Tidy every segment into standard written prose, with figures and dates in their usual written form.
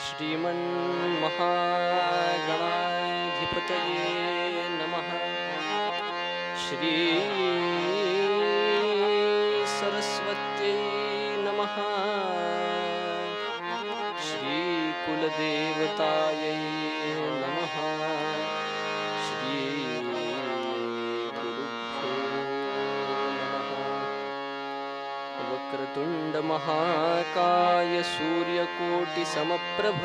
श्रीमन्महागणाधिपतये नमः। श्री सरस्वत्यै नमः। श्री कुलदेवतायै नमः। श्री गुरुभ्यो नमः। वक्रतुण्ड महाकाय सूर्यकोटिसमप्रभ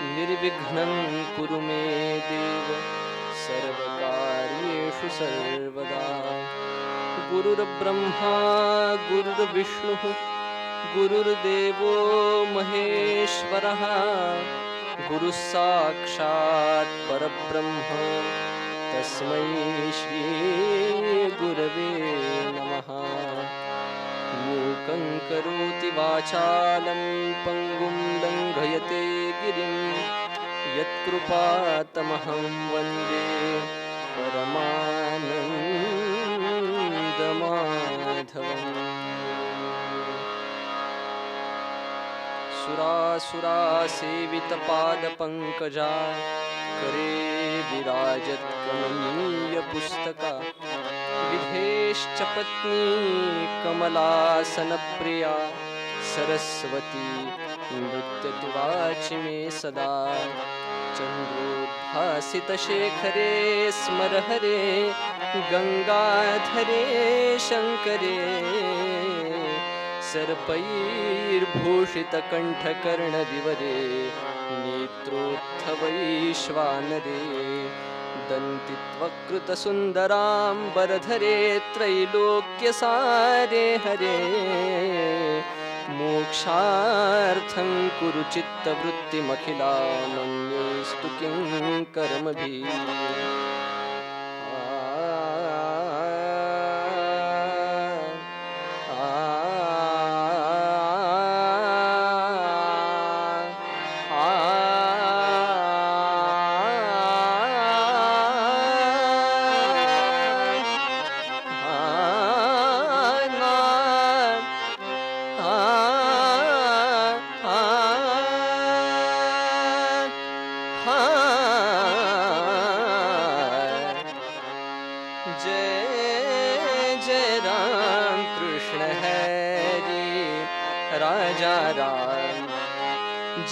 निर्विघ्नं कुरु मे देव सर्वकार्येषु सर्वदा। गुरुर्ब्रह्मा गुरुर्विष्णुः गुरुर्देवो महेश्वरः गुरुः साक्षात् परब्रह्म तस्मै श्री गुरवे नमः। मूकं करोति वाचालं पङ्गुं लङ्घयते गिरिं यत्कृपातमहं वन्दे परमानन्दमाधवम्। सुरासुरासेवितपादपङ्कजा करे विराजत्कमनीयपुस्तका विधेश्च पत्नी कमलासनप्रिया सरस्वती नृत्यति वाचि मे सदा। चन्द्रोद्भासितशेखरे स्मरहरे गङ्गाधरे शङ्करे सर्पैर्भूषितकण्ठकर्णविवरे नेत्रोत्थवैश्वानरे दन्तित्वकृतसुन्दराम्बरधरे त्रैलोक्यसारे हरे मोक्षार्थं कुरु चित्तवृत्तिमखिलामन्येस्तु किं कर्मभिः। जय जय राम कृष्ण हरि राजा राम।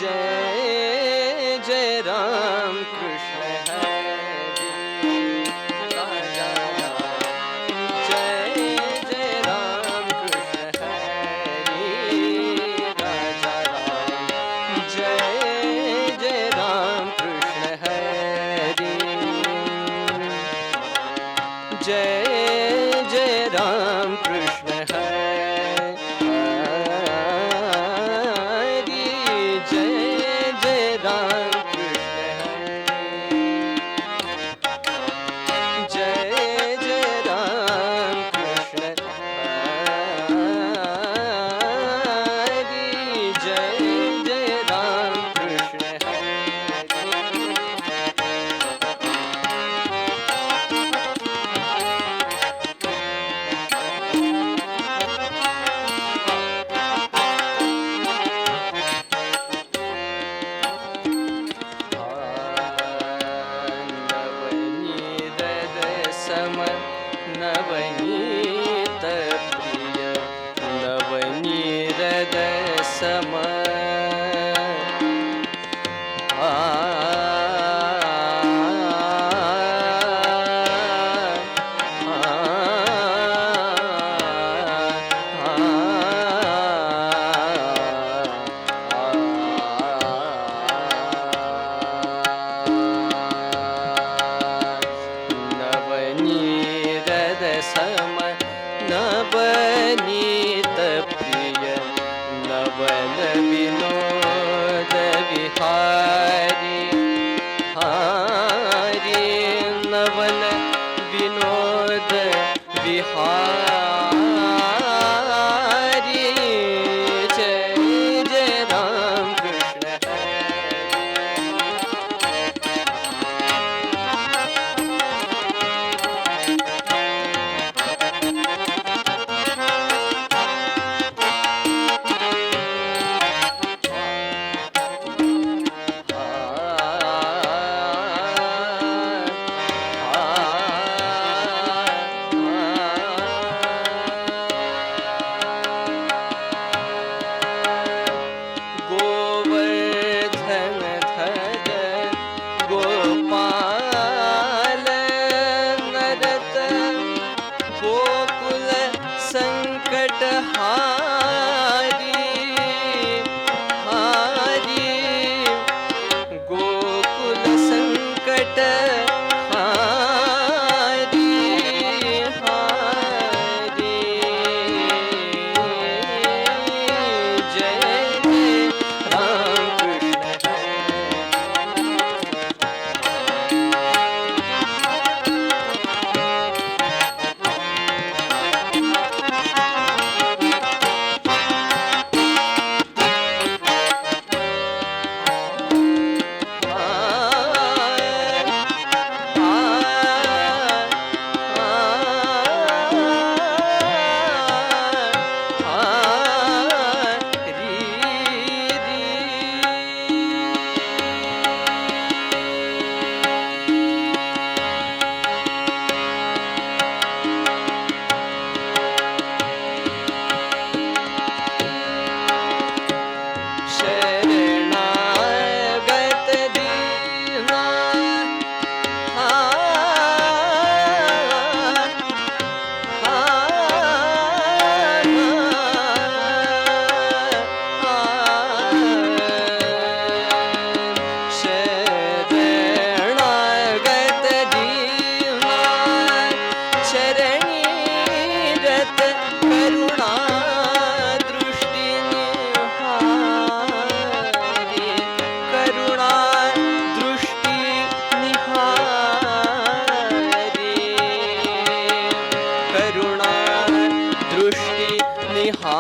जय जय राम कृष्ण हरि राजा राम। जय जय राम कृष्ण हरि राजा राम। जय जय राम कृष्ण हरि। जय जय राम कृष्ण हरि। जय जय सम नवनीरद सम नवनीत प्रिय नवन विनोद विहारी हारी नवन विनोद विहारी जय जय राम कृष्ण गोवर्धन धर गोपाल नरत गोकुल संकट हारी हारी गोकुल संकट हारी हारी जय जय राम कृष्ण शरणागत दीना शरणागत दीना चरणी रत करुणा दृष्टि निहारी करुणा दृष्टि निहारी करुणा दृष्टि निहारी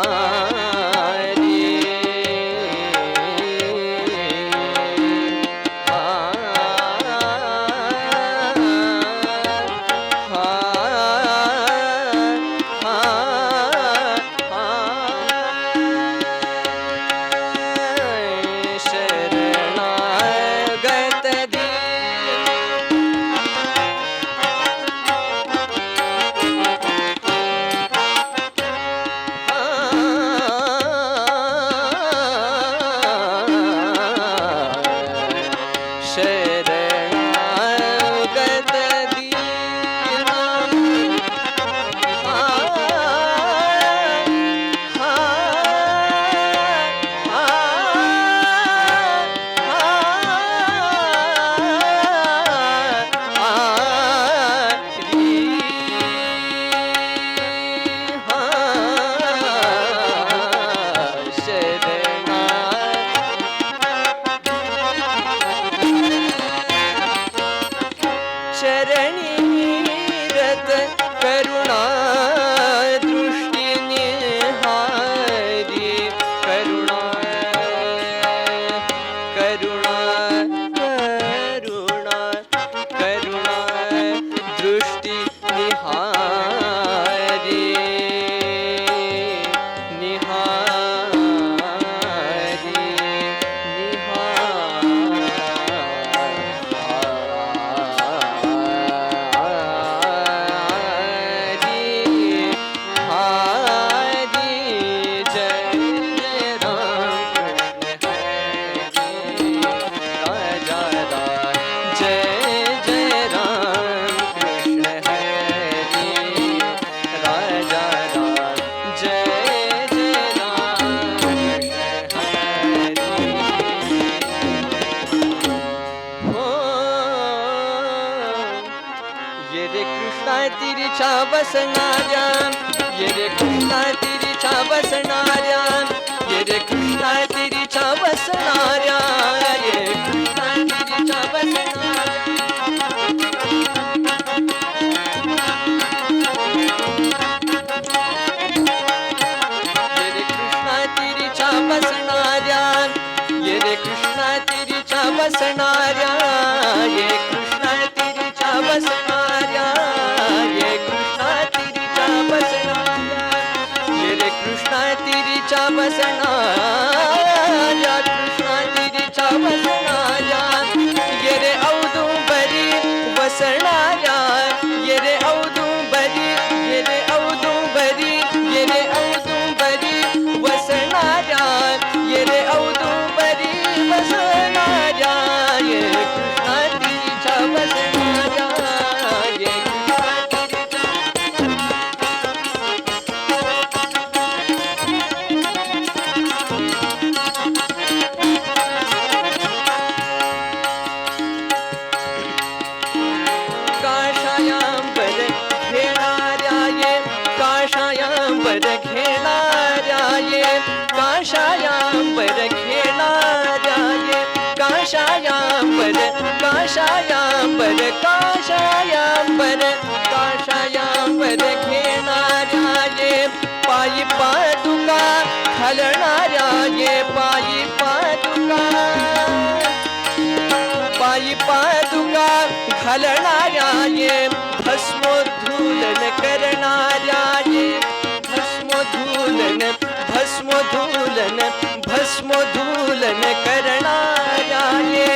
शरणागत शरणागत दीना चरणी रत करुणा दृष्टि निहारी करुणा करुणा करुणा करुणा दृष्टि निहारी निहारी निहारी हारी जय जय राम तिरीच्या बसणाऱ्या, ये रे कृष्णा तिरीच्या बसणाऱ्या, ये रे कृष्णा तिरीच्या बसणाऱ्या, ये कृष्णा तिरीच्या बसणाऱ्या. ये रे कृष्णा तिरीच्या बसणाऱ्या, ये कृष्णा तिरीच्या बसणाऱ्या, ये कृष्णा तिरीच्या बसणाऱ्या, ये रे कृष्णा तिरीच्या बसणाऱ्या, कृष्णा तिरीच्या बसणाऱ्या, ये रे औदुंबरी वसणाऱ्या, ये रे औदुंबरी, ये रे औदुंबरी, ये रे औदुंबरी वसणाऱ्या, ये रे औदुंबरी वसणाऱ्या, ये कृष्णा तिरीच्या बसणाऱ्या, ये कृष्णा तिरीच्या. काषायांबर घेणाऱ्या, ये काषायांबर घेणाऱ्या, ये काषायांबर घेणाऱ्या, ये काषायांबर, काषायांबर, काषायांबर, काषायांबर घेणाऱ्या, ये पायी पादुका घालणाऱ्या, ये पायी पादुका, पायी पादुका घालणाऱ्या, ये भस्मोद्धूलन करणाऱ्या, ये भस्मोद्धूलन, भस्मोद्धूलन, भस्मोद्धूलन करणाऱ्या, ये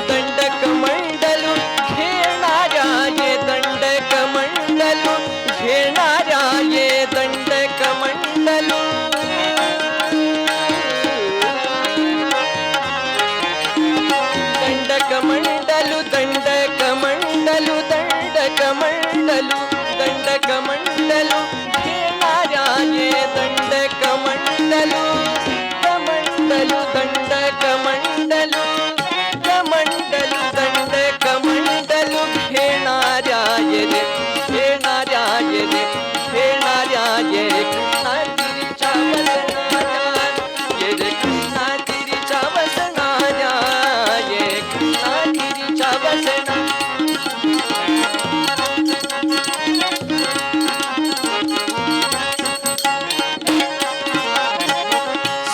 दंडक मंडलू घेणाऱ्या, ये दंडक मंडलू घेणाऱ्या, ये दंडक मंडलू, दंडक मंडलू, दंडक मंडलू, दंडक मंडलू, दंडक मंडलू घेणाऱ्या, ये दंडक मंडलू, मंडलू, दंडक मंडलू, मंडलू, दंडक मंडलू घेणाऱ्या, ये रे घेणाऱ्या, ये रे घेणाऱ्या, ये कृष्णा तिरीच्या बसणाऱ्या, ये रे कृष्णा तिरीच्या बसणाऱ्या, ये कृष्णा तिरीच्या बसणाऱ्या.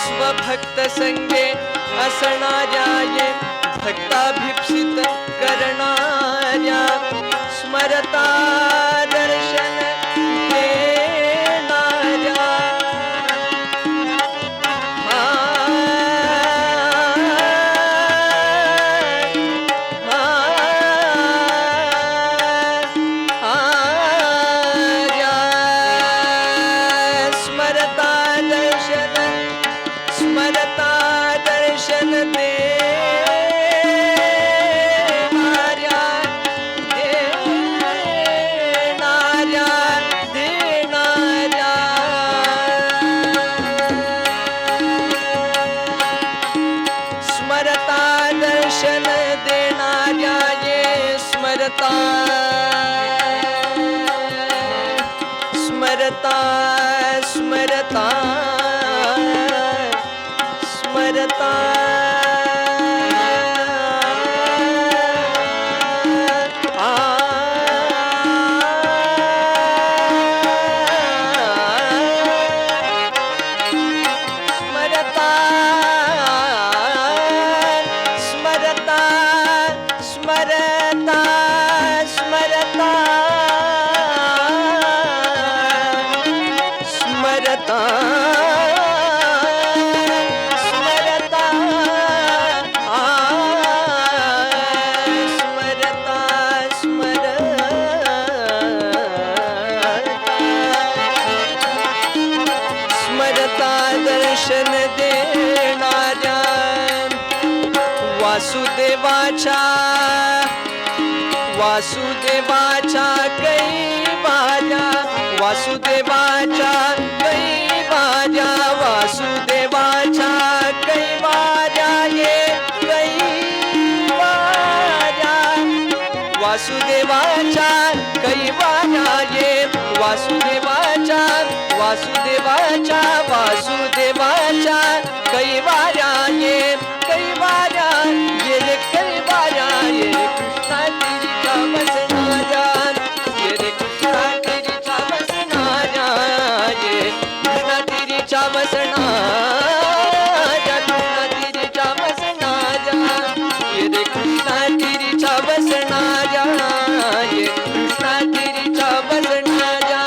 स्वभक्त संगे असणाऱ्या, ये भक्ताभिप्सित करणाऱ्या, स्मरता दर्शन देणाऱ्या, स्मरता दर्शन, स्मरता दर्शन देणाऱ्या, देणाऱ्या, देणाऱ्या, स्मरता दर्शन देणाऱ्या, ये स्मरता, स्मरता, स्मरता, स्मरता, स्मरता, स्मरता, स्मरता, स्मरता, स्मरता, स्मरता, स्मरता, स्मरता दर्शन देणाऱ्या, वासुदेवाच्या, वासुदेवाच्या कैवाऱ्या, वासुदेवाच्या कैवाऱ्या, वासुदेवाच्या कैवाऱ्या, ये कैवाऱ्या, वासुदेवाच्या कैवाऱ्या, ये वासुदेवाच्या वासुदेवाच्या वासुदेवाच्या कैवाऱ्या ये कैवाऱ्या ये रे कैवाऱ्या ये रे कृष्णा तिरीच्या बसणाऱ्या ये रे कृष्णा तिरीच्या बसणाऱ्या ये कृष्णा तिरीच्या बसणाऱ्या कृष्णा तिरीच्या बसणाऱ्या ये रे कृष्णा तिरीच्या बसणाऱ्या ये कृष्णा तिरीच्या बसणाऱ्या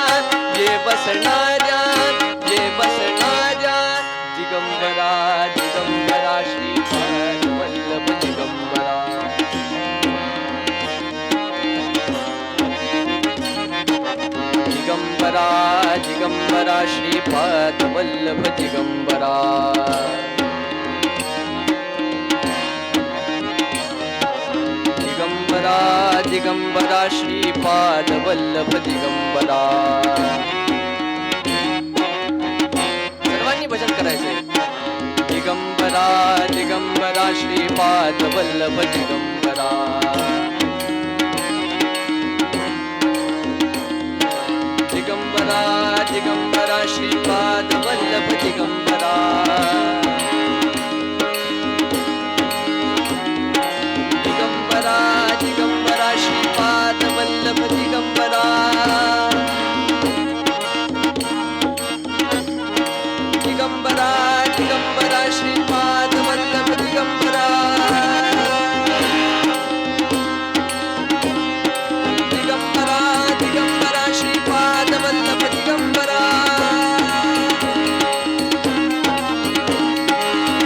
ये बसणाऱ्या ये बसणाऱ्या दिगंबरा दिगंबरा श्रीपाद वल्लभ दिगंबरा दिगंबरा दिगंबरा श्रीपाद वल्लभ दिगंबरा दिगंबरा दिगंबरा श्रीपाद वल्लभ दिगंबरा सर्वांनी भजन करायचंय दिगंबरा दिगंबरा श्रीपाद वल्लभ दिगंबरा दिगंबरा दिगंबरा श्रीपाद वल्लभ दिगंबरा दिगंबरा दिगंबरा श्रीपाद वल्लभ दिगंबरा दिगंबरा दिगंबरा श्रीपाद वल्लभ दिगंबरा दिगंबरा दिगंबरा श्रीपाद वल्लभ दिगंबरा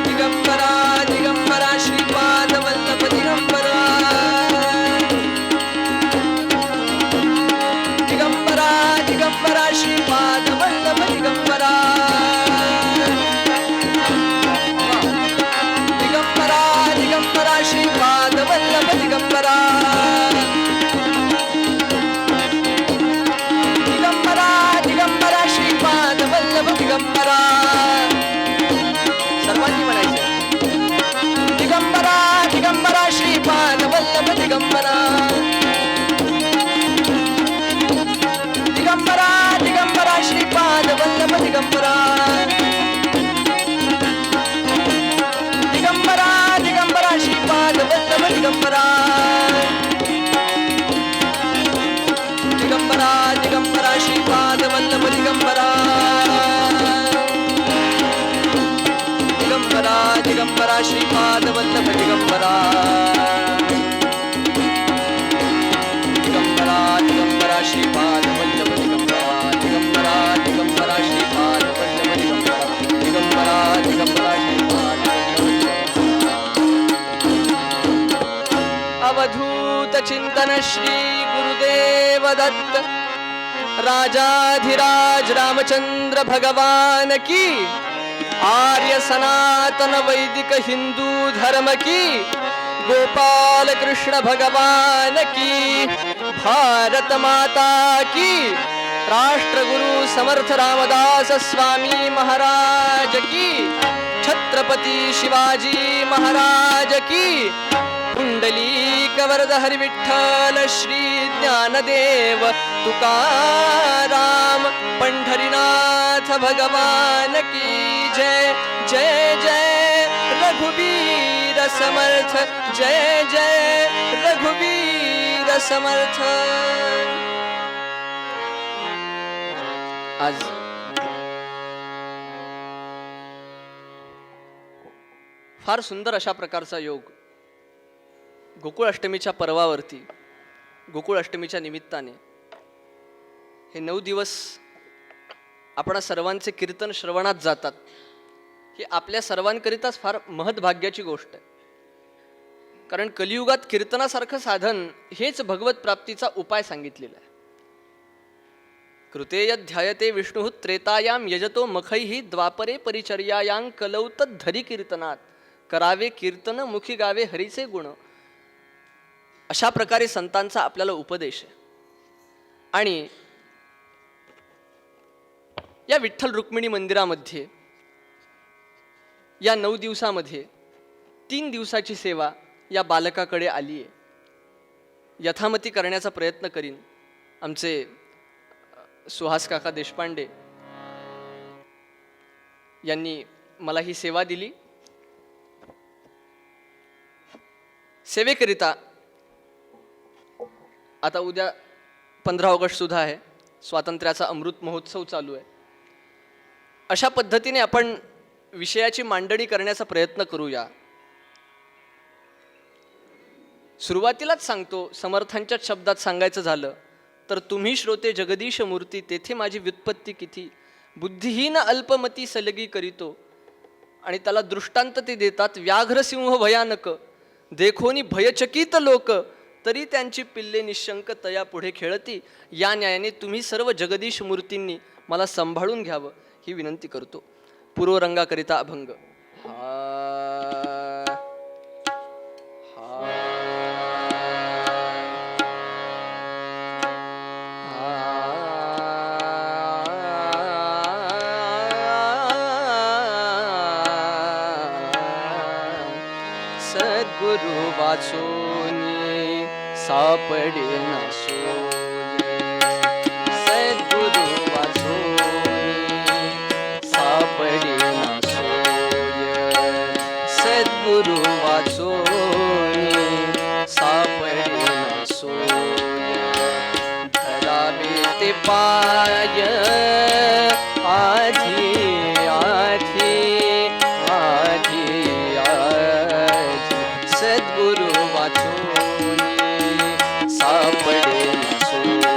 दिगंबरा दिगंबरा श्रीपाद वल्लभ दिगंबरा दिगंबरा दिगंबरा श्रीपाद वल्लभ दिगंबरा दिगंबरा दिगंबरा श्रीपाद वल्लभ दिगंबरा दिगंबरा दिगंबरा श्रीपाद वल्लभ दिगंबरा सर्वांनी म्हणायचे दिगंबरा दिगंबरा श्रीपाद वल्लभ दिगंबरा दिगंबरा दिगंबरा श्रीपाद वल्लभ दिगंबरा दिगंबरा दिगंबरा श्रीपाद वल्लभ दिगंबरा दिगंबरा दिगंबरा श्रीपाद वल्लभ दिगंबरा दिगंबरा दिगंबरा श्रीपाद वल्लभ दिगंबरा दिगंबरा दिगंबरा श्रीपाद वल्लभ दिगंबरा दिगंबरा दिगंबरा श्रीपाद वल्लभ दिगंबरा दिगंबरा दिगंबरा श्रीपाद अवधूत चिंतन श्री गुरुदेव दत्त राजाधिराज रामचंद्र भगवान की आर्य सनातन वैदिक हिंदू धर्म की गोपाल कृष्ण भगवान की भारत माता की राष्ट्रगुरु समर्थ रामदास स्वामी महाराज की छत्रपती शिवाजी महाराज की कुंडलीक वरद हरी विठ्ठल श्री ज्ञानदेव तुकाराम पंढरीनाथ भगवान की जय जय जय रघुवीर समर्थ जय जय रघुवीर समर्थ. आज फार सुंदर अशा प्रकारचा योग गोकुळ अष्टमीच्या पर्वावरती गोकुळ अष्टमीच्या निमित्ताने हे 9 दिवस आपणा सर्वांचे कीर्तन श्रवणात जातात. ही आपल्या सर्वांकरिताच फार महत्भाग्याची गोष्ट आहे. कारण कलियुगात कीर्तनासारखं साधन हेच भगवत प्राप्तीचा उपाय सांगितलेला आहे. कृते यध्यायते विष्णु त्रेतायाम यजतो मखैहि द्वापरे परिचर्यायां कलौ तद्धरी कीर्तनात करावे कीर्तन मुखी गावे हरीचे गुण. अशा प्रकारे संतांचा आपल्याला उपदेश आहे. आणि या विठ्ठल रुक्मिणी मंदिरामध्ये या 9 दिवसामध्ये 3 दिवसाची सेवा या बालकाकडे आली आहे. यथामती करण्याचा प्रयत्न करीन. आमचे सुहास काका देशपांडे यांनी मला ही सेवा दिली. सेवेकरिता आता उद्या 15 ऑगस्ट सुद्धा आहे, स्वातंत्र्याचा अमृत महोत्सव चालू आहे. अशा पद्धतीने आपण विषयाची मांडणी करण्याचा प्रयत्न करूया. सुरुवातीलाच सांगतो, समर्थांच्या शब्दात सांगायचं झालं तर तुम्ही श्रोते जगदीश मूर्ती, तेथे माझी व्युत्पत्ती किती, बुद्धिहीन अल्पमती सलगी करीतो. आणि त्याला दृष्टांत ते देतात, व्याघ्रसिंह भयानक देखोनी भयचकित लोक, तरी त्यांची पिल्ले निशंक तया पुढे खेळती. या न्यायाने तुम्ही सर्व जगदीश मूर्तींनी मला सांभाळून घ्यावं ही विनंती करतो. पूर्वरंगाकरिता अभंग. सद्गुरु वाचोनी सापडे ना सोये, सद्गुरु वाचोनी सापडे ना सोये, सद्गुरु वाचोनी सापडे ना सोये. धरावे ते पाय आधी आधी आधी सद्गुरु वाचोनी सापडे ना सोये.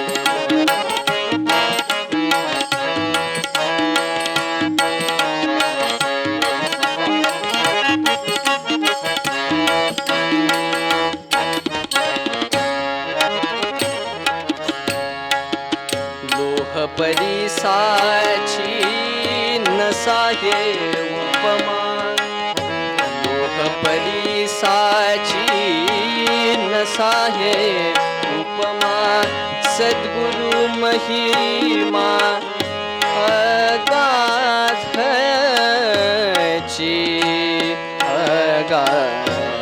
लोह परिसाची नसाहे उपमा, लोह परिसाची नसाहे उपमा, सद्गुरु महिमा अगाधची अगाधची.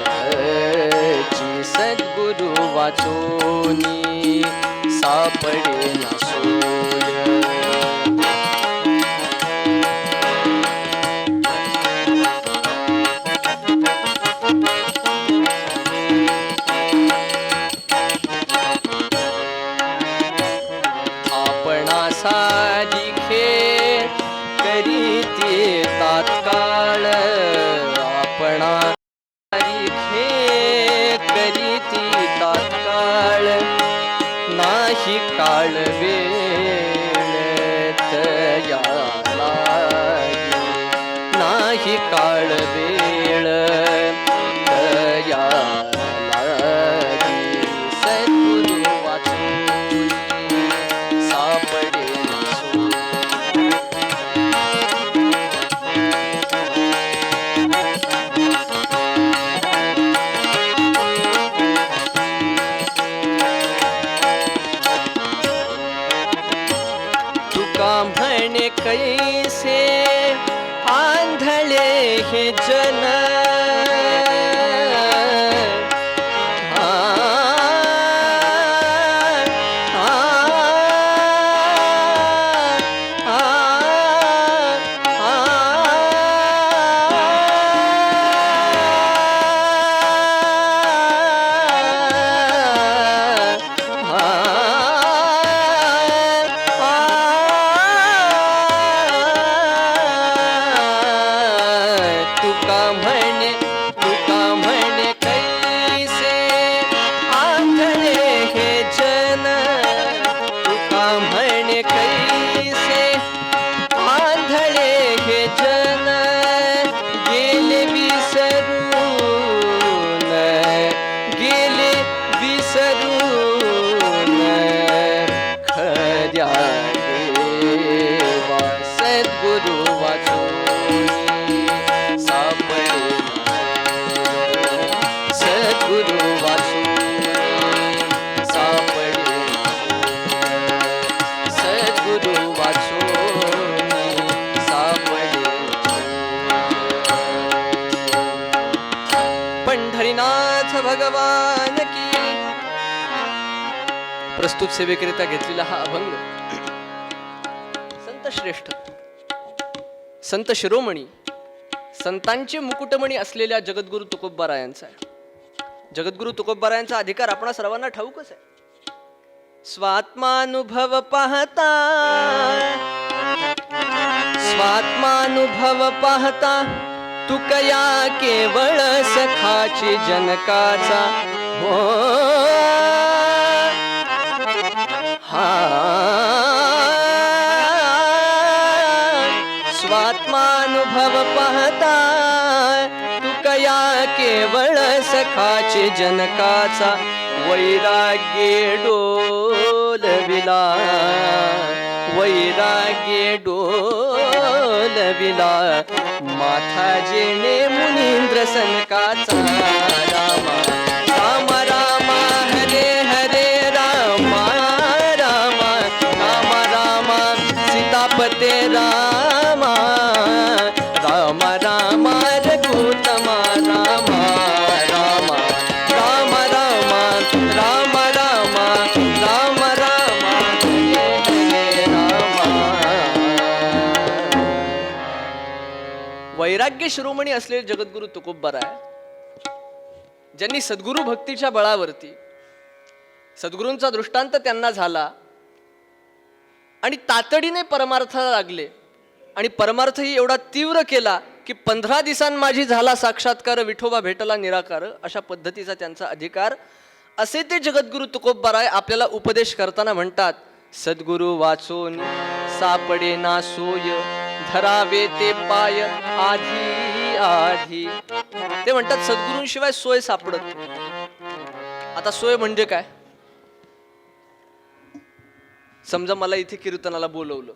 सद्गुरु वाचोनी सापडे ना सोये. सारिखे करीते तात्काळ, आपणा सारिखे करीती तात्काळ. नाही काळ वेळ तया लागी, नाही काळ वेळ तया लागी. सद्गुरु वाचोनी सापडे ना सोये. तुका म्हणे कैसे आंधळे हे जन, तुका म्हणे कैसे आंधळे हे जन, तुका म्हणे कैसे आंधळे हे जन. गेले विसरून, गेले विसरून खऱ्या देवा. सद्गुरु वाचोनी सापडे ना सोये, सद्गुरु वाचोनी सापडे ना सोये, सद्गुरु वाचोनी सापडे ना सोये. पंढरीनाथ भगवान की. प्रस्तुत सेवेकरिता घेतलेला हा अभंग श्रेष्ठ, संत शिरोमणी, संतांचे मुकुटमणी असलेल्या जगद्गुरु तुकोबारायांचा आहे. जगद्गुरु तुकोबारायांचा अधिकार आपण सर्वांना ठाऊकच आहे. स्वात्मानुभव पाहता, स्वात्मानुभव पाहता, तुकया केवळ सखाची जनकाचा हो. स्वात्मानुभव पाहता, तुकया केवळ सखाचे जनकाचा वैराग्ये डोलविला, वैराग्ये डोलविला, माथा जेणे मुनींद्र सनकाचा. रामा राम राम हरे हरे रामा राम राम राम सीतापते रामा राम राम रघुतमा राम राम राम राम राम राम राम राम हरे हरे राम. वैराग्य शिरोमणी असलेले जगद्गुरु तुकोबाराय, ज्यांनी सद्गुरु भक्तीच्या बळावरती सद्गुरूंचा दृष्टांत त्यांना झाला आणि तातडीने परमार्थाला लागले आणि परमार्थही एवढा तीव्र केला की 15 दिवसांत माझी झाला साक्षात्कार, विठोबा भेटला निराकार, अशा पद्धतीचा त्यांचा अधिकार. असे ते जगद्गुरु तुकोबाराय आपल्याला उपदेश करताना म्हणतात, सद्गुरु वाचून सापडे ना सोय, धरावे ते पाय आधी आधी. ते म्हणतात सद्गुरूंशिवाय सोय सापडत. आता सोय म्हणजे काय? समजा मला इथे कीर्तनाला बोलवलं,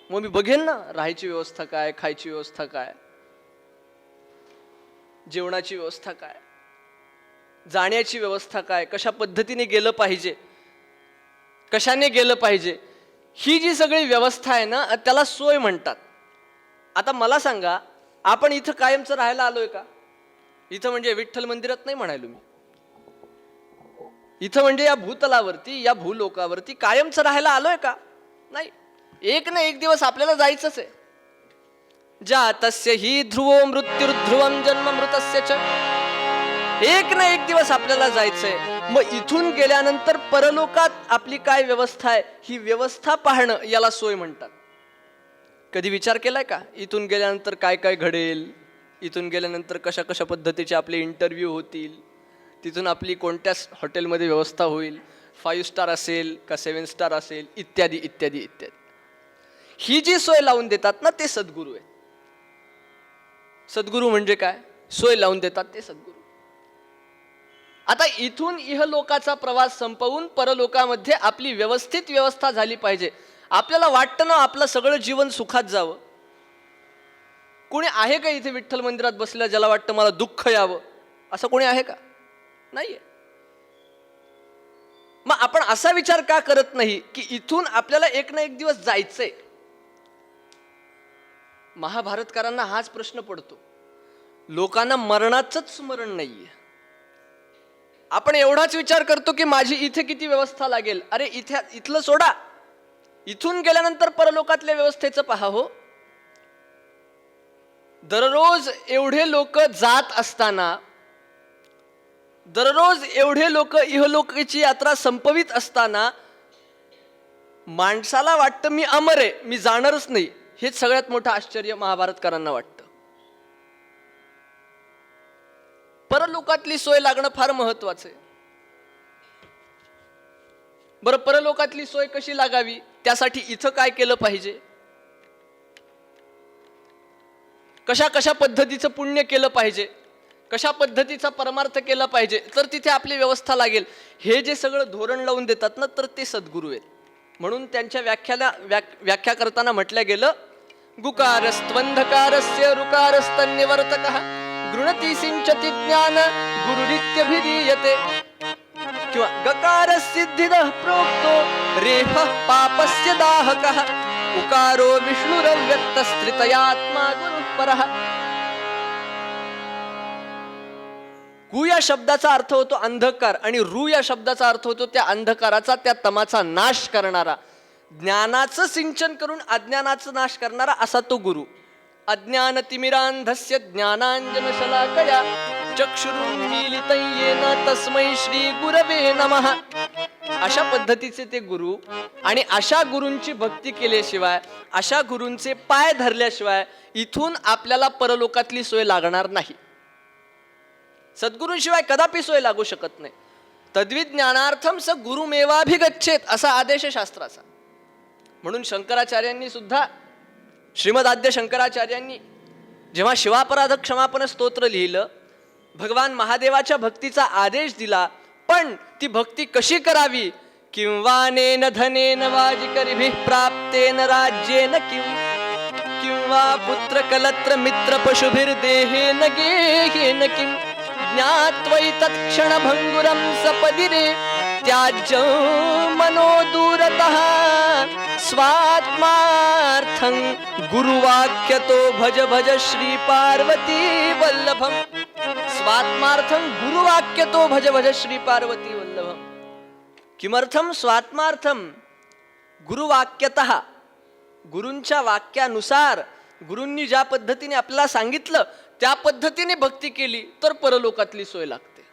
मग मी बघेन ना राहायची व्यवस्था काय, खायची व्यवस्था काय, जेवणाची व्यवस्था काय, जाण्याची व्यवस्था काय, कशा पद्धतीने गेलं पाहिजे, कशाने गेलं पाहिजे, ही जी सगळी व्यवस्था आहे ना त्याला सोय म्हणतात. आता मला सांगा, आपण इथं कायमचं राहायला आलोय का? इथं म्हणजे विठ्ठल मंदिरात नाही म्हणायलो मी, इथं म्हणजे या भूतलावरती, या भूलोकावरती कायमचं राहायला आलोय का? नाही. एक ना एक दिवस आपल्याला जायचंच आहे. जातस्य हि ध्रुवो मृत्युर्ध्रुवम जन्म मृतस्य च. एक ना एक दिवस आपल्याला जायचंय. मग इथून गेल्यानंतर परलोकात आपली काय व्यवस्था आहे, ही व्यवस्था पाहणं याला सोय म्हणतात. कधी विचार केलाय का इथून गेल्यानंतर काय काय घडेल, इथून गेल्यानंतर कशा कशा पद्धतीचे आपले इंटरव्ह्यू होतील, तिथून आपली कोणत्या हॉटेलमध्ये व्यवस्था होईल, 5 स्टार असेल का 7 स्टार असेल, इत्यादी इत्यादी इत्यादी. ही जी सोय लावून देतात ना ते सद्गुरू आहे. सद्गुरू म्हणजे काय? सोय लावून देतात ते सद्गुरू. आता इथून इहलोकाचा प्रवास संपवून परलोकामध्ये आपली व्यवस्थित व्यवस्था झाली पाहिजे. आपल्याला वाटतं ना आपलं सगळं जीवन सुखात जावं. कोणी आहे का इथे विठ्ठल मंदिरात बसल्या ज्याला वाटतं मला दुःख यावं? असं कोणी आहे का? नाहीये. मग आपण असा विचार का करत नाही की इथून आपल्याला एक ना एक दिवस जायचंय? महाभारतकारांना हाच प्रश्न पडतो. लोकांना मरणाचंच स्मरण नाहीये. आपण एवढाच विचार करतो की माझी इथे किती व्यवस्था लागेल. अरे इथलं सोडा, इथून गेल्यानंतर परलोकातल्या व्यवस्थेचं पहा हो. दररोज एवढे लोक जात असताना, दररोज एवढे लोक इहलोकाची यात्रा संपवित असताना माणसाला वाटतं मी अमर आहे, मी जाणारच नाही. हेच सगळ्यात मोठं आश्चर्य महाभारतकारांना वाटतं. परलोकातली सोय लागणं फार महत्वाचं आहे. बरं, परलोकातली सोय कशी लागावी, त्यासाठी इथं काय केलं पाहिजे, कशा कशा पद्धतीचं पुण्य केलं पाहिजे, कशा पद्धतीचा परमार्थ केला पाहिजे, तर तिथे आपली व्यवस्था लागेल. हे जे सगळं धोरण लावून देतात ना, तर ते सद्गुरू आहेत. म्हणून त्यांच्या व्याख्या करताना म्हटलं गेलं, गुकारस्त्वंधकारस्य ऋकारस्तन्यवर्तकः गृणती सिंचति ज्ञान गुरुरित्यभिधीयते. किंवा गकार सिद्धिदः प्रोक्तो रेफः पापस्य दाहकः उकारो विष्णुरव्यक्तस्त्रितयात्मा गुरुपरः. गु या शब्दाचा अर्थ होतो अंधकार आणि रू या शब्दाचा अर्थ होतो त्या अंधकाराचा, त्या तमाचा नाश करणारा. ज्ञानाचं सिंचन करून अज्ञानाचा नाश करणारा असा तो गुरु. अज्ञानतिमिरांधस्य ज्ञानांजनशलाकया चक्षुरुन्मीलितं येन तस्मै श्री गुरवे नमः. अशा पद्धतीचे ते गुरु, आणि अशा गुरूंची भक्ती केल्याशिवाय, अशा गुरूंचे पाय धरल्याशिवाय इथून आपल्याला परलोकातली सोय लागणार नाही. सद्गुरूंशिवाय कदापि सोय लागू शकत नाही. तद्विज्ञानार्थम स गुरुमेवाभिगच्छेत असा आदेश आहे शास्त्राचा. म्हणून शंकराचार्यांनी सुद्धा, श्रीमदाद्य शंकराचार्यांनी जेव्हा शिवापराध क्षमापन स्तोत्र लिहिलं, भगवान महादेवाच्या भक्तीचा आदेश दिला. पण ती भक्ती कशी करावी? किंवानेन धनेन वाजिकरिभिः प्राप्तेन राज्येन किंवा पुत्रकलत्र मित्र पशुभिर्देहेन गेहेन किं ज्ञात्वै तत्क्षणभङ्गुरं सपदिरे त्याज्यं मनो दूरतः स्वात्मार्थं गुरुवाक्यतो भज भज श्री पार्वती वल्लभम्. स्वात्मार्थं गुरुवाक्यतो भज भज श्री पार्वती वल्लभम्. किमर्थम स्वात्मार्थम? गुरुवाक्यतः, गुरूंच्या वाक्यानुसार, गुरूंनी ज्या पद्धतीने आपल्याला सांगितलं त्या पद्धतीने भक्ती केली तर परलोकातली सोय लागते.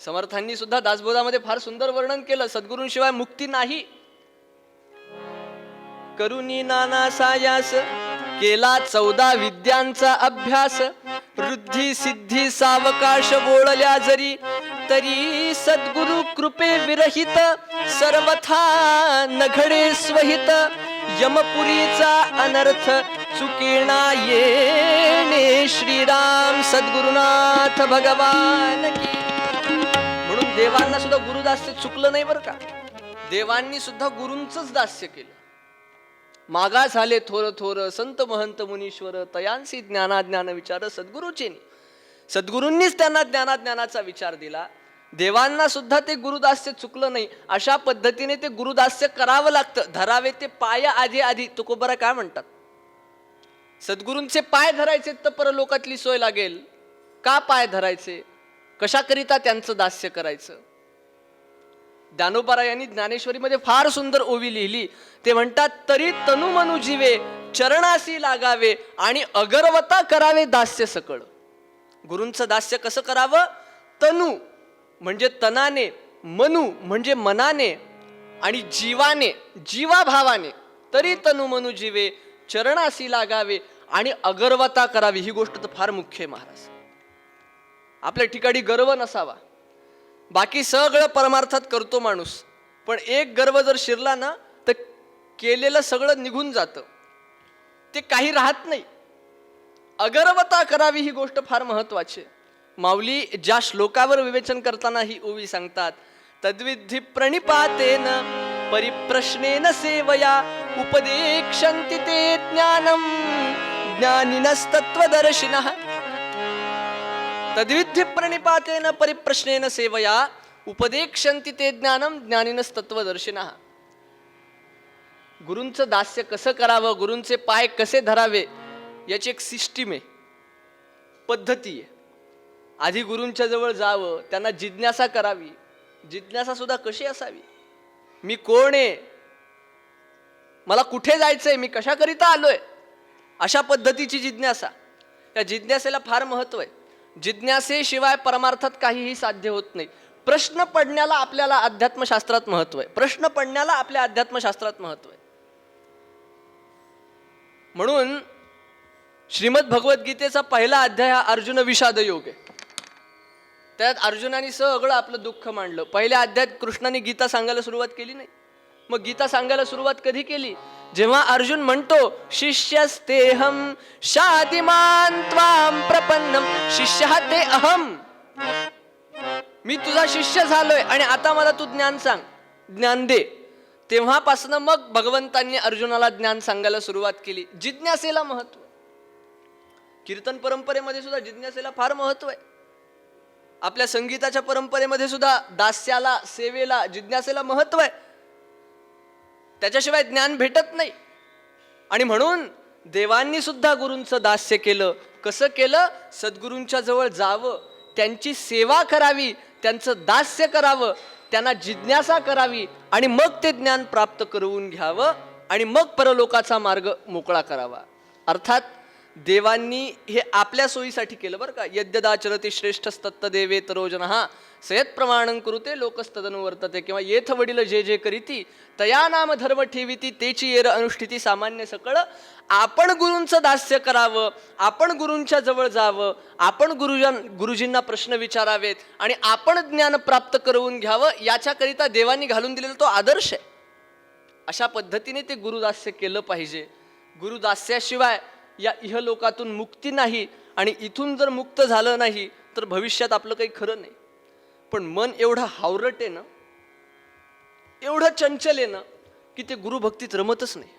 समर्थांनी सुद्धा दासबोधामध्ये फार सुंदर वर्णन केलं. सद्गुरूंशिवाय मुक्ती नाही. करुणी नाना सायास केला 14 विद्यांचा अभ्यास. वृद्धी सिद्धी सावकाश बोळल्या जरी तरी सद्गुरु कृपे विरहित सर्वथा न घडे स्वहित. यमपुरीचा अनर्थ चुकिणा येणे श्रीराम सद्गुरुनाथ भगवान की. म्हणून देवांना सुद्धा गुरुदास्य चुकलं नाही बरं का. देवांनी सुद्धा गुरूंचंच दास्य केलं. मागा झाले थोर थोर संत महंत मुनीश्वर तयांसी ज्ञानाज्ञान विचार सद्गुरूचे. सद्गुरूंनीच त्यांना ज्ञानाज्ञानाचा विचार दिला. देवांना सुद्धा ते गुरुदास्य चुकलं नाही. अशा पद्धतीने ते गुरुदास्य करावं लागतं. धरावे ते पाय आधी आधी. तुकोबरा काय म्हणतात? सद्गुरूंचे पाय धरायचे तर परलोकातली सोय लागेल. का पाय धरायचे? कशाकरिता त्यांचं दास्य करायचं? ज्ञानोबा यांनी ज्ञानेश्वरीमध्ये फार सुंदर ओवी लिहिली. ते म्हणतात, तरी तनु मनु जीवे चरणासी लागावे आणि अगरवता करावे दास्य सकळ. गुरूंचं दास्य कसं करावं? तनु म्हणजे तनाने, मनु म्हणजे मनाने, आणि जीवाने, जीवाभावाने. तरी तनु मनु जीवे चरणासी लागावे आणि अगरवता करावी. ही गोष्ट तर फार मुख्य आहे महाराज. आपल्या ठिकाणी गर्व नसावा. बाकी सगळं परमार्थात करतो माणूस, पण एक गर्व जर शिरला ना तर केलेलं सगळं निघून जातं. ते काही राहत नाही. अगरवता करावी ही गोष्ट फार महत्वाची आहे. माऊली ज्या श्लोकावर विवेचन करताना ही ओवी सांगतात, तद्विधी प्रणिपातेन परिप्रश्नेन सेवया उपदेक्षन्ति ते ज्ञानम ज्ञानिनस्तत्वदर्शिनः. तद्विधी प्रणिपातेन परिप्रश्नेन सेवया उपदेक्षन्ति ते ज्ञानम ज्ञानिनस्तत्वदर्शिनः. गुरूंचं दास्य कसं करावं, गुरूंचे पाय कसे धरावे याची एक सिस्टीम आहे, पद्धती आहे. आधी गुरूंच्या जवळ जावं, त्यांना जिज्ञासा करावी. जिज्ञासा सुद्धा कशी असावी? मी कोण आहे, मला कुठे जायचंय, मी कशाकरिता आलोय, अशा पद्धतीची जिज्ञासा. या जिज्ञासेला फार महत्व आहे. जिज्ञासेशिवाय परमार्थात काहीही साध्य होत नाही. प्रश्न पडण्याला आपल्याला अध्यात्मशास्त्रात महत्व आहे. प्रश्न पडण्याला आपल्या अध्यात्मशास्त्रात महत्व आहे. म्हणून श्रीमद भगवद्गीतेचा पहिला अध्याय हा अर्जुन विषाद योग आहे. त्यात अर्जुनाने सगळं आपलं दुःख मांडलं. पहिल्या अध्यायात कृष्णाने गीता सांगायला सुरुवात केली नाही. मग गीता सांगायला सुरुवात कधी केली? जेव्हा अर्जुन म्हणतो शिष्यस्तेहम शादिमान त्वाम प्रपन्नम. शिष्य हा ते अहम, मी तुझा शिष्य झालोय आणि आता मला तू ज्ञान सांग, ज्ञान दे. तेव्हापासून मग भगवंतांनी अर्जुनाला ज्ञान सांगायला सुरुवात केली. जिज्ञासेला महत्व. कीर्तन परंपरेमध्ये सुद्धा जिज्ञासेला फार महत्व आहे. आपल्या संगीताच्या परंपरेमध्ये सुद्धा दास्याला, सेवेला, जिज्ञासेला महत्व आहे. त्याच्याशिवाय ज्ञान भेटत नाही. आणि म्हणून देवांनी सुद्धा गुरूंचं दास्य केलं. कसं केलं? सद्गुरूंच्या जवळ जावं, त्यांची सेवा करावी, त्यांचं दास्य करावं. त्यांना जिज्ञासा करावी आणि मग ते ज्ञान प्राप्त करून घ्यावं आणि मग परलोकाचा मार्ग मोकळा करावा. अर्थात देवांनी हे आपल्या सोयीसाठी केलं बरं का. यद्यदाचरती श्रेष्ठस्तत्त देवे तरोजनः सयत प्रमाणं कुरुते लोकस्तदनुवर्तते, किंवा येथ वडील जे जे करीती तया नाम धर्म ठेविती तेची येर अनुष्ठिती सामान्य सकळ. आपण गुरूंचं दास्य करावं, आपण गुरूंच्या जवळ जावं, आपण गुरुजींना प्रश्न विचारावेत आणि आपण ज्ञान प्राप्त करून घ्यावं, याच्याकरिता देवांनी घालून दिलेला तो आदर्श आहे. अशा पद्धतीने ते गुरुदास्य केलं पाहिजे. गुरुदास्याशिवाय या इहलोकातून मुक्ती नाही, आणि इथून जर मुक्त झालं नाही तर भविष्यात आपलं काही खरं नाही. पण मन एवढं हावरट आहे ना, एवढं चंचल आहे ना, की ते गुरुभक्तीत रमतच नाही.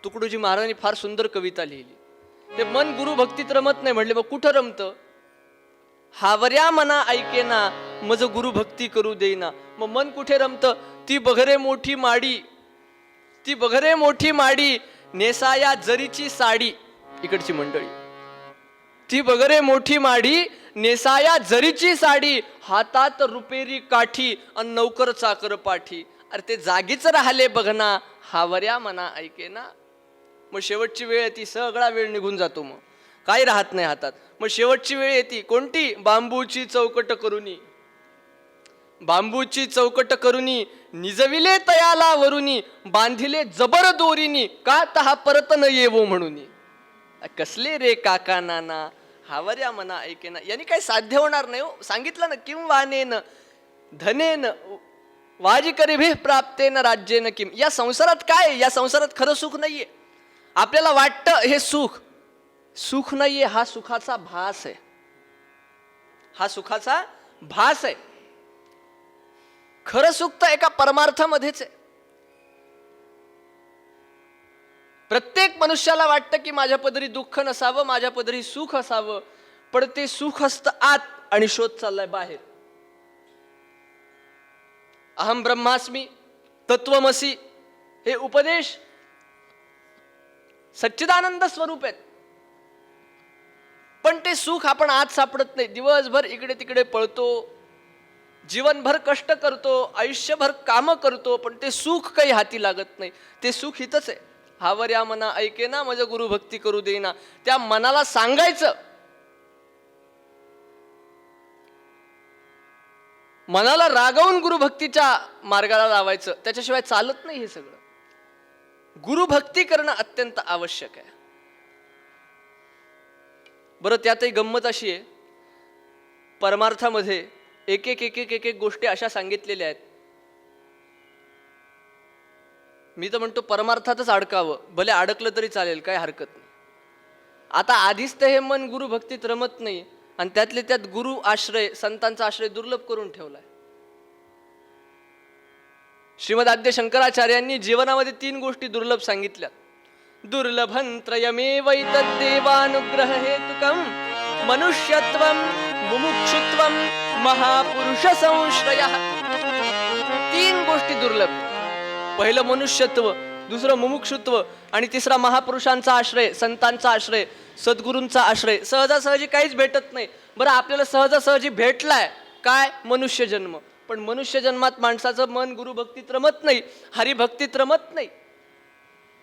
तुकडोजी महाराजांनी फार सुंदर कविता लिहिली. ते मन गुरुभक्तीत रमत नाही म्हणले, मग कुठं रमतं? हावऱ्या मना ऐकेना मज गुरुभक्ती करू देईना. मग मन कुठे रमतं? ती बघरे मोठी माडी, ती बघरे मोठी माडी नेसाया जरीची साडी. इकडची मंडळी, ती बघरे मोठी माडी नेसाया जरीची साडी, हातात रुपेरी काठी अन नौकर चाकर पाठी. अरे ते जागीच राहिले बघना, हावऱ्या मना ऐकेना. मग शेवटची वेळ येते, सगळा वेळ निघून जातो, मग काही राहत नाही हातात. मग शेवटची वेळ येते कोणती? बांबूची चौकट करुनी, बांबूची चौकट करुनी निजविले तयाला वरुनी, बांधिले जबर दोरीनी का तहा परत न येवो म्हणून. कसले रे काका नाना हावऱ्या मना ऐकेना. यांनी काही साध्य होणार नाही हो. सांगितलं ना, किम वानेन धनेन वाजिकरिभिः प्राप्तेन राज्येन किम. या संसारात काय? या संसारात खरं सुख नाहीये. आपल्याला वाटतं हे सुख, सुख नाहीये. हा सुखाचा भास आहे, हा सुखाचा भास आहे. खरं सुख तर एका परमार्थामध्येच आहे. प्रत्येक मनुष्याला वाटतं की माझ्या पदरी दुःख नसावं, माझ्या पदरी सुख असावं, पण ते सुख असतं आत आणि शोध चाललाय बाहेर. अहम ब्रह्मास्मी, तत्वमसी हे उपदेश सच्चिदानंद स्वरूप आहेत, पण ते सुख आपण आत सापडत नाही. दिवसभर इकडे तिकडे पळतो, जीवनभर कष्ट करतो, आयुष्यभर काम करतो, पण ते सुख काही हाती लागत नाही. ते सुख हितच आहे. हावऱ्या मना ऐकेना मज गुरुभक्ती करू देईना. त्या मनाला सांगायचं, मनाला रागवून गुरुभक्तीच्या मार्गाला लावायचं. त्याच्याशिवाय चालत नाही हे सगळं. गुरुभक्ती करणं अत्यंत आवश्यक आहे. बरं, त्यातही गंमत अशी आहे, परमार्थामध्ये एक एक एक एक एक एक गोष्टी अशा सांगितलेल्या आहेत. मी तर म्हणतो परमार्थातच अडकावं, भले अडकलं तरी चालेल, काय हरकत नाही. आता आधीच तर हे मन गुरुभक्तीत रमत नाही, आणि त्यातले त्यात गुरु आश्रय, संतांचा आश्रय दुर्लभ करून ठेवलाय. श्रीमद आद्य शंकराचार्यांनी जीवनामध्ये 3 गोष्टी दुर्लभ सांगितल्या. दुर्लभं त्रयमेवैतद्देवानुग्रह हेतुकं मनुष्यत्वं मुमुक्षुत्वं महापुरुष संश्रयः. 3 गोष्टी दुर्लभ. पहिलं मनुष्यत्व, दुसरं मुमुक्षुत्व, आणि तिसरा महापुरुषांचा आश्रय, संतांचा आश्रय, सद्गुरूंचा आश्रय. सहजासहजी काहीच भेटत नाही. बरं, आपल्याला सहजासहजी भेटलाय काय? मनुष्य जन्म. पण मनुष्य जन्मात माणसाचं मन गुरुभक्तीत रमत नाही, हरिभक्तीत रमत नाही.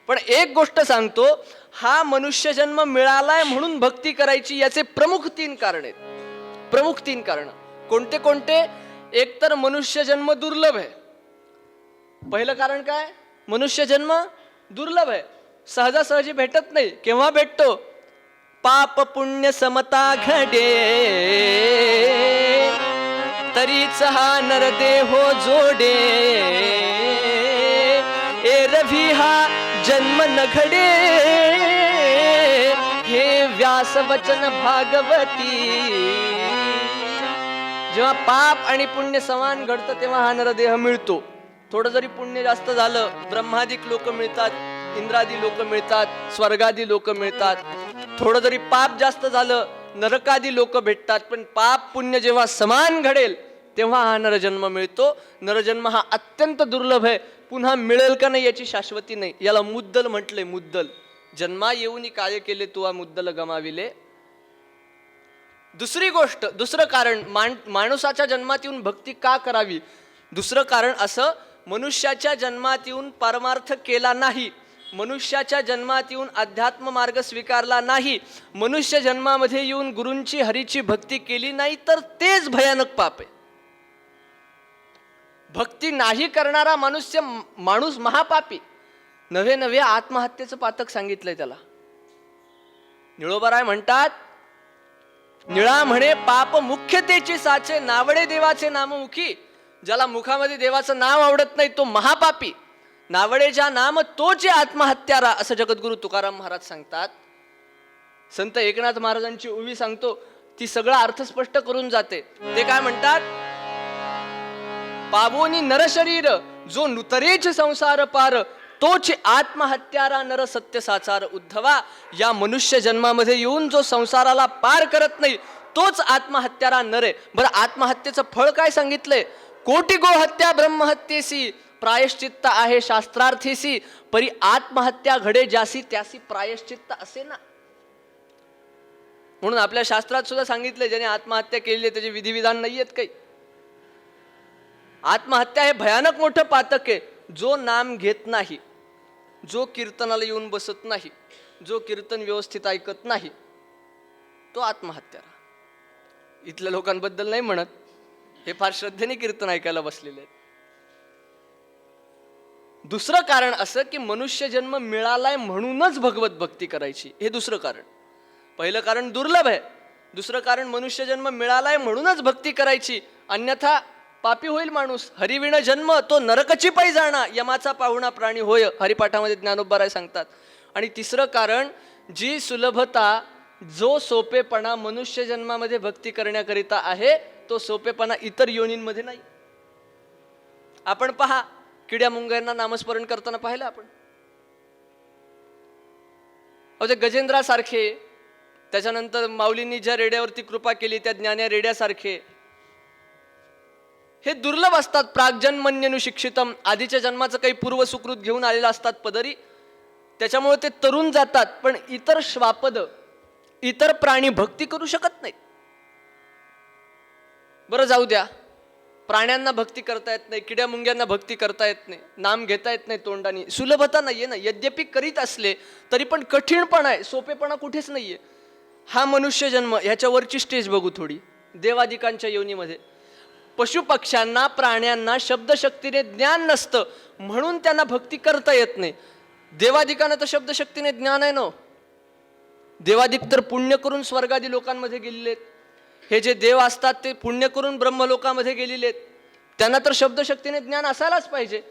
पण एक गोष्ट सांगतो, हा मनुष्य जन्म मिळालाय म्हणून भक्ती करायची, याचे प्रमुख 3 कारण आहेत. प्रमुख 3 कारण कोणते कोणते? एक तर मनुष्य जन्म दुर्लभ आहे. पहिलं कारण काय? मनुष्य जन्म दुर्लभ आहे, सहजासहजी भेटत नाही. केव्हा भेटतो? पाप पुण्य समता घडे तरीच हा नरदेहो जोडे, एरवी हा जन्म न घडे हे व्यास वचन भागवती. जेव्हा पाप आणि पुण्य समान घडतं तेव्हा हा नरदेह मिळतो. थोडं जरी पुण्य जास्त झालं, ब्रह्मादिक लोक मिळतात, इंद्रादी लोक मिळतात, स्वर्गादी लोक मिळतात. थोडं जरी पाप जास्त झालं, नरकादी लोक भेटतात. पण पाप पुण्य जेव्हा समान घडेल तेव्हा हा नरजन्म मिळतो. नरजन्म हा अत्यंत दुर्लभ आहे. पुन्हा मिळेल का नाही याची शाश्वती नाही. याला मुद्दल म्हटलंय. मुद्दल. जन्मा येऊनी काय केले तुवा मुद्दल गमाविले. दुसरी गोष्ट, दुसरं कारण, माणसाच्या जन्मात येऊन भक्ती का करावी? दुसरं कारण असं, मनुष्याच्या जन्मात येऊन परमार्थ केला नाही, मनुष्याच्या जन्मात येऊन अध्यात्म मार्ग स्वीकारला नाही, मनुष्य जन्मामध्ये येऊन गुरूंची हरीची भक्ती केली नाही, तर तेच भयानक पाप आहे. भक्ती नाही करणारा माणूस महापापी. नव्हे नव्हे आत्महत्येचं पातक सांगितलंय त्याला. निळोबाराय म्हणतात, निळा म्हणे पाप मुख्यतेची साचे, नावडे देवाचे नाममुखी. ज्याला मुखामध्ये देवाचं नाव आवडत नाही तो महापापी. नावडे ज्या नाम तोचे आत्महत्यारा, असं जगद्गुरु तुकाराम महाराज सांगतात. संत एकनाथ महाराजांची उवी सांगतो, ती सगळा अर्थ स्पष्ट करून जाते. ते काय म्हणतात? पावोनी नरशरीर जो नुतरेच संसार पार, तोच आत्महत्यारा नर सत्य साचार. उद्धवा, या मनुष्य जन्मामध्ये येऊन जो संसाराला पार करत नाही तोच आत्महत्यारा नर आहे. बरं, आत्महत्येचं फळ काय सांगितलंय? कोटी गोहत्या ब्रह्महत्येसी, प्रायश्चित्त आहे शास्त्रार्थीसी, परी आत्महत्या घडे ज्यासी त्यासी प्रायश्चित्त असे ना. म्हणून आपल्या शास्त्रात सुद्धा सांगितलंय, ज्याने आत्महत्या केली त्याचे विधिविधान नाहीयेत काही. आत्महत्या हे भयानक मोठं पातक आहे. जो नाम घेत नाही, जो कीर्तनाला येऊन बसत नाही, जो कीर्तन व्यवस्थित ऐकत नाही, तो आत्महत्यारा. इथल्या लोकांबद्दल नाही म्हणत, हे फार श्रद्धेने कीर्तन ऐकायला बसलेले आहेत. दुसरं कारण असं की मनुष्य जन्म मिळालाय म्हणूनच भगवत भक्ती करायची, हे दुसरं कारण. पहिलं कारण दुर्लभ आहे, दुसरं कारण मनुष्य जन्म मिळालाय म्हणूनच भक्ती करायची, अन्यथा पापी होईल माणूस. हरिविण जन्म तो नरकची पै जाणा, यमाचा पाहुणा प्राणी होय, हरिपाठामध्ये ज्ञानोबाराय सांगतात. आणि तिसरं कारण, जी सुलभता, जो सोपेपणा मनुष्य जन्मामध्ये भक्ती करण्याकरिता आहे, तो सोपेपणा इतर योनींमध्ये नाही. आपण पहा, किड्या मुंग्यांना नामस्मरण करताना पाहिलं आपण. ते गजेंद्रासारखे, त्याच्यानंतर माऊलींनी ज्या रेड्यावरती कृपा केली त्या ज्ञान्या रेड्यासारखे, हे दुर्लभ असतात. प्राग्जन्मन्यनुशिक्षितम, आधीच्या जन्माचं काही पूर्व सुकृत घेऊन आलेलं असतात पदरी, त्याच्यामुळे ते तरुण जातात. पण इतर श्वापद, इतर प्राणी भक्ती करू शकत नाहीत. बरं जाऊ द्या, प्राण्यांना भक्ती करता येत नाही, किड्या मुंग्यांना भक्ती करता येत नाही, नाम घेता येत नाही तोंडाने, सुलभता नाहीये ना. यद्यपि करीत असले तरी पण कठीणपणा आहे, सोपेपणा कुठेच नाहीये. हा मनुष्य जन्म, ह्याच्यावरची स्टेज बघू थोडी. देवादिकांच्या योनीमध्ये पशुपक्ष्यांना, प्राण्यांना शब्दशक्तीने ज्ञान नसतं म्हणून त्यांना भक्ती करता येत नाही. देवादिकांना तर शब्दशक्तीने ज्ञान आहे ना. देवादिक तर पुण्य करून स्वर्गादी लोकांमध्ये गेलेले. हे जे देव असतात ते पुण्य करून ब्रह्मलोकामध्ये गेलेले, त्यांना तर शब्दशक्तीने ज्ञान असायलाच पाहिजे.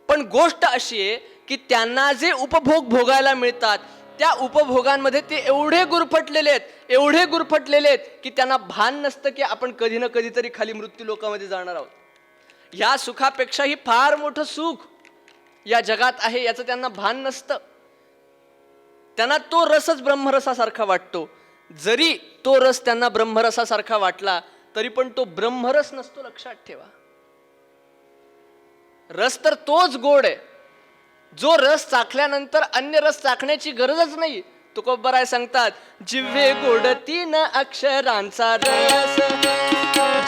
पण गोष्ट अशी आहे की त्यांना जे उपभोग भोगायला मिळतात त्या उपभोगांमध्ये ते एवढे गुरफटलेले आहेत, एवढे गुरफटलेले आहेत की त्यांना भान नसतं की आपण कधी ना कधीतरी खाली मृत्यू लोकामध्ये जाणार आहोत. ह्या सुखापेक्षाही फार मोठं सुख या जगात आहे याचं त्यांना भान नसतं. त्यांना तो रसच ब्रह्मरसासारखा वाटतो. जरी तो रस त्यांना ब्रह्मरसासारखा वाटला तरी पण तो ब्रह्मरस नसतो, लक्षात ठेवा. रस तर तोच गोड आहे जो रस चाखल्यानंतर अन्य रस चाखण्याची गरजच नाही. तुकोबाराय सांगतात, जिव्हे गोडती न अक्षरांचा रस,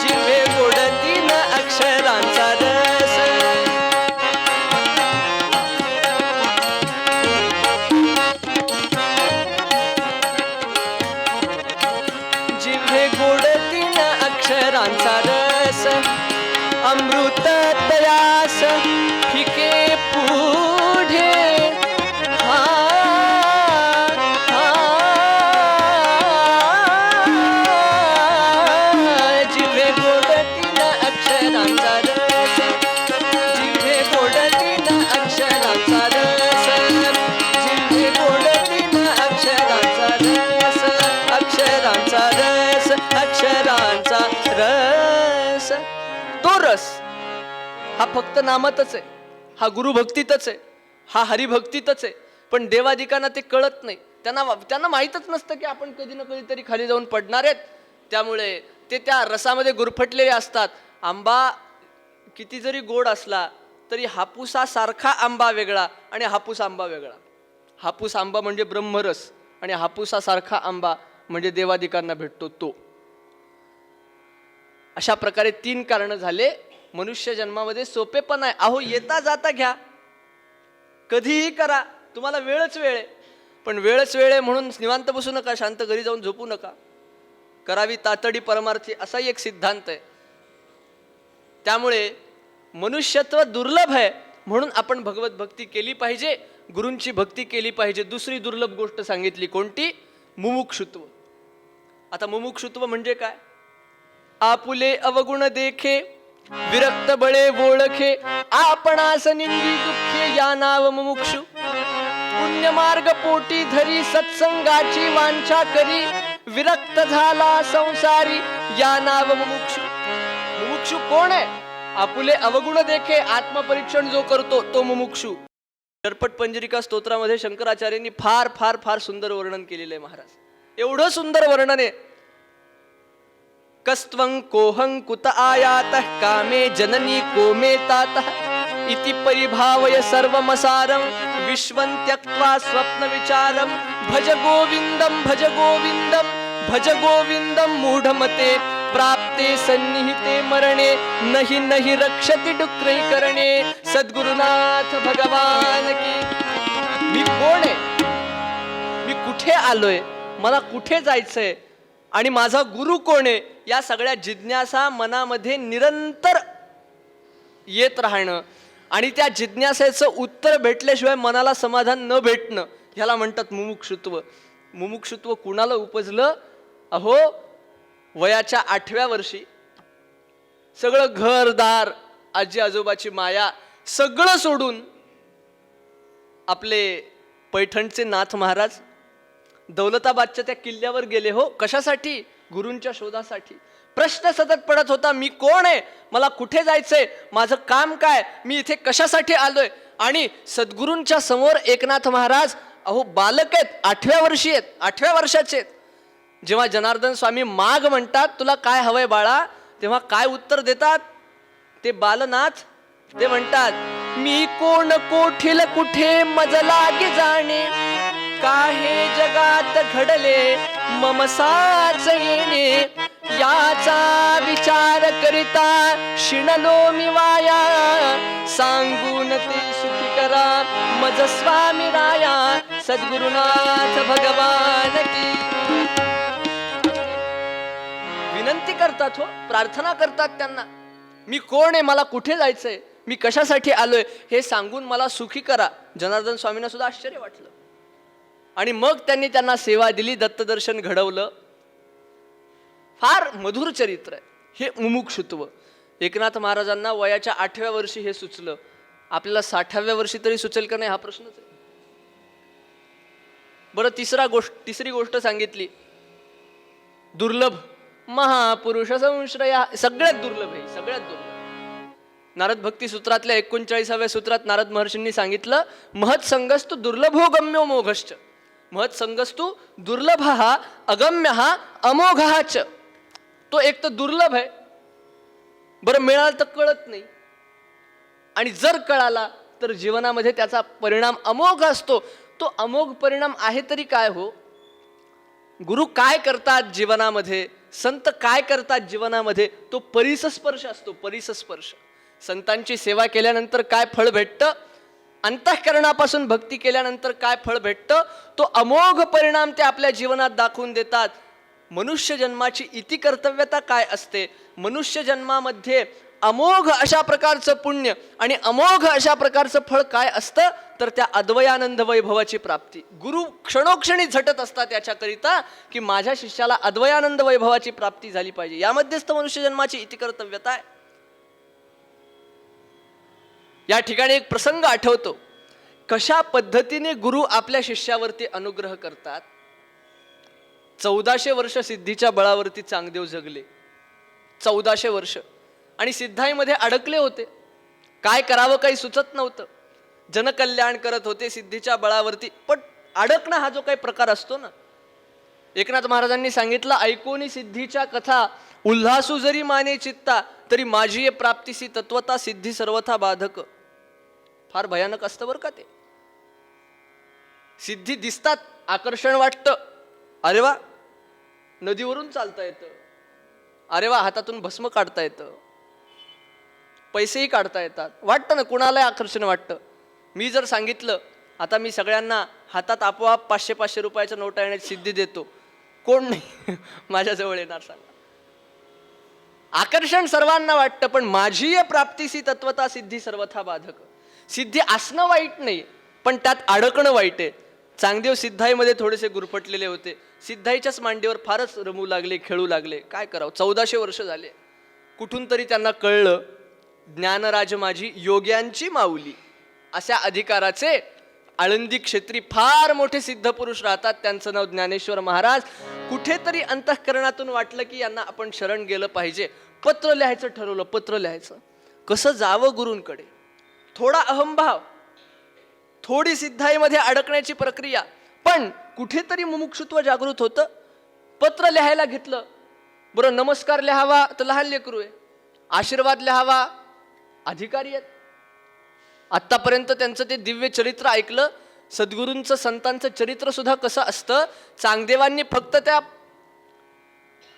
जिव्हे गोडती न अक्षरांचा रस, जिव्हे गोडती न अक्षरांचा रस, अमृत तयास फिके पुढे. जिव्हे गोडती न अक्षरांचा रस, जिव्हे गोडती न अक्षरांचा रस, जिव्हे गोडती न अक्षरांचा रस, अक्षरांचा रस, अक्षरांचा रस. तो रस हा फक्त नामातच आहे, हा गुरुभक्तीतच आहे, हा हरिभक्तीतच आहे. पण देवादिकांना ते कळत नाही. त्यांना माहीतच नसतं की आपण कधी ना कधीतरी खाली जाऊन पडणार आहेत. त्यामुळे ते त्या रसामध्ये गुरफटलेले असतात. आंबा किती जरी गोड असला तरी हापूसासारखा आंबा वेगळा आणि हापूस आंबा वेगळा. हापूस आंबा म्हणजे ब्रह्मरस आणि हापूसासारखा आंबा म्हणजे देवादिकांना भेटतो तो. अशा प्रकारे 3 कारणं झाले. मनुष्य जन्मामध्ये सोपेपण आहे. अहो येता जाता घ्या, कधीही करा, तुम्हाला वेळच वेळ आहे. पण वेळच वेळ आहे म्हणून निवांत बसू नका, शांत घरी जाऊन झोपू नका. करावी तातडी परमार्थी असाही एक सिद्धांत आहे. त्यामुळे मनुष्यत्व दुर्लभ आहे म्हणून आपण भगवत भक्ती केली पाहिजे, गुरूंची भक्ती केली पाहिजे. दुसरी दुर्लभ गोष्ट सांगितली, कोणती? मुमुक्षुत्व. आता मुमुक्षुत्व म्हणजे काय? आपुले अवगुण देखे, विरक्त बळे ओळखे, आपणास निंदी दुःखे, या नाव मुमुक्षु. पुण्यमार्ग पोटी धरी, सत्संगाची वांछा करी, विरक्त झाला संसारी, या नाव मुमुक्षु. मुमुक्षु कोण आहे? आपुले अवगुण देखे, आत्मपरीक्षण जो करतो तो मुमुक्षु. दर्पट पंजरिका स्तोत्रामध्ये शंकराचार्यांनी फार फार फार सुंदर वर्णन केलेलं आहे महाराज. एवढं सुंदर वर्णन आहे. कस्त्वं कोहं कुत आयातः, कामे जननी कोमे तातः, इति परिभावय सर्वमसारं, विश्वं त्यक्त्वा स्वप्न विचारं, भज गोविंदं भज गोविंदं भज गोविंदं मूढमते, प्राप्ते सन्निहिते मरणे, नहि नहि रक्षति डुक्रै करणे. सद्गुरुनाथ भगवान की. मी कोण आहे? मी कुठे आलोय? मला कुठे जायचंय? आणि माझा गुरु कोण आहे? या सगळ्या जिज्ञासा मनामध्ये निरंतर येत राहणं आणि त्या जिज्ञासेचं उत्तर भेटल्याशिवाय मनाला समाधान न भेटणं, ह्याला म्हणतात मुमुक्षुत्व. मुमुक्षुत्व कुणाला उपजलं? अहो वयाच्या 8व्या वर्षी सगळं घरदार, आजी आजोबाची माया सगळं सोडून आपले पैठणचे नाथ महाराज दौलताबादच्या त्या किल्ल्यावर गेले. हो, कशासाठी? गुरूंच्या शोधासाठी. प्रश्न सतत पडत होता, मी कोण आहे? मला कुठे जायचंय? माझं काम काय? मी इथे कशासाठी आलोय? आणि सद्गुरूंच्या समोर एकनाथ महाराज अहो बालक आहेत, 8व्या वर्षी आहेत, 8व्या वर्षाचे आहेत. जेव्हा जनार्दन स्वामी माग म्हणतात, तुला काय हवंय बाळा, तेव्हा काय उत्तर देतात ते बालनाथ? ते म्हणतात, मी कोण कोठील कुठे मज लागे जाणे, काहे जगात घडले मम साच येणे, याचा विचार करिता शिणलो मी वाया, सांगून ते सुखी करा मज स्वामी राया. सद्गुरुनाथ भगवान की. विनंती करतात, हो, प्रार्थना करतात त्यांना, मी कोण आहे, मला कुठे जायचंय, मी कशासाठी आलोय हे सांगून मला सुखी करा. जनार्दन स्वामींना सुद्धा आश्चर्य वाटलं आणि मग त्यांनी त्यांना सेवा दिली, दत्तदर्शन घडवलं. फार मधुर चरित्र आहे हे मुमुक्षुत्व. एकनाथ महाराजांना वयाच्या 8व्या वर्षी हे सुचलं. आपल्याला 60व्या वर्षी तरी सुचेल का नाही हा प्रश्नच आहे. बरं, तिसरी गोष्ट सांगितली, दुर्लभ महापुरुष संश्रया. सगळ्यात दुर्लभ आहे, सगळ्यात दुर्लभ. नारद भक्ती सूत्रातल्या 39व्या सूत्रात नारद महर्षींनी सांगितलं, महत् संगस्तु दुर्लभो गम्यो मोघश्च. महत् संगस्तु दुर्लभ हा अगम्य हा अमोघाच. तो एक तर दुर्लभ आहे, बरं मिळालं तर कळत नाही, आणि जर कळाला तर जीवनामध्ये त्याचा परिणाम अमोघ असतो. तो अमोघ परिणाम आहे तरी काय हो? गुरु काय करतात जीवनामध्ये, संत काय करतात जीवनामध्ये, तो परिसस्पर्श असतो. परिसस्पर्श. संतांची सेवा केल्यानंतर काय फळ भेटतं, अंतःकरणापासून भक्ती केल्यानंतर काय फळ भेटतं, तो अमोघ परिणाम ते आपल्या जीवनात दाखवून देतात. मनुष्य जन्माची इति कर्तव्यता काय असते? मनुष्य जन्मामध्ये अमोघ अशा प्रकारचं पुण्य आणि अमोघ अशा प्रकारचं फळ काय असतं, तर त्या अद्वयानंद वैभवाची प्राप्ती. गुरु क्षणोक्षणी झटत असतात याच्याकरिता की माझ्या शिष्याला अद्वयानंद वैभवाची प्राप्ती झाली पाहिजे. यामध्येच तर मनुष्य जन्माची इति कर्तव्यता आहे. या ठिकाणी एक प्रसंग आठवतो, कशा पद्धतीने गुरु आपल्या शिष्यावरती अनुग्रह करतात. 1400 वर्ष सिद्धीच्या बळावरती चांगदेव जगले. 1400 वर्ष आणि सिद्धाईमध्ये अडकले होते. काय करावं काही सुचत नव्हतं. जनकल्याण करत होते सिद्धीच्या बळावरती, पण अडकणं हा जो काही प्रकार असतो ना, एकनाथ महाराजांनी सांगितलं, ऐकोनी सिद्धीच्या कथा उल्हासू जरी माने चित्ता, तरी माझी प्राप्तीसी तत्वता सिद्धी सर्वथा बाधक. फार भयानक असतं बरं का ते. सिद्धी दिसतात, आकर्षण वाटतं, अरे वा नदीवरून चालता येतं, अरे वा, हातातून भस्म काढता येतं, पैसेही काढता येतात. वाटतं ना, कुणालाही आकर्षण वाटतं. मी जर सांगितलं आता मी सगळ्यांना हातात आपोआप 500-500 रुपयाच्या नोटा येण्याची सिद्धी देतो, कोण नाही माझ्याजवळ येणार सांगा. आकर्षण सर्वांना वाटतं, पण माझी ये प्राप्तीसी तत्वता सिद्धी सर्वथा बाधक. सिद्धी असणं वाईट नाही, पण त्यात अडकणं वाईट आहे. चांगदेव सिद्धाईमध्ये थोडेसे गुरफटलेले होते. सिद्धाईच्याच मांडीवर फारच रमू लागले, खेळू लागले. काय करावं, 1400 वर्ष झाले. कुठून तरी त्यांना कळलं, ज्ञानराज माझी योग्यांची माऊली. अशा अधिकाराचे आळंदी क्षेत्री फार मोठे सिद्ध पुरुष राहतात. त्यांचं नाव ज्ञानेश्वर महाराज. कुठेतरी अंतःकरणातून वाटलं की यांना आपण शरण गेलं पाहिजे. पत्र लिहायचं ठरवलं. पत्र लिहायचं. कसं जावं गुरूंकडे. थोडा अहंभाव, थोडी सिद्धाईमध्ये अडकण्याची प्रक्रिया, पण कुठेतरी मुमुक्षुत्व जागृत होतं. पत्र लिहायला घेतलं. बरं, नमस्कार लिहावा तर लहान लेकरू आहे, आशीर्वाद लिहावा अधिकारी आहेत. आत्तापर्यंत त्यांचं ते दिव्य चरित्र ऐकलं. सद्गुरूंचं, संतांचं चरित्र सुद्धा कसं असतं. चांगदेवांनी फक्त त्या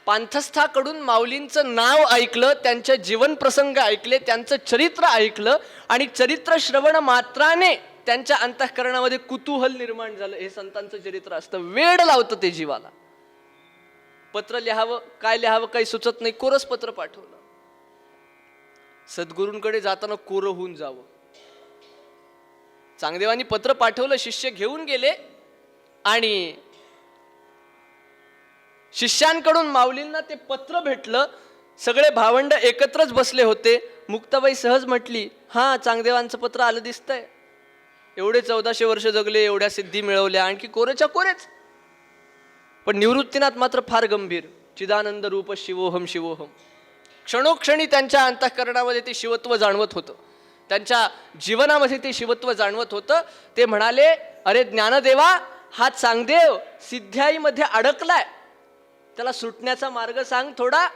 पांथस्थाकडून माऊलींचं नाव ऐकलं, त्यांचे जीवन प्रसंग ऐकले, त्यांचं चरित्र ऐकलं, आणि चरित्र श्रवण मात्राने त्यांच्या अंतःकरणामध्ये कुतूहल निर्माण झालं. हे संतांचं चरित्र असतं. वेड लावतं ते जीवाला. पत्र लिहावं, काय लिहावं काही सुचत नाही. कोरस पत्र पाठवलं. सद्गुरूंकडे जाताना कोरं होऊन जावं. चांगदेवांनी पत्र पाठवलं. शिष्य घेऊन गेले आणि शिष्यांकडून माऊलींना ते पत्र भेटलं. सगळे भावंड एकत्रच बसले होते. मुक्ताबाई सहज म्हटली, हा चांगदेवांचं पत्र आलं दिसतंय. एवढे 1400 वर्ष जगले, एवढ्या सिद्धी मिळवल्या, आणखी कोरेच्या कोरेच. पण निवृत्तीनाथ मात्र फार गंभीर. चिदानंद रूप शिवोहम शिवोहम. क्षणोक्षणी त्यांच्या अंतःकरणामध्ये ते शिवत्व जाणवत होतं. त्यांच्या जीवनामध्ये ते शिवत्व जाणवत होतं. ते म्हणाले, अरे ज्ञानदेवा, हा चांगदेव सिद्ध्याईमध्ये अडकलाय, त्याला सुटण्याचा मार्ग सांग थोडा.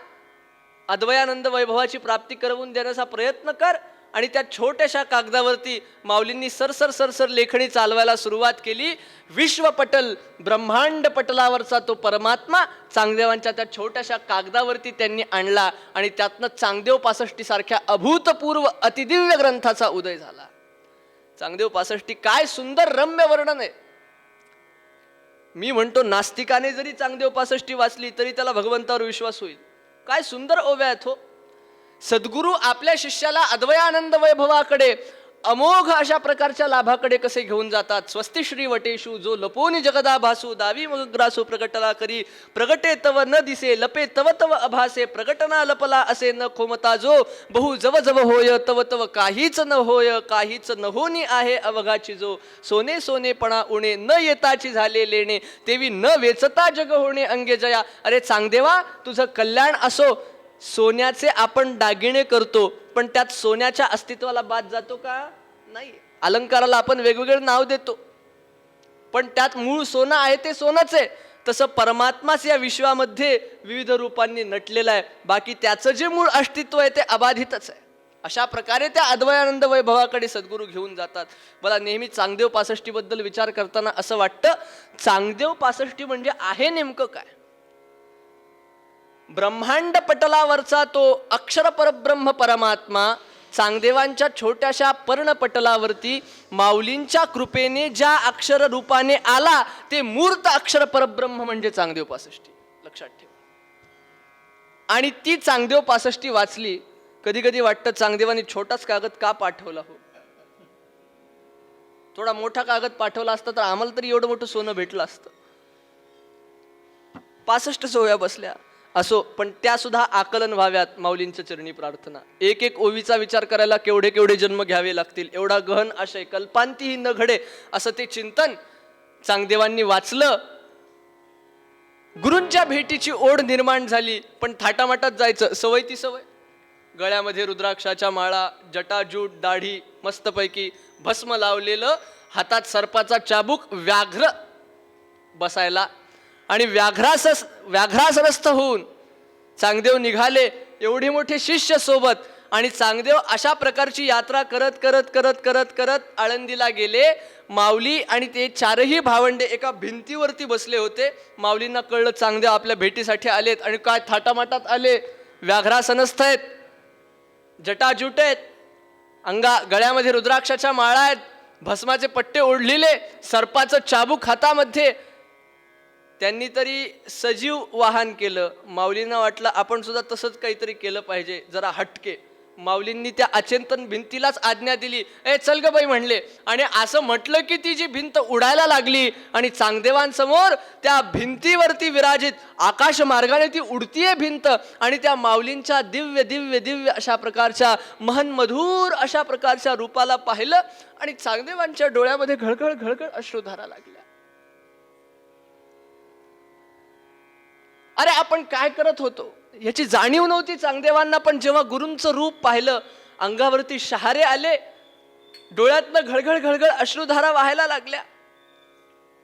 अद्वयानंद वैभवाची प्राप्ती करवून देण्याचा प्रयत्न कर. आणि त्या छोट्याशा कागदावरती माऊलींनी सरसर सरसर लेखणी चालवायला सुरुवात केली. विश्वपटल, ब्रह्मांड पटलावरचा तो परमात्मा चांगदेवांच्या त्या छोट्याशा कागदावरती त्यांनी आणला, आणि त्यातनं चांगदेव 65 सारख्या अभूतपूर्व अतिदिव्य ग्रंथाचा उदय झाला. चांगदेव 65 काय सुंदर रम्य वर्णन आहे. मी म्हणतो, नास्तिकाने जरी चांगदेव 65 वाचली तरी त्याला भगवंतावर विश्वास होईल. काय सुंदर ओव्या आहेत हो. सद्गुरू आपल्या शिष्याला अद्वयानंद वैभवाकडे, अमोघ अशा प्रकारच्या लाभाकडे कसे घेऊन जातात. स्वस्ति श्री वटेशू जो लपोनी जगदा भासू, दावी मग ग्रासू प्रगटला करी, प्रगटे तव न दिसे, लपे तव तव अभासे, प्रगटना लपला असे न खोमता जो, बहु जव जव होय तव तव काहीच न होय, काहीच न होनी आहे अवघाची जो, सोने सोनेपणा उणे न येताची झाले लेणे, तेवी न वेचता जग होणे अंगे जया. अरे चांगदेवा, तुझं कल्याण असो. सोन्याचे आपण दागिने करतो, पण त्यात सोन्याच्या अस्तित्वाला बाद जातो का? नाही. अलंकाराला आपण वेगवेगळे नाव देतो, पण त्यात मूळ सोनं आहे ते सोनंच आहे. तसं परमात्माच या विश्वामध्ये विविध रूपांनी नटलेला आहे. बाकी त्याचं जे मूळ अस्तित्व आहे ते अबाधितच आहे. अशा प्रकारे त्या अद्वयानंद वैभवाकडे सद्गुरू घेऊन जातात. मला नेहमी चांगदेव 65 बद्दल विचार करताना असं वाटतं, चांगदेव 65 म्हणजे आहे नेमकं काय? ब्रह्मांड पटलावरचा तो अक्षर परब्रह्म परमात्मा चांगदेवांच्या छोट्याशा पर्णपटलावरती माऊलींच्या कृपेने ज्या अक्षर रूपाने आला, ते मूर्त अक्षर परब्रह्म म्हणजे चांगदेव 65. लक्षात ठेवा. आणि ती चांगदेव 65 वाचली. कधी कधी वाटतं, चांगदेवांनी छोटाच कागद का पाठवला हो. थोडा मोठा कागद पाठवला असता तर आम्हाला तरी एवढं मोठं सोनं भेटलं असतं. 65 सोहळ्या बसल्या असो, पण त्या सुद्धा आकलन व्हाव्यात. माऊलींच्या चरणी प्रार्थना. एक एक ओवीचा विचार करायला केवढे केवढे जन्म घ्यावे लागतील. एवढा गहन आशय कल्पांतीही न घडे असं ते चिंतन चांगदेवांनी वाचलं. गुरूंच्या भेटीची ओढ निर्माण झाली, पण थाटामाटात जायचं. सवय ती सवय. गळ्यामध्ये रुद्राक्षाच्या माळा, जटाजूट, दाढी, मस्तपैकी भस्म लावलेलं, हातात सर्पाचा चाबूक, व्याघ्र बसायला. आणि व्याघ्रासनस्थ होऊन चांगदेव निघाले. एवढे मोठे शिष्य सोबत. आणि चांगदेव अशा प्रकारची यात्रा करत करत करत करत करत आळंदीला गेले. माऊली आणि ते चारही भावंडे एका भिंतीवरती बसले होते. माऊलींना कळलं चांगदेव आपल्या भेटीसाठी आलेत, आणि काय थाटामाटात आले. व्याघ्रासनस्थ आहेत, जटाजूट आहेत, गळ्यामध्ये रुद्राक्षाच्या माळा आहेत, भस्माचे पट्टे ओढलेले, सर्पाचं चाबूक हातामध्ये. त्यांनी तरी सजीव वाहन केलं. माऊलींना वाटलं आपण सुद्धा तसंच काहीतरी केलं पाहिजे, जरा हटके. माऊलींनी त्या अचेतन भिंतीलाच आज्ञा दिली, ए चल ग बाई म्हणले. आणि असं म्हटलं की ती जी भिंत उडायला लागली आणि चांगदेवांसमोर त्या भिंतीवरती विराजित आकाश मार्गाने ती उडतीये भिंत. आणि त्या माऊलींच्या दिव्य दिव्य दिव्य अशा प्रकारच्या महन्मधूर अशा प्रकारच्या रूपाला पाहिलं आणि चांगदेवांच्या डोळ्यामध्ये घळघळ घळघळ अश्रुधारा लागल्या. अरे आपण काय करत होतो याची जाणीव नव्हती चांगदेवांना. पण जेव्हा गुरूंचं रूप पाहिलं, अंगावरती शहारे आले, डोळ्यातनं घळघळ घळघळ अश्रुधारा वाहायला लागल्या.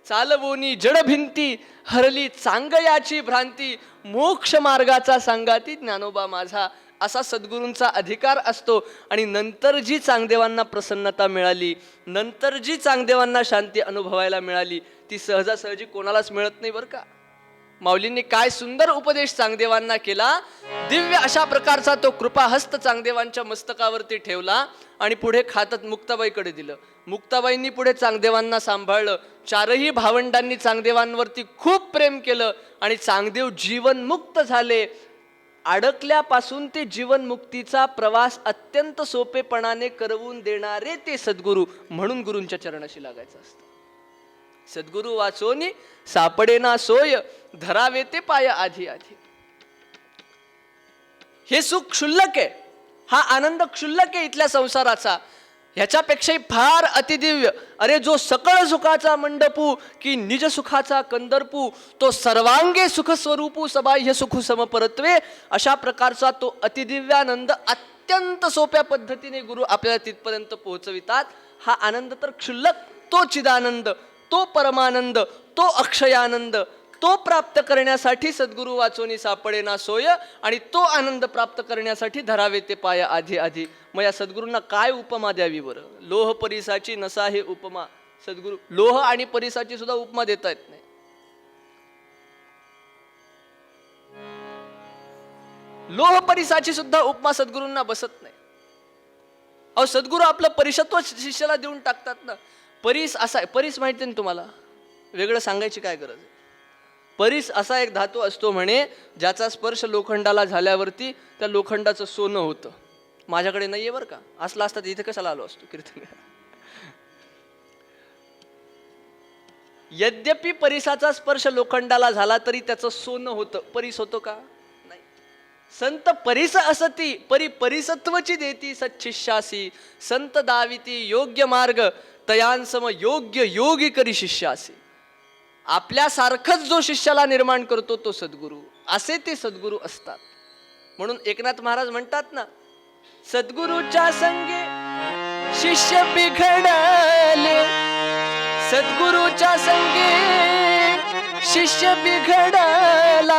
चालवोनी जड भिंती हरली चांगयाची भ्रांती, मोक्ष मार्गाचा सांगाती ज्ञानोबा माझा, असा सद्गुरूंचा अधिकार असतो. आणि नंतर जी चांगदेवांना प्रसन्नता मिळाली, नंतर जी चांगदेवांना शांती अनुभवायला मिळाली, ती सहजासहजी कोणालाच मिळत नाही बरं का. माऊलींनी काय सुंदर उपदेश चांगदेवांना केला. दिव्य अशा प्रकारचा तो कृपाहस्त चांगदेवांच्या मस्तकावरती ठेवला आणि पुढे खातत मुक्ताबाईकडे दिलं. मुक्ताबाईंनी पुढे चांगदेवांना सांभाळलं. चारही भावंडांनी चांगदेवांवरती खूप प्रेम केलं आणि चांगदेव जीवनमुक्त झाले. अडकल्यापासून ते जीवनमुक्तीचा प्रवास अत्यंत सोपेपणाने करवून देणारे ते सद्गुरू, म्हणून गुरूंच्या चरणाशी लागायचं असतं. सद्गुरू वाचोनी सापडेना सोय, धरावे ते पाय आधी आधी. हे सुख क्षुल्लक आहे, हा आनंद क्षुल्लक आहे इथल्या संसाराचा. ह्याच्यापेक्षाही फार अतिदिव्य. अरे जो सकळ सुखाचा मंडपू की निज सुखाचा कंदर्पू, तो सर्वांगे सुख स्वरूपू सबाह्य सुख समपरत्वे, अशा प्रकारचा तो अतिदिव्यानंद अत्यंत सोप्या पद्धतीने गुरु आपल्याला तिथपर्यंत पोहोचवितात. हा आनंद तर क्षुल्लक, तो चिदानंद, तो परमानंद, तो अक्षयानंद, तो प्राप्त करण्यासाठी सद्गुरू वाचोनी सापडेना सोय, आणि तो आनंद प्राप्त करण्यासाठी धरावे ते पाय आधी आधी. मग या सद्गुरूंना काय उपमा द्यावी बरं? लोह परिसाची नसा हे उपमा. सद्गुरू लोह आणि परिसाची सुद्धा उपमा देता येत नाही. लोह परिसाची सुद्धा उपमा सद्गुरूंना बसत नाही. अहो सद्गुरू आपलं परिशत्व शिष्याला देऊन टाकतात ना. परीस असा, परीस माहिती ना तुम्हाला, वेगळं सांगायची काय गरज आहे. परीस असा एक धातू असतो म्हणे, ज्याचा स्पर्श लोखंडाला झाल्यावरती त्या लोखंडाचं सोनं होतं. माझ्याकडे नाहीये बरं का, असला असता इथे कशाला आलो असतो कीर्तन. यद्यपि परिसाचा स्पर्श लोखंडाला झाला तरी त्याचं सोनं होतं. परीस होतो का? नाही. संत परिस असती परी परिसत्वची देती सच्छिष्यासी, संत दाविती योग्य मार्ग तयांसम योग्य योगी करी शिष्यासी. आपल्यासारखंच जो शिष्याला निर्माण करतो तो सद्गुरू, असे ते सद्गुरू असतात. म्हणून एकनाथ महाराज म्हणतात ना, सद्गुरूच्या संगे शिष्य बिघडले, सद्गुरूच्या संगे शिष्य बिघडला,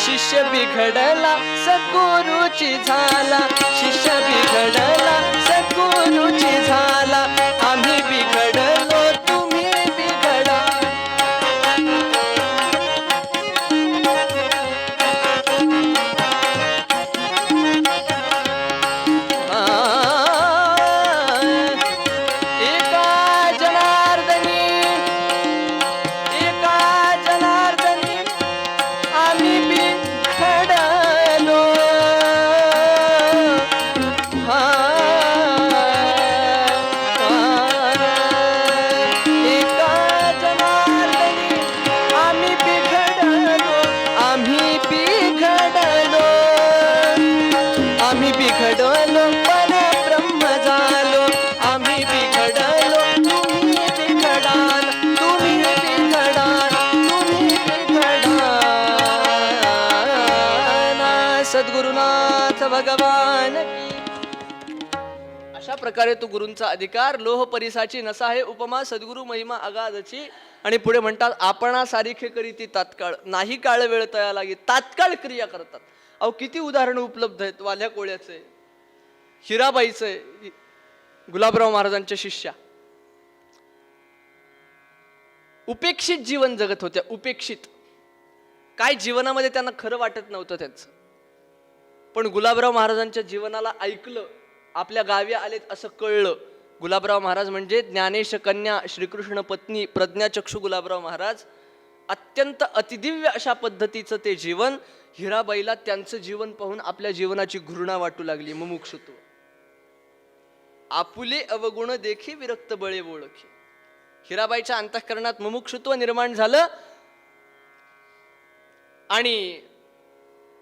शिष्य बिघडला सद्गुरूची झाला, शिष्य बिघडला सद्गुरूची झाला. आम्ही बिघडलो तुम्ही बिघडा. एका जनार्दनी, एका जनार्दनी आम्ही बिघडलो. बिघडलो पण ब्रह्म झालो, आम्ही बिघडलो तुम्ही बिघडाल, तुम्ही बिघडाल, तुम्ही बिघडाल. सद्गुरुनाथ भगवान की. अशा प्रकारे तो गुरूंचा अधिकार. लोह परिसाची नसा हे उपमा, सद्गुरु महिमा अगाधची. आणि पुढे म्हणतात, आपणा सारिखे करीती तात्काळ, नाही काळ वेळ तया लागी, तात्काळ क्रिया करतात. अहो किती उदाहरणं उपलब्ध आहेत. वाल्या कोळ्याचे, हिराबाईचे, गुलाबराव महाराजांच्या शिष्या उपेक्षित जीवन जगत होत्या. उपेक्षित काय, जीवनामध्ये त्यांना खरं वाटत नव्हतं त्यांचं. पण गुलाबराव महाराजांच्या जीवनाला ऐकलं, आपल्या गावी आलेत असं कळलं. गुलाबराव महाराज म्हणजे ज्ञानेश कन्या श्रीकृष्ण पत्नी प्रज्ञाचक्षू गुलाबराव महाराज. अत्यंत अतिदिव्य अशा पद्धतीचं ते जीवन. हिराबाईला त्यांचं जीवन पाहून आपल्या जीवनाची घृणा वाटू लागली, मुमुक्षुत्व. आपुले अवगुण देखी विरक्त बळे ओळखी. हिराबाईच्या अंतःकरणात मुमुक्षुत्व निर्माण झालं आणि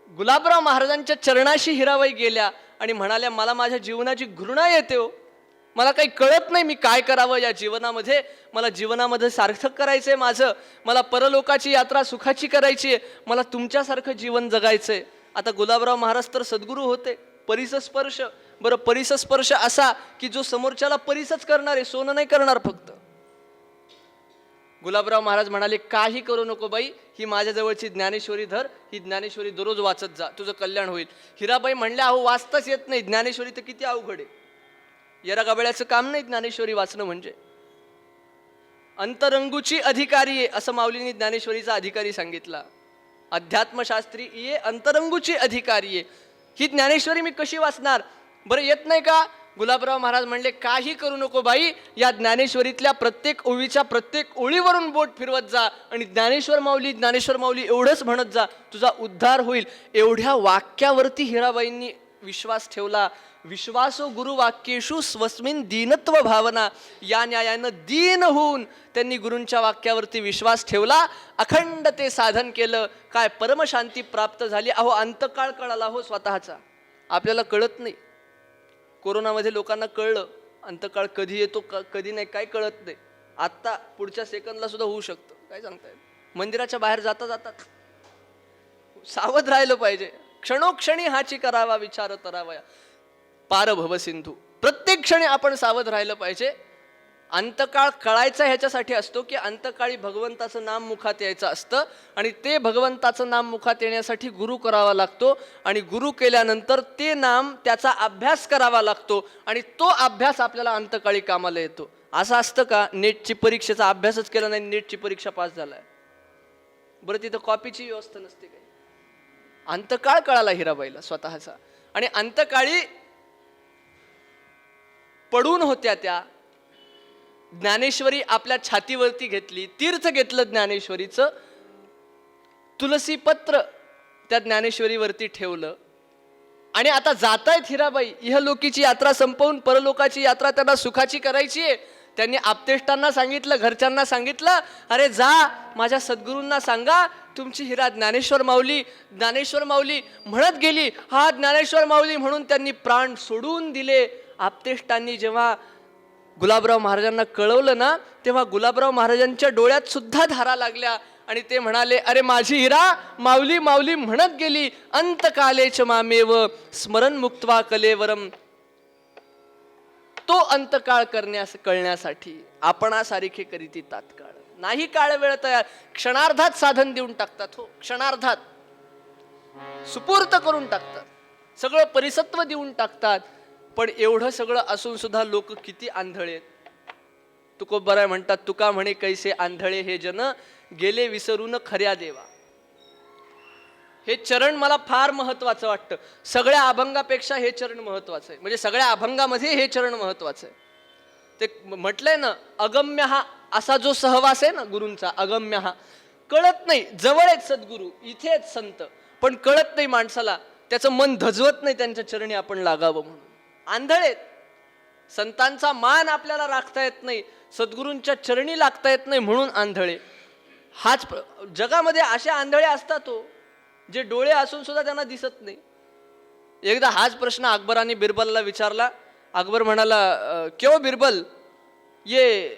गुलाबराव महाराजांच्या चरणाशी हिराबाई गेल्या आणि म्हणाल्या, मला माझ्या जीवनाची घृणा येते हो, मला काही कळत नाही मी काय करावं या जीवनामध्ये. मला जीवनामध्ये सार्थक करायचंय माझं, मला परलोकाची यात्रा सुखाची करायची आहे, मला तुमच्यासारखं जीवन जगायचंय. आता गुलाबराव महाराज तर सद्गुरू होते. परिसस्पर्श, बरं परिसस्पर्श असा की जो समोरच्याला परिसच करणार आहे, सोनं नाही करणार फक्त. गुलाबराव महाराज म्हणाले, काही करू नको बाई, ही माझ्या जवळची ज्ञानेश्वरी धर, ही ज्ञानेश्वरी दररोज वाचत जा, तुझं कल्याण होईल. हिराबाई म्हणल्या, अहो वाचताच येत नाही, ज्ञानेश्वरी तर किती अवघड आहे, येरा गाबळ्याचं काम नाही ज्ञानेश्वरी वाचणं म्हणजे. अंतरंगूची अधिकारी आहे असं माऊलींनी ज्ञानेश्वरीचा अधिकारी सांगितला. अध्यात्मशास्त्री ये अंतरंगूची अधिकारी आहे. ही ज्ञानेश्वरी मी कशी वाचणार, बरं येत नाही का? गुलाबराव महाराज म्हणले, काही करू नको बाई, या ज्ञानेश्वरीतल्या प्रत्येक ओळीच्या प्रत्येक ओळीवरून बोट फिरवत जा आणि ज्ञानेश्वर माऊली एवढंच म्हणत जा, तुझा उद्धार होईल. एवढ्या वाक्यावरती हिराबाईंनी विश्वास ठेवला. विश्वासो गुरुवाक्येषु स्वस्मिन दीनत्व भावना. या न्यायानं दीन होऊन त्यांनी गुरूंच्या वाक्यावरती विश्वास ठेवला. अखंड ते साधन केलं. काय परमशांती प्राप्त झाली. अहो अंतकाळ कळाला हो स्वतःचा, आपल्याला कळत नाही. कोरोनामध्ये लोकांना कळलं अंतकाळ कधी येतो कधी नाही काय कळत नाही. आत्ता पुढच्या सेकंदला सुद्धा होऊ शकतं, काय सांगताय. मंदिराच्या बाहेर जाता जातात सावध राहिलं पाहिजे. क्षणोक्षणी हाची करावा विचार तरावया पार भव सिंधू. प्रत्येक क्षणी आपण सावध राहिलं पाहिजे. अंतकाळ कळायचा ह्याच्यासाठी असतो की अंतकाळी भगवंताचं नाम मुखात यायचं असतं आणि ते भगवंताचं नाम मुखात येण्यासाठी गुरु करावा लागतो आणि गुरु केल्यानंतर ते नाम त्याचा अभ्यास करावा लागतो आणि तो अभ्यास आपल्याला अंतकाळी कामाला येतो. असं असतं का नेटची परीक्षेचा अभ्यासच केला नाही, नेटची परीक्षा पास झालाय, बरं तिथं कॉपीची व्यवस्था नसते काय. अंतकाळ कळाला हिराबाईला स्वतःचा आणि अंतकाळी पडून होत्या त्या. ज्ञानेश्वरी आपल्या छातीवरती घेतली, तीर्थ घेतलं ज्ञानेश्वरीचं, तुलसी पत्र त्या ज्ञानेश्वरीवरती ठेवलं आणि आता जातायत हिराबाई. इहलोकीची यात्रा संपवून परलोकाची यात्रा त्यांना सुखाची करायची आहे. त्यांनी आपतेष्टांना सांगितलं, घरच्यांना सांगितलं, अरे जा माझ्या सद्गुरूंना सांगा तुमची हिरा ज्ञानेश्वर माऊली म्हणत गेली. हा ज्ञानेश्वर माऊली म्हणून त्यांनी प्राण सोडून दिले. आपतेष्टांनी जेव्हा गुलाबराव महाराजांना कळवलं ना, तेव्हा गुलाबराव महाराजांच्या डोळ्यात सुद्धा धारा लागल्या आणि ते म्हणाले, अरे माझी हिरा माऊली म्हणत गेली. अंतकालेच मामेव स्मरण मुक्त्वा कलेवरम. तो अंतकाळ कळण्यासाठी आपणासारखे करीती तात्काळ. नाही काळ वेळ तयार, क्षणार्धात साधन देऊन टाकतात हो, क्षणार्धात सुपूर्त करून टाकतात, सगळं परिसत्व देऊन टाकतात. पण एवढं सगळं असून सुद्धा लोक किती आंधळे आहेत. तुकोबराय म्हणतात, तुका म्हणे कैसे आंधळे हे जन गेले विसरून खऱ्या देवा. हे चरण मला फार महत्वाचं वाटतं. सगळ्या अभंगापेक्षा हे चरण महत्वाचं आहे. म्हणजे सगळ्या अभंगामध्ये हे चरण महत्वाचं आहे. ते म्हटलंय ना, अगम्य हा असा जो सहवास आहे ना गुरूंचा, अगम्य हा. कळत नाही, जवळ आहेत सद्गुरू, इथे आहेत संत, पण कळत नाही माणसाला, त्याचं मन धजवत नाही त्यांच्या चरणी आपण लागावं म्हणून. आंधळेत. संतांचा मान आपल्याला राखता येत नाही, सद्गुरूंच्या चरणी लागता येत नाही म्हणून आंधळे. हाच जगामध्ये असे आंधळे असतात हो, जे डोळे असून सुद्धा त्यांना दिसत नाही. एकदा हाच प्रश्न अकबराने बिरबलला विचारला. अकबर म्हणाला, क्यों बिरबल, ये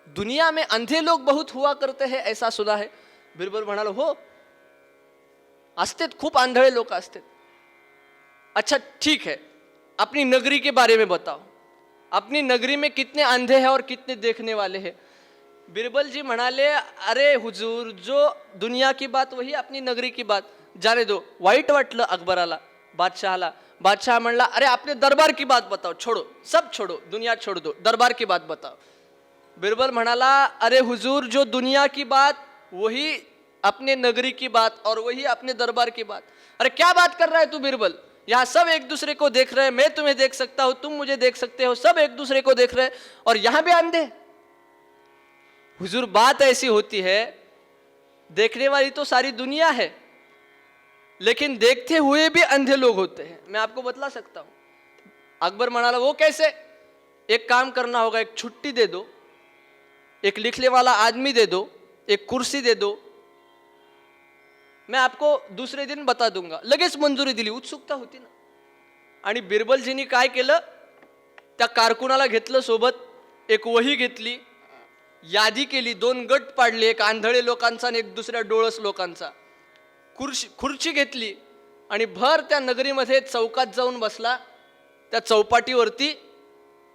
दुनिया में अंधे लोग बहुत हुआ करते हैं, ऐसा सुना है. बिरबल म्हणाला, हो असतेत, खूप आंधळे लोक असतेत. अच्छा ठीक है, अपनी नगरी के बारे में बताओ, अपनी नगरी में कितने अंधे हैं और कितने देखने वाले हैं. बिरबल जी म्हणाले, अरे हुजूर, जो दुनिया की बात वही अपनी नगरी की बात, जाने दो. वाईट वाटलं अकबराला, बादशाहला. बादशाह म्हणला, अरे अपने दरबार की बात बताओ, छोड़ो सब छोड़ो, दुनिया छोड़ दो, दरबार की बात बताओ. बिरबल म्हणाला, अरे हुजूर, जो दुनिया की बात वही अपने नगरी की बात और वही अपने दरबार की बात। अरे क्या बात कर रहा है तू बिरबल? यहाँ सब एक दूसरे को देख रहे हैं, मैं तुम्हें देख सकता हूं, तुम मुझे देख सकते हो, सब एक दूसरे को देख रहे हैं और यहां भी अंधे। हुजूर, बात ऐसी होती है, देखने वाली तो सारी दुनिया है, लेकिन देखते हुए भी अंधे लोग होते हैं। मैं आपको बतला सकता हूं। अकबर म्हणाला, वो कैसे? एक काम करना होगा, एक छुट्टी दे दो, एक लिखने वाला आदमी दे दो, एक कुर्सी दे दो, मैं आपको दूसरे दिन बता दूंगा। लगेच मंजुरी दिली। उत्सुकता होती ना। आणि बिरबलजींनी काय केलं, त्या कारकुनाला घेतलं सोबत, एक वही घेतली, यादी केली, 2 गट पाडले, एक आंधळे लोकांचा आणि एक दुसऱ्या डोळस लोकांचा, खुर्ची घेतली आणि भर त्या नगरीमध्ये चौकात जाऊन बसला। त्या चौपाटीवरती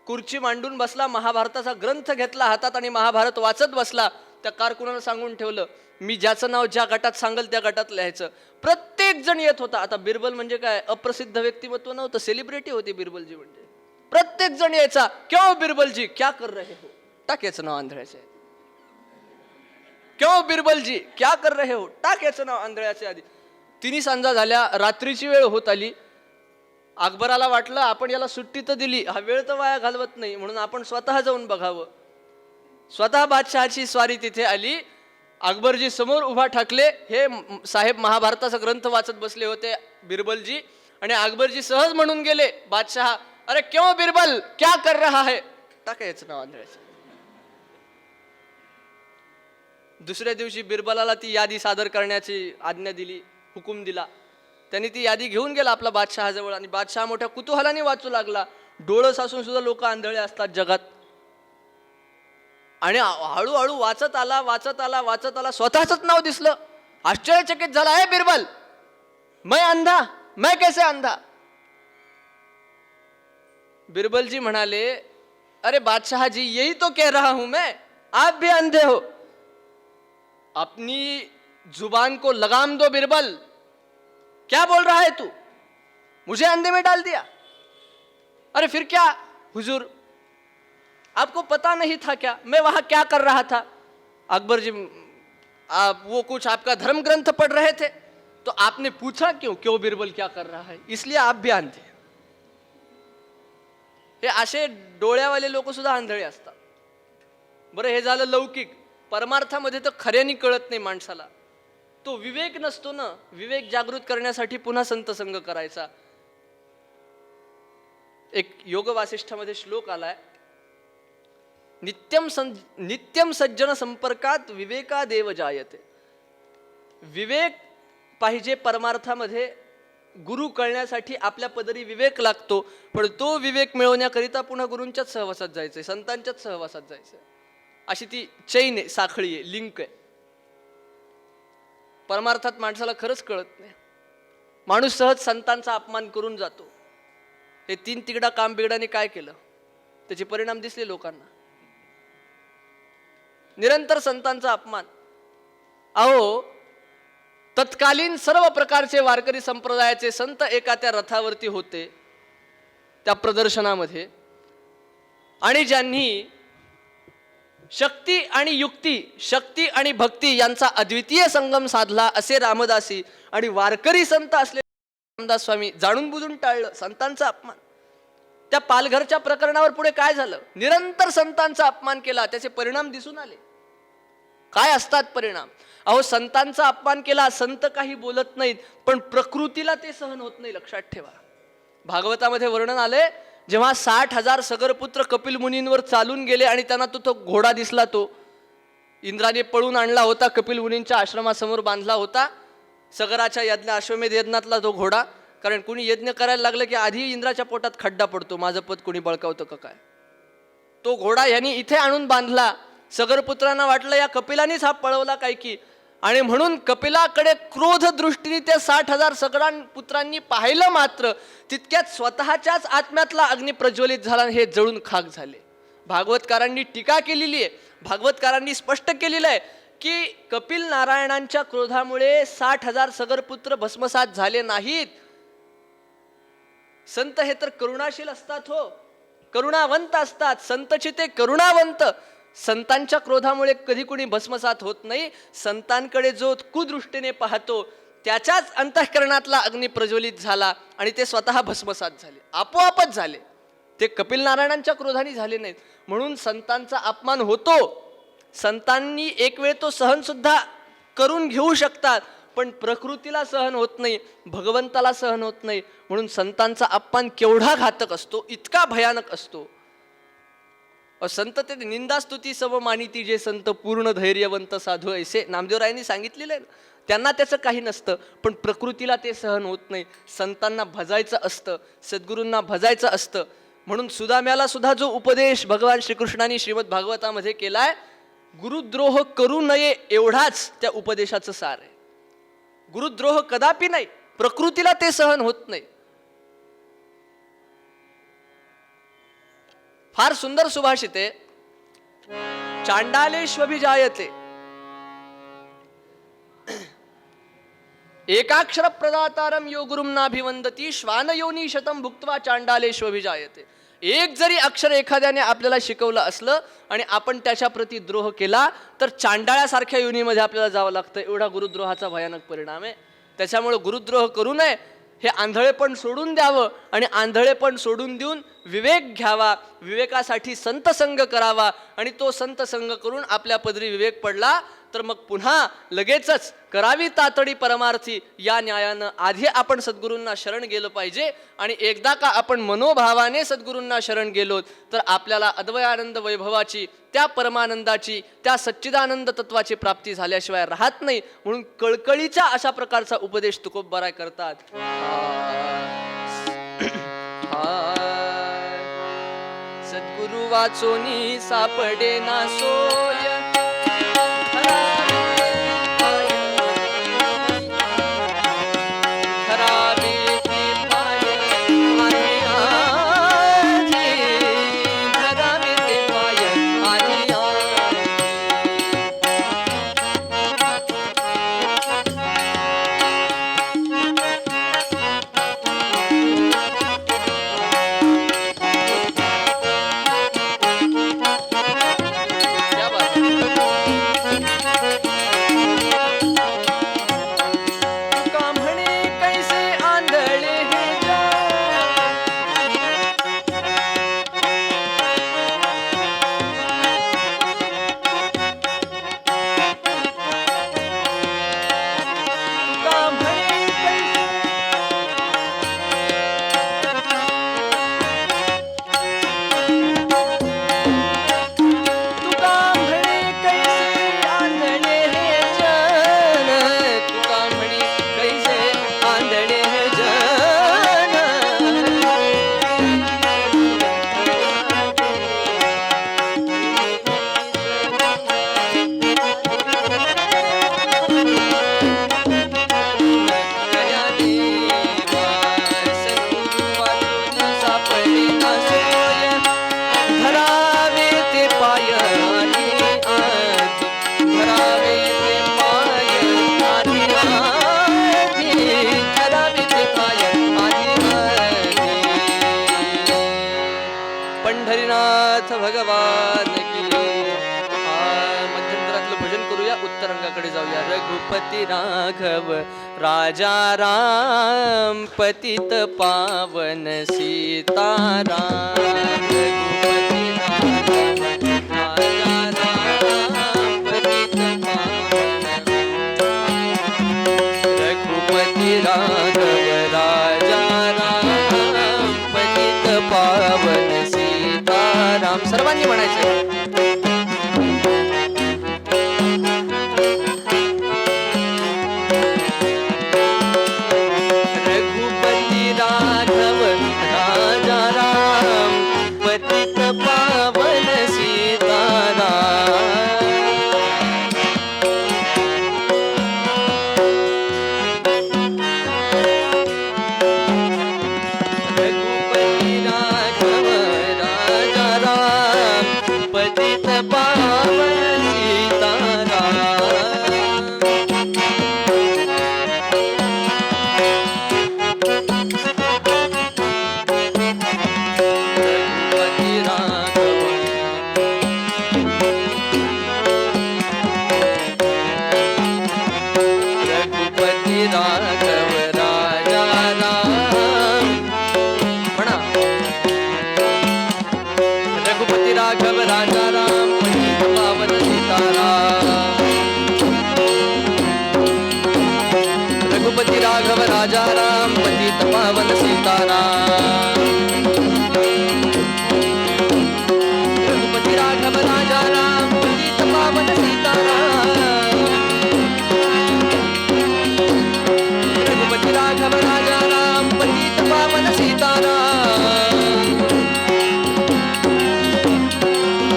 खुर्ची मांडून बसला, महाभारताचा ग्रंथ घेतला हातात आणि महाभारत वाचत बसला। त्या कारकुनाला सांगून ठेवलं, मी ज्याचं नाव ज्या गटात सांगल त्या गटात लिहायचं। प्रत्येक जण येत होता। आता बिरबल म्हणजे काय, अप्रसिद्ध व्यक्तिमत्व नव्हतं, सेलिब्रिटी होती बिरबलजी म्हणजे। प्रत्येक जण यायचा, क्यों बिरबलजी क्या कर रहे हो? टाकायचं नाव आंधळ्याचे। क्यों बिरबलजी क्या कर रहे हो? टाकायचं नाव आंधळ्याचे आधी। 3 सांजा झाल्या, रात्रीची वेळ होत आली। अकबराला वाटलं आपण याला सुट्टी तर दिली, हा वेळ तर वाया घालवत नाही, म्हणून आपण स्वतः जाऊन बघावं। स्वतः बादशहाची स्वारी तिथे आली। अकबरजी समोर उभा ठाकले, हे साहेब महाभारताचा ग्रंथ वाचत बसले होते बिरबलजी, आणि अकबरजी सहज म्हणून गेले, बादशाह अरे क्यों बिरबल क्या कर रहा है? टाकायचं नाव आंधळ्याचं। दुसऱ्या दिवशी बिरबलाला ती यादी सादर करण्याची आज्ञा दिली, हुकूम दिला। त्यांनी ती यादी घेऊन गेला आपला बादशहाजवळ, आणि बादशाह मोठ्या कुतूहलाने वाचू लागला। डोळस असून सुद्धा लोक आंधळे असतात जगात। आणि हळूहळू वाचत आला, वाचत आला, वाचत आला, स्वतःच नाव दिसलं। आश्चर्यचकित झाला, है बिरबल, मैं अंधा, मैं कैसे अंधा? बिरबल जी म्हणाले, अरे बादशाह जी, यही तो कह रहा हूं मैं, आप भी अंधे हो। अपनी जुबान को लगाम दो बिरबल, क्या बोल रहा है तू? मुझे अंधे में डाल दिया। अरे फिर क्या हुजूर, आपको पता नहीं था क्या मैं वहां क्या कर रहा था? अकबर जी, आप वो कुछ आपका धर्म ग्रंथ पढ़ रहे थे, तो आपने पूछा क्यों, क्यों बिरबल क्या कर रहा है, इसलिए आप भी अंधे। हे असे डोळ्यावाले लोक सुद्धा आंधळे असतात। बरं, हे झालं लौकिक। परमार्थामध्ये तर खऱ्यानी कळत नाही माणसाला, तो विवेक नसतो ना। विवेक जागृत करण्यासाठी पुन्हा संत संग करायचा। एक योग वासिष्ठामध्ये श्लोक आलाय, नित्यम सज्जन संपर्कात विवेकादेव जायते। विवेक पाहिजे परमार्थामध्ये, गुरु कळण्यासाठी आपल्या पदरी विवेक लागतो, पण तो विवेक मिळवण्याकरिता पुन्हा गुरूंच्याच सहवासात जायचंय, संतांच्याच सहवासात जायचंय। अशी ती चैन आहे, साखळी आहे, लिंक आहे। परमार्थात माणसाला खरंच कळत नाही, माणूस सहज संतांचा अपमान करून जातो। हे 3 तिगडा काम बिगडाने काय केलं, त्याचे परिणाम दिसले लोकांना। निरंतर संतांचा अपमान। अहो, तत्कालीन सर्व प्रकारचे वारकरी संप्रदायाचे संत एका त्या रथावरती होते, त्या प्रदर्शनामध्ये, आणि ज्यांनी शक्ती आणि युक्ती, शक्ती आणि भक्ती यांचा अद्वितीय संगम साधला असे रामदासी आणि वारकरी संत असलेले रामदास स्वामी जाणून बुजून टाळलं संतांचा अपमान। त्या पालघरच्या प्रकरणावर पुढे काय झालं? निरंतर संतांचा अपमान केला, त्याचे परिणाम दिसून आले। काय असतात परिणाम? अहो, संतांचा अपमान केला, संत काही बोलत नाहीत, पण प्रकृतीला ते सहन होत नाही, लक्षात ठेवा। भागवतामध्ये वर्णन आले, जेव्हा 60,000 सगरपुत्र कपिल मुनींवर चालून गेले आणि त्यांना तो घोडा दिसला, तो इंद्राने पळून आणला होता, कपिल मुनींच्या आश्रमासमोर बांधला होता, सगराच्या यज्ञ अश्वमेध यज्ञातला तो घोडा। कारण कुणी यज्ञ करायला लागलं की आधी इंद्राच्या पोटात खड्डा पडतो, माझं पद कुणी बळकावतं का काय। तो घोडा यांनी इथे आणून बांधला। सगरपुत्रांना वाटलं या कपिलानेच हा पळवला काय की, आणि म्हणून कपिलाकडे क्रोध दृष्टीने त्या 60,000 सगरापुत्रांनी पाहिलं, मात्र तितक्यात स्वतःच्याच आत्म्यातला अग्नी प्रज्वलित झाला, हे जळून खाक झाले। भागवतकारांनी टीका केलेली आहे, भागवतकारांनी स्पष्ट केलेलं आहे की कपिल नारायणांच्या क्रोधामुळे 60,000 सगरपुत्र भस्मसात झाले नाहीत। संत हे तर करुणाशील असतात, हो, करुणावंत असतात, संतची ते करुणावंत। संतांच्या क्रोधामुळे कधी कुणी भस्मसात होत नाही. संतांकडे जो कुदृष्टीने पाहतो त्याच्याच अंतःकरणातला अग्नी प्रज्वलित झाला आणि ते स्वतः भस्मसात झाले, आपोआपच झाले. ते कपिल नारायणांच्या क्रोधाने झाले नाहीत. म्हणून संतांचा अपमान होतो. संतांनी एक वेळ तो सहन सुद्धा करून घेऊ शकतात, पण प्रकृतीला सहन होत नाही, भगवंताला सहन होत नाही. म्हणून संतांचा अपमान केवढा घातक असतो, इतका भयानक असतो. संत ते निंदास्तुती सम मानिती जे संत पूर्ण धैर्यवंत साधू ऐसे नामदेवरायांनी सांगितलेलं आहे ना. त्यांना त्याचं काही नसतं, पण प्रकृतीला ते सहन होत नाही. संतांना भजायचं असतं, सद्गुरूंना भजायचं असतं. म्हणून सुदाम्याला सुद्धा जो उपदेश भगवान श्रीकृष्णाने श्रीमद भागवतामध्ये केलाय, गुरुद्रोह करू नये एवढाच त्या उपदेशाचं सार आहे. गुरुद्रोह कदापि नाही, प्रकृतीला ते सहन होत नाही. फार सुंदर सुभाषित आहे. चांडालेष्वभिजायते एकाक्षर प्रदातारम यो गुरुम नाभिवंदती श्वानयोनी शतम भुक्त्वा चांडालेष्वभिजायते. एक जरी अक्षर एखाद्याने आपल्याला शिकवलं असलं आणि आपण त्याच्या प्रती द्रोह केला तर चांडाळ्यासारख्या योनीमध्ये आपल्याला जावं लागतं. एवढा गुरुद्रोहाचा भयानक परिणाम आहे. त्याच्यामुळे गुरुद्रोह करू नये, हे आंधळेपण सोडून द्यावं आणि आंधळेपण सोडून देऊन विवेक घ्यावा. विवेकासाठी संतसंग करावा आणि तो संतसंग करून आपल्या पदरी विवेक पडला तर मग पुन्हा लगेचच करावी तातडी परमार्थी या न्यायानं आधी आपण सद्गुरूंना शरण गेलं पाहिजे. आणि एकदा का आपण मनोभावाने सद्गुरूंना शरण गेलो तर आपल्याला अद्वयानंद वैभवाची, त्या परमानंदाची, त्या सच्चिदानंद तत्वाची प्राप्ती झाल्याशिवाय राहत नाही. म्हणून कळकळीचा अशा प्रकारचा उपदेश तुकोबराय करतात. सद्गुरु वाचोनी सापडे ना सोय भगवान की. मध्यंतरातलं भजन करूया, उत्तर अंगाकडे जाऊया. रघुपती राघव राजा राम पतित पावन सीताराम. रघुपती राघव राजा राम पतित पावन. रघुपती राघव राजा राम पतित पावन सीताराम. सर्वांनी म्हणायचं. रघुपती राघव राजा राम पतित पावन सीताराम. रघुपती राघव राजा राम पतित सीताराम रघुपती राघव राजा राम पतित पावन सीताराम रघुपती राघव राजा राम पतित पावन सीताराम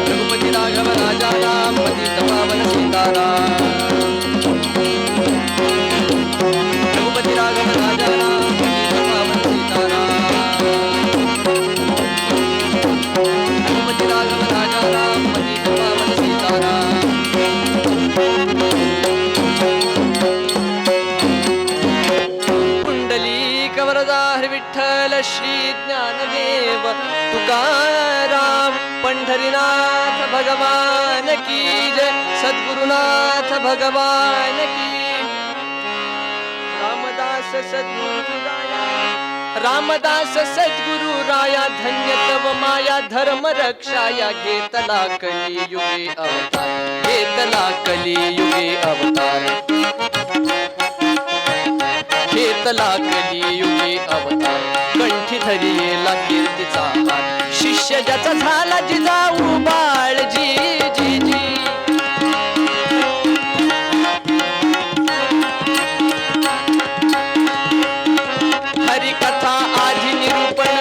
रघुपती राघव राजा राम पतित पावन सीताराम रघुपती राघव राजा राम पतित पावन सीताराम रघुपती राघव राजा राम पतित पावन सीताराम पुंडलीक वरदार विठ्ठल श्री ज्ञानदेव तुकाराम पंढरीनाथ भगवान की जय सद्गुरुनाथ भगवान की रामदास सद्गुरु राया रामदास सद्गुरु राया धन्य तव माया धर्म रक्षाया घेतला कलियुगे अवतार घेतला कलियुगे अवतार घेतला कलियुगे अवतार कंठी धरियेला कीर्तीचा हार शिष्य ज्याचा झाला जिजाऊ बाळ जी जी जी हरिकथा आदि निरूपण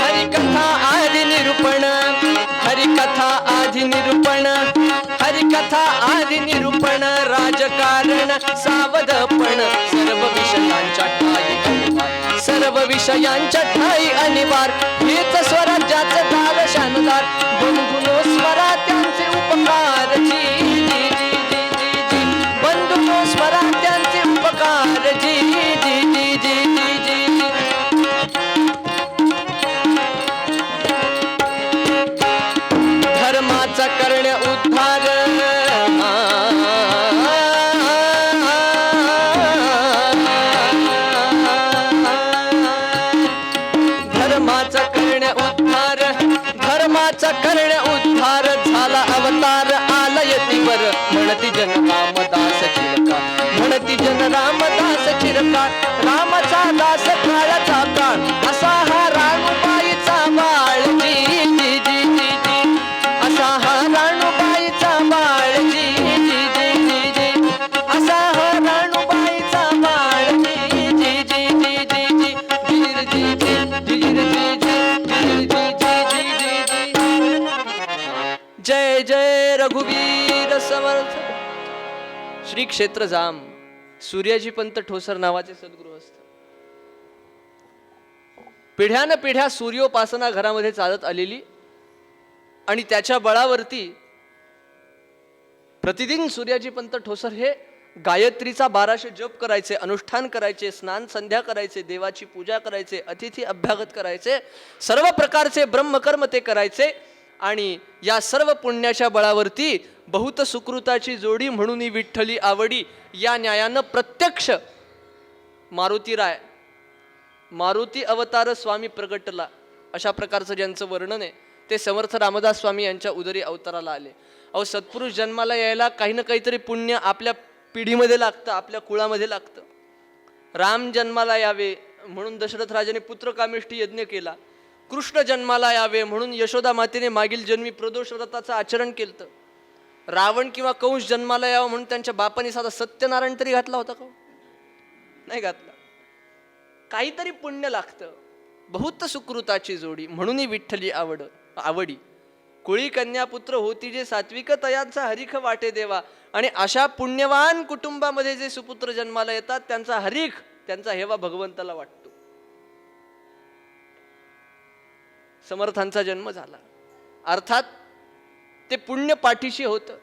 हरिकथा आदि निरूपण हरिकथा आदि निरूपण हरिकथा आदि निरूपण राजकारण सावधपण सर्व विषयांच्या ठाई अनिवार सर्व विषयांच्या ठाई अनिवार हेच स्वराज्याचे दार शानदार बंधुनो स्वरा त्यांचे उपकार जी जी जी जी जी जी बंधुनो स्वरा त्यांचे उपकार जी जी जी जी जी जी जी धर्माचा कर्ण उद्धार धर्माचा कर्ण उद्धार धर्माचा कर्ण उद्धार झाला अवतार आलयतीवर म्हणती जन रामदास चिरकाळ म्हणती जन रामदास चिरकाळ रामाचा दास काळाचा काळ असा हा राणूबाईचा बाळ जी जी जी जी जी असा हा राणूबाईचा बाळ जी जी जी जी जी असा हा राणूबाईचा बाळ जी जी जी जी जी जी धीर जी जी धीर जी जी धीर जी जी जी जी जी जय जय रघुवीर समर्थ श्री क्षेत्र जाम सूर्याजी पंत ठोसर नावाचे सद्गुरू असतात. पिढ्यान पिढ्या सूर्योपासना घरामध्ये चालत आलेली आणि त्याच्या बळावरती प्रतिदिन सूर्याजी पंत ठोसर हे गायत्रीचा 1200 जप करायचे अनुष्ठान करायचे स्नान संध्या करायचे देवाची पूजा करायचे अतिथी अभ्यागत करायचे सर्व प्रकारचे ब्रह्मकर्म ते करायचे आणि या सर्व पुण्याच्या बळावरती बहुत सुकृताची जोडी म्हणून विठ्ठली आवडी या न्यायानं प्रत्यक्ष मारुतीराय मारुती अवतार स्वामी प्रगटला अशा प्रकारचं ज्यांचं वर्णन आहे ते समर्थ रामदास स्वामी यांच्या उदरी अवताराला आले. अहो सत्पुरुष जन्माला यायला काही ना काहीतरी पुण्य आपल्या पिढीमध्ये लागतं आपल्या कुळामध्ये लागतं. राम जन्माला यावे म्हणून दशरथ राजाने पुत्रकामेष्ठी यज्ञ केला. कृष्ण जन्माला यावे म्हणून यशोदा मातेने मागील जन्मी प्रदोष व्रताचं आचरण केलं. रावण किंवा कंस जन्माला यावं म्हणून त्यांच्या बापाने साधा सत्यनारायण तरी घातला होता का? नाही घातला. काहीतरी पुण्य लागतं. बहुत सुकृताची जोडी म्हणून विठ्ठली आवडी कुळी कन्या पुत्र होती जे सात्विक तयांचा हरिख वाटे देवा. आणि अशा पुण्यवान कुटुंबामध्ये जे सुपुत्र जन्माला येतात त्यांचा हरिख त्यांचा हेवा भगवंताला वाटतो. समर्थांचा जन्म झाला अर्थात ते पुण्य पाठीशी होतं.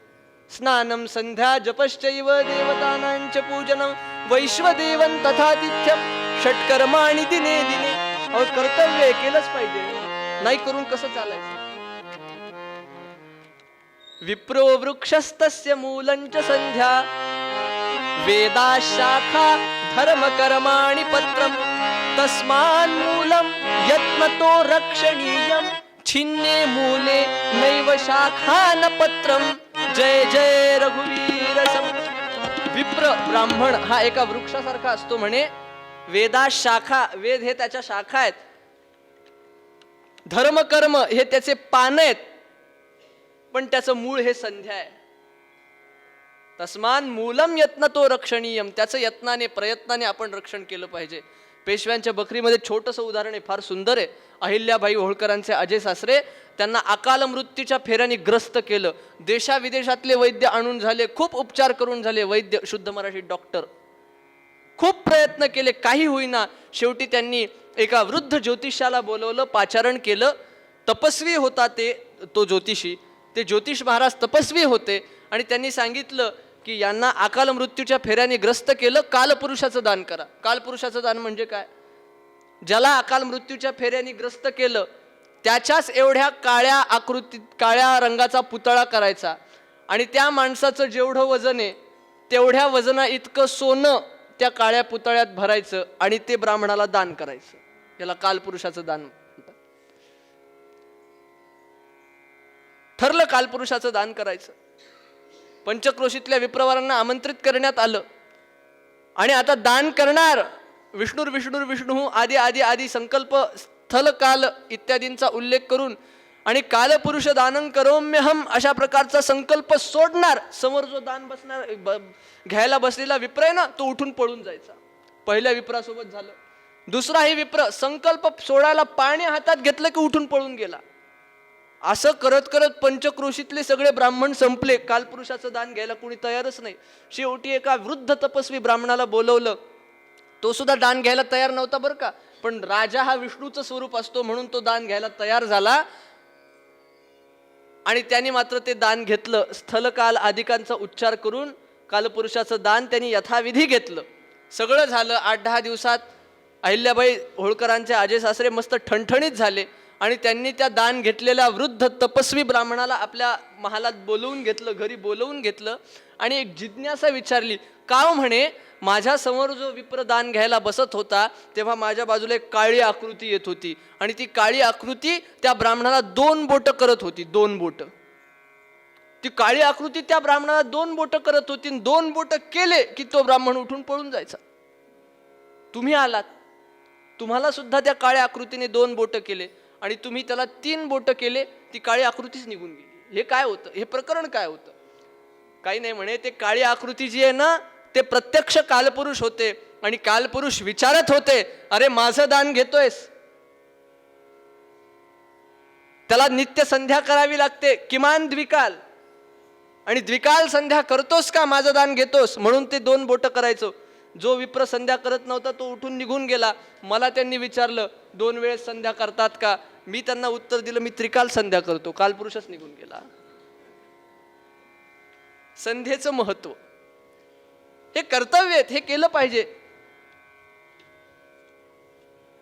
स्नानम संध्या जपश्चैव देवतानांच पूजनम वैश्वदेवन तथातिथ्यम षटकर्माणि दिने दिने. अहो कर्तव्य केलंच पाहिजे नाही करून कसं चालायचं. विप्रो वृक्षस्तस्य मूलंच संध्या वेदा शाखा धर्म कर्माणि पत्रम तस्मान्मूलम यत्नतो रक्षणीयम छिन्ने मूले नैव शाखान पत्रम. जय जय रघुवीर सम. विप्र ब्राह्मण हा एका वृक्षासारखा असतो म्हणे. वेदा शाखा, वेद हे त्याच्या शाखा आहेत, धर्म कर्म हे त्याचे पान आहेत, पण त्याचं मूळ हे संध्या आहे. तस्मान मूलम यत्न तो रक्षणीयम, त्याचं यत्नाने प्रयत्नाने आपण रक्षण केलं पाहिजे. पेशव्यांच्या बकरीमध्ये छोटंसं उदाहरण आहे, फार सुंदर आहे. अहिल्याबाई होळकरांचे अजय सासरे, त्यांना अकाल मृत्यूच्या फेऱ्याने ग्रस्त केलं. देशाविदेशातले वैद्य आणून झाले, खूप उपचार करून झाले, वैद्य शुद्ध मराठी डॉक्टर, खूप प्रयत्न केले, काही होईना. शेवटी त्यांनी एका वृद्ध ज्योतिषाला बोलवलं, पाचारण केलं. तपस्वी होता तो ज्योतिषी, ते ज्योतिष महाराज तपस्वी होते, आणि त्यांनी सांगितलं की यांना अकाल मृत्यूच्या फेऱ्याने ग्रस्त केलं, कालपुरुषाचं दान करा. कालपुरुषाचं दान म्हणजे काय? ज्याला अकाल मृत्यूच्या फेऱ्याने ग्रस्त केलं त्याच्याच एवढ्या काळ्या रंगाचा पुतळा करायचा, आणि त्या माणसाचं जेवढं वजन आहे तेवढ्या वजना इतकं सोनं त्या काळ्या पुतळ्यात भरायचं आणि ते ब्राह्मणाला दान करायचं. याला कालपुरुषाचं दान म्हणतात. ठरलं कालपुरुषाचं दान करायचं. पंचक्रोशीतल्या विप्रवरांना आमंत्रित करण्यात आलं, आणि आता दान करणार विष्णू आदी आदी आदी संकल्प स्थल काल इत्यादींचा उल्लेख करून आणि कालपुरुष दानं करोम्यहम अशा प्रकारचा संकल्प सोडणार. समोर जो दान घ्यायला बसलेला विप्र आहे ना, तो उठून पळून जायचा. पहिल्या विप्रासोबत झालं. दुसराही विप्र संकल्प सोडायला पाणी हातात घेतलं की उठून पळून गेला. असं करत करत पंचक्रोशीतले सगळे ब्राह्मण संपले. कालपुरुषाचं दान घ्यायला कोणी तयारच नाही. शेवटी एका वृद्ध तपस्वी ब्राह्मणाला बोलवलं. तो सुद्धा दान घ्यायला तयार नव्हता बरं का, पण राजा हा विष्णूचं स्वरूप असतो म्हणून तो दान घ्यायला तयार झाला, आणि त्यांनी मात्र ते दान घेतलं. स्थलकाल आदिकांचा उच्चार करून कालपुरुषाचं दान त्यांनी यथाविधी घेतलं. सगळं झालं. 8-10 दिवसात अहिल्याबाई होळकरांचे अजय सासरे मस्त ठणठणीत झाले, आणि त्यांनी त्या दान घेतलेल्या वृद्ध तपस्वी ब्राह्मणाला आपल्या महालात बोलवून घेतलं, घरी बोलवून घेतलं, आणि एक जिज्ञासा विचारली. का म्हणे, माझ्या समोर जो विप्र दान घ्यायला बसत होता तेव्हा माझ्या बाजूला एक काळी आकृती येत होती, आणि ती काळी आकृती त्या ब्राह्मणाला 2 बोटं करत होती. 2 बोटं. ती काळी आकृती त्या ब्राह्मणाला 2 बोटं करत होती. 2 बोटं केले की तो ब्राह्मण उठून पळून जायचा. तुम्ही आलात, तुम्हाला सुद्धा त्या काळ्या आकृतीने 2 बोटं केले, आणि तुम्ही त्याला 3 बोटं केले, ती काळी आकृतीच निघून गेली. हे काय होतं? हे प्रकरण काय होतं? काही नाही म्हणे, ते काळी आकृती जी आहे ना, ते प्रत्यक्ष कालपुरुष होते, आणि कालपुरुष विचारत होते, अरे माझं दान घेतोयस, त्याला नित्य संध्या करावी लागते, किमान द्विकाल, आणि द्विकाल संध्या करतोस का, माझं दान घेतोस, म्हणून ते 2 बोटं करायचो. जो विप्र संध्या करत नव्हता तो उठून निघून गेला. मला त्यांनी विचारलं 2 वेळेस संध्या करतात का, मी त्यांना उत्तर दिलं मी त्रिकाल संध्या करतो. कालपुरुषच निघून गेला. संध्येचं महत्व, हे कर्तव्य आहेत, हे केलं पाहिजे.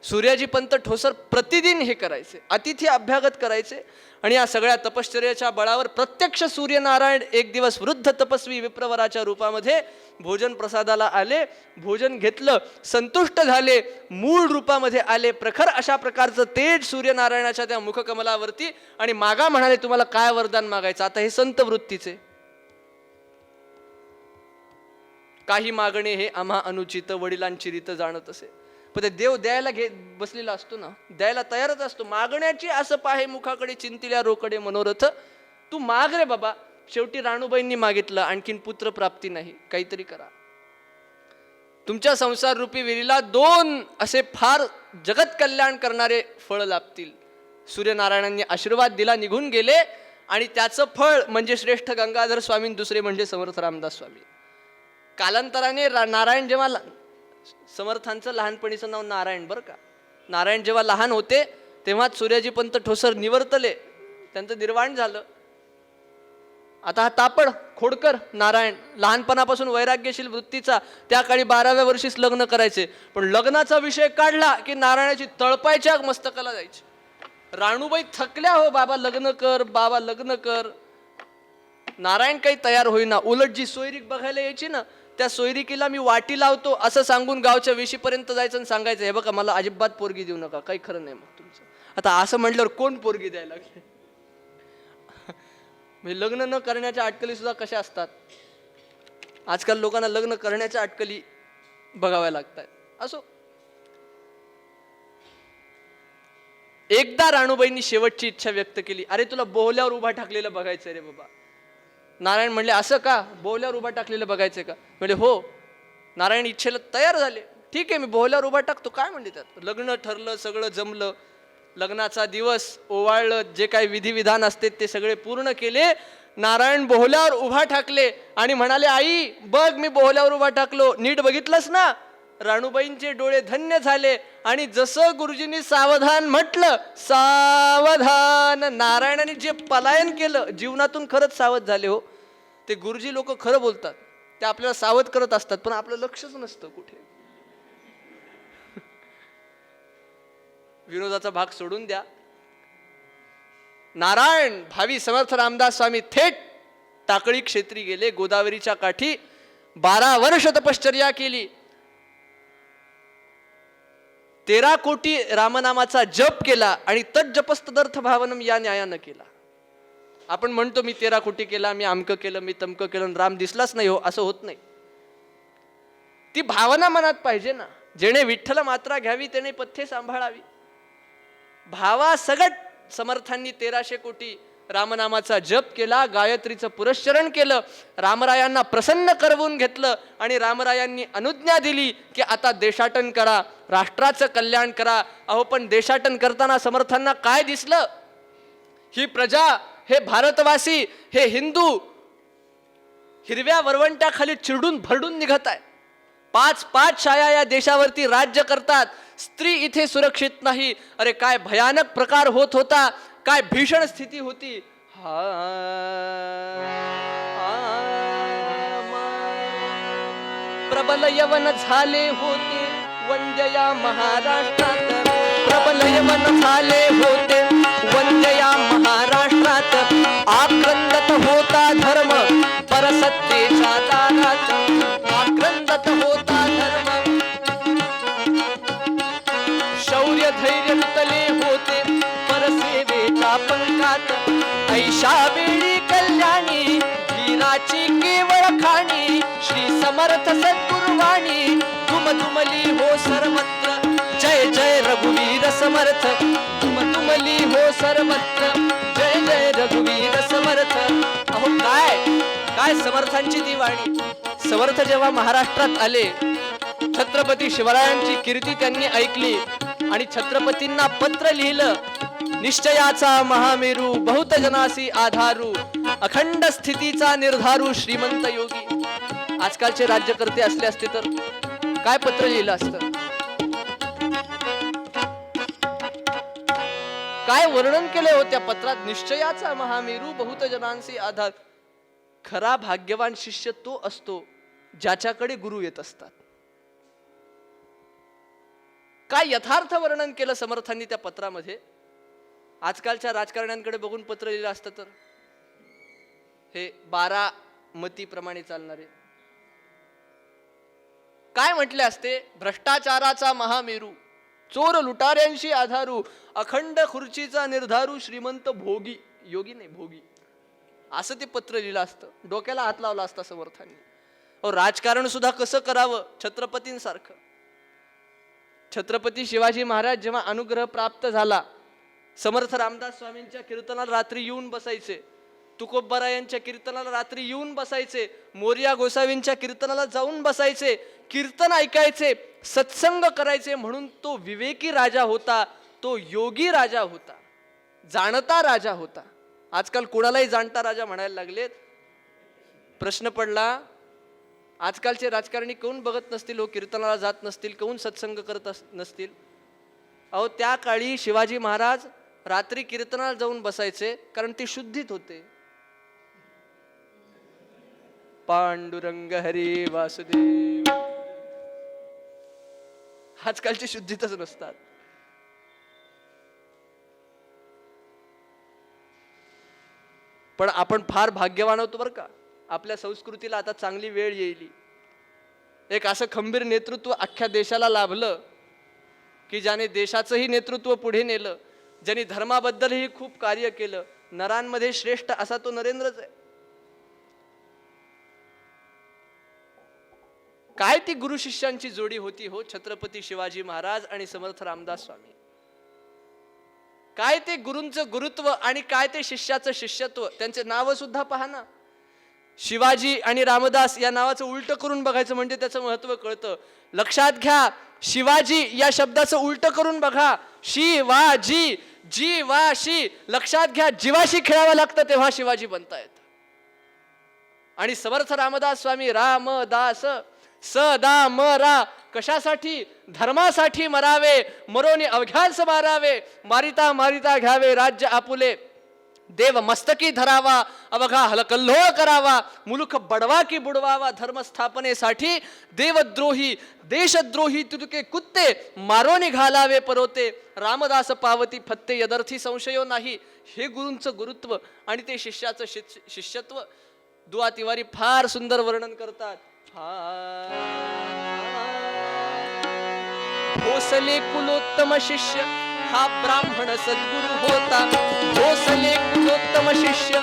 सूर्याजी पंत ठोसर प्रतिदिन हे करायचे, अतिथी अभ्यागत करायचे, आणि या सगळ्या तपश्चर्याच्या बळावर प्रत्यक्ष सूर्यनारायण एक दिवस वृद्ध तपस्वी विप्रवराच्या रूपामध्ये भोजन प्रसादाला आले. भोजन घेतलं, संतुष्ट झाले, मूळ रूपामध्ये आले. प्रखर अशा प्रकारचं तेज सूर्यनारायणाच्या त्या मुखकमलावरती, आणि मागा म्हणाले, तुम्हाला काय वरदान मागायचं? आता हे संत वृत्तीचे. काही मागणे हे आम्हा अनुचित, वडिलांची रीत जाणत असे. पण ते देव द्यायला बसलेला असतो ना, द्यायला तयारच असतो. मागण्याची असं पाहे मुखाकडे, चिंतिल्या रोकडे मनोरथ. तू माग रे बाबा. शेवटी राणूबाईंनी मागितलं, आणखीन पुत्र प्राप्ती नाही, काहीतरी करा. तुमच्या संसार रूपी विहिरीला 2 असे फार जगत कल्याण करणारे फळ लाभतील. सूर्यनारायणांनी आशीर्वाद दिला, निघून गेले, आणि त्याचं फळ म्हणजे श्रेष्ठ गंगाधर स्वामी, दुसरे म्हणजे समर्थ रामदास स्वामी. कालांतराने नारायण जेव्हा, समर्थांचं लहानपणीचं नाव नारायण बरं का, नारायण जेव्हा लहान होते तेव्हाच सूर्याजी पंत ठोसर निवर्तले, त्यांचं निर्वाण झालं. आता हा तापड खोडकर नारायण लहानपणापासून वैराग्यशील वृत्तीचा, त्या काळी 12व्या वर्षीच लग्न करायचे, पण लग्नाचा विषय काढला की नारायणाची तळपायच्या मस्तकाला जायची. राणूबाई थकल्या, हो बाबा लग्न कर, बाबा लग्न कर. नारायण काही तयार होईना. उलट जी सोयरीक बघायला यायची ना, त्या सोयरिकीला मी वाटी लावतो असं सांगून गावच्या वेशीपर्यंत जायचं आणि सांगायचं, हे बघा मला अजिबात पोरगी देऊ नका, काही खरं नाही मग तुमचं. आता असं म्हटल्यावर कोण पोरगी द्यायला लागले? म्हणजे लग्न न करण्याच्या अटकली सुद्धा कशा असतात. आजकाल लोकांना लग्न करण्याच्या अटकली बघाव्या लागतात. असो, एकदा राणूबाईंनी शेवटची इच्छा व्यक्त केली, अरे तुला बोहल्यावर उभा टाकलेलं बघायचं रे बाबा. नारायण म्हणले, असं का, बोहल्यावर उभा टाकलेलं बघायचंय का? म्हणजे हो. नारायण इच्छेला तयार झाले. ठीक आहे, मी बोहल्यावर उभा टाकतो, काय म्हणले त्यात. लग्न ठरलं, सगळं जमलं. लग्नाचा दिवस ओवाळलं, जे काही विधिविधान असते ते सगळे पूर्ण केले. नारायण बोहल्यावर उभा टाकले आणि म्हणाले, आई बघ मी बोहल्यावर उभा टाकलो, नीट बघितलंस ना. राणूबाईंचे डोळे धन्य झाले आणि जसं गुरुजींनी सावधान म्हटलं, सावधान, नारायणाने जे पलायन केलं, जीवनातून खरंच सावध झाले हो. ते गुरुजी लोक खरं बोलतात, ते आपल्याला सावध करत असतात, पण आपलं लक्षच नसतं कुठे. विनोदाचा भाग सोडून द्या. नारायण भावी समर्थ रामदास स्वामी थेट टाकळी क्षेत्री गेले. गोदावरीच्या काठी 12 वर्ष तपश्चर्या केली. 13 कोटी रामनामाचा जप केला आणि तज्जपस्तदर्थ भावनम या न्यायानं केला. आपण म्हणतो मी 13 कोटी केला, मी अमकं केलं, मी तमकं केलं, राम दिसलाच नाही हो, असं होत नाही. ती भावना मनात पाहिजे ना. जेणे विठ्ठल मात्रा घ्यावी त्याने पथ्ये सांभाळावी. भावा सगट समर्थांनी 1300 कोटी रामनामाचा जप केला, गायत्रीचं पुरस्चरण केलं, रामरायांना प्रसन्न करवून घेतलं आणि रामरायांनी अनुज्ञा दिली की आता देशाटन करा, राष्ट्राचं कल्याण करा. अहो पण देशाटन करताना समर्थांना काय दिसलं? ही प्रजा, हे भारतवासी, हे हिंदू हिरव्या वरवंट्याखाली चिरडून भरडून निघत आहे. 5-5 छाया या देशावरती राज्य करतात. स्त्री इथे सुरक्षित नाही. अरे काय भयानक प्रकार होत होता, काय भीषण स्थिती होती. प्रबल यवन झाले होते वंद्य महाराष्ट्रात. प्रबल यवन झाले होते वंद्य महाराष्ट्रात. आक्रंदत होता धर्म परसत्तेच्या दारात. आक्रंदत होता धर्म, शौर्य धैर्य नुतले होते परसेवेच्या पंखात. ऐशा वेळी कल्याणी धीराची केवळ खाणी. श्री समर्थ सद्गुरुवाणी दुमदुमली हो सर्वत्र. जय जय रघुवीर समर्थ दुमदुमली हो सर्वत्र. जय जय रघुवीर समर्थ. अहो काय काय समर्थांची दिवाणी. समर्थ जेव्हा महाराष्ट्रात आले, छत्रपती शिवरायांची कीर्ती त्यांनी ऐकली आणि छत्रपतींना पत्र लिहिलं. निश्चयाचा महामेरू बहुत जनासी आधारू. अखंड स्थितीचा निर्धारू श्रीमंत योगी. आजकालचे राज्यकर्ते असले असते तर काय पत्र लिहिलं असतं, काय वर्णन केले हो त्या पत्रात. निश्चयाचा महामेरू बहुत जनांसी आधार. खरा भाग्यवान शिष्य तो असतो ज्याच्याकडे गुरु येत असतात. काय यथार्थ वर्णन केलं समर्थांनी त्या पत्रामध्ये. आजकालच्या राजकारण्यांकडे बघून पत्र लिहिलं असतं तर हे 12 मतीप्रमाणे चालणारे काय म्हटले असते. भ्रष्टाचाराचा महामेरू, चोर लुटाऱ्यांशी आधारू, अखंड खुर्चीचा निर्धारू श्रीमंत भोगी. योगी नाही, भोगी. असं ते पत्र लिहिलं असतं. डोक्याला हात लावला असता समर्थांनी. राजकारण सुद्धा कसं करावं छत्रपतींसारखं. छत्रपती शिवाजी महाराज जेव्हा अनुग्रह प्राप्त झाला, समर्थ रामदास स्वामींच्या कीर्तनाला रात्री येऊन बसायचे, तुकोबरायांच्या कीर्तनाला रात्री येऊन बसायचे, मोरिया गोसावींच्या कीर्तनाला जाऊन बसायचे, कीर्तन ऐकायचे, सत्संग करायचे. म्हणून तो विवेकी राजा होता, तो योगी राजा होता, जाणता राजा होता. आजकाल कोणालाही जाणता राजा म्हणायला लागलेत. प्रश्न पडला, आजकालचे राजकारणी कोण बघत नसतील हो, कीर्तनाला जात नसतील, कोण सत्संग करत नसतील. अहो त्या काळी शिवाजी महाराज रात्री कीर्तनाला जाऊन बसायचे कारण ते शुद्धीत होते. पांडुरंग हरी वासुदेव. आजकालचे शुद्धीतच नसतात. पण आपण फार भाग्यवान होतो बरं का. आपल्या संस्कृतीला आता चांगली वेळ येईल. एक असं खंबीर नेतृत्व अख्ख्या देशाला लाभलं की ज्याने देशाचंही नेतृत्व पुढे नेलं, ज्यांनी धर्माबद्दलही खूप कार्य केलं. नरांमध्ये श्रेष्ठ असा तो नरेंद्रच आहे. काय ती गुरु शिष्यांची जोडी होती हो, छत्रपती शिवाजी महाराज आणि समर्थ रामदास स्वामी. काय ते गुरूंचं गुरुत्व आणि काय ते शिष्याचं शिष्यत्व. त्यांचे नावं सुद्धा पहा ना. शिवाजी आणि रामदास या नावाचं उलट करून बघायचं म्हणजे त्याचं महत्व कळतं. लक्षात घ्या, शिवाजी या शब्दाचं उलट करून बघा, शिवाजी, जीवाशी. लक्षात घ्या, जीवाशी खेळावं लागतं तेव्हा शिवाजी बनतायत. आणि समर्थ रामदास स्वामी, रामदास सदा मरा, कशासाठी? धर्मासाठी मरावे, मरोनी अवघ्यास मारावे, मारिता मारिता घ्यावे राज्य आपुले, देव मस्तकी धरावा, अवघा हलकल्लोळ करावा, मुलुख बडवा की बुडवावा. धर्मस्थापनेसाठी देवद्रोही देशद्रोही तुदके कुत्ते मारोनी घालावे परोते, रामदास पावती फत्ते यदर्थी संशयो नाही. हे गुरूंचं गुरुत्व आणि ते शिष्याचं शिष्यत्व दुआ तिवारी फार सुंदर वर्णन करतात. भोसले कुलोत्तम शिष्य हा ब्राह्मण सद्गुरु होता, भोसले कुलोत्तम शिष्य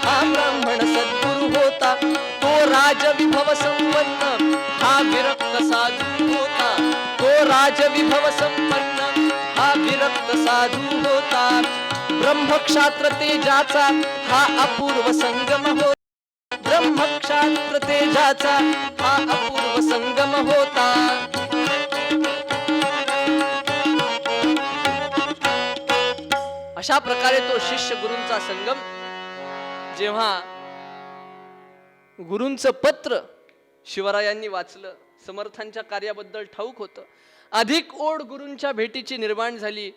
हा ब्राह्मण सद्गुरु होता, तो राजविभव संपन्न हा विरक्त साधू होता, तो राजविभव संपन्न हा विरक्त साधू होता, ब्रह्मक्षात्र तेजाचा हा अपूर्व संगम होता, ब्रह्मक्षात्र तेजाचा हा अपूर्व संगम होता. अशा प्रकारे तो शिष्य गुरूंचा संगम. जेव्हा गुरूंचं पत्र शिवरायांनी वाचलं, समर्थांच्या कार्याबद्दल ठाऊक होतं, अधिक ओढ गुरूंच्या भेटीची निर्माण झाली.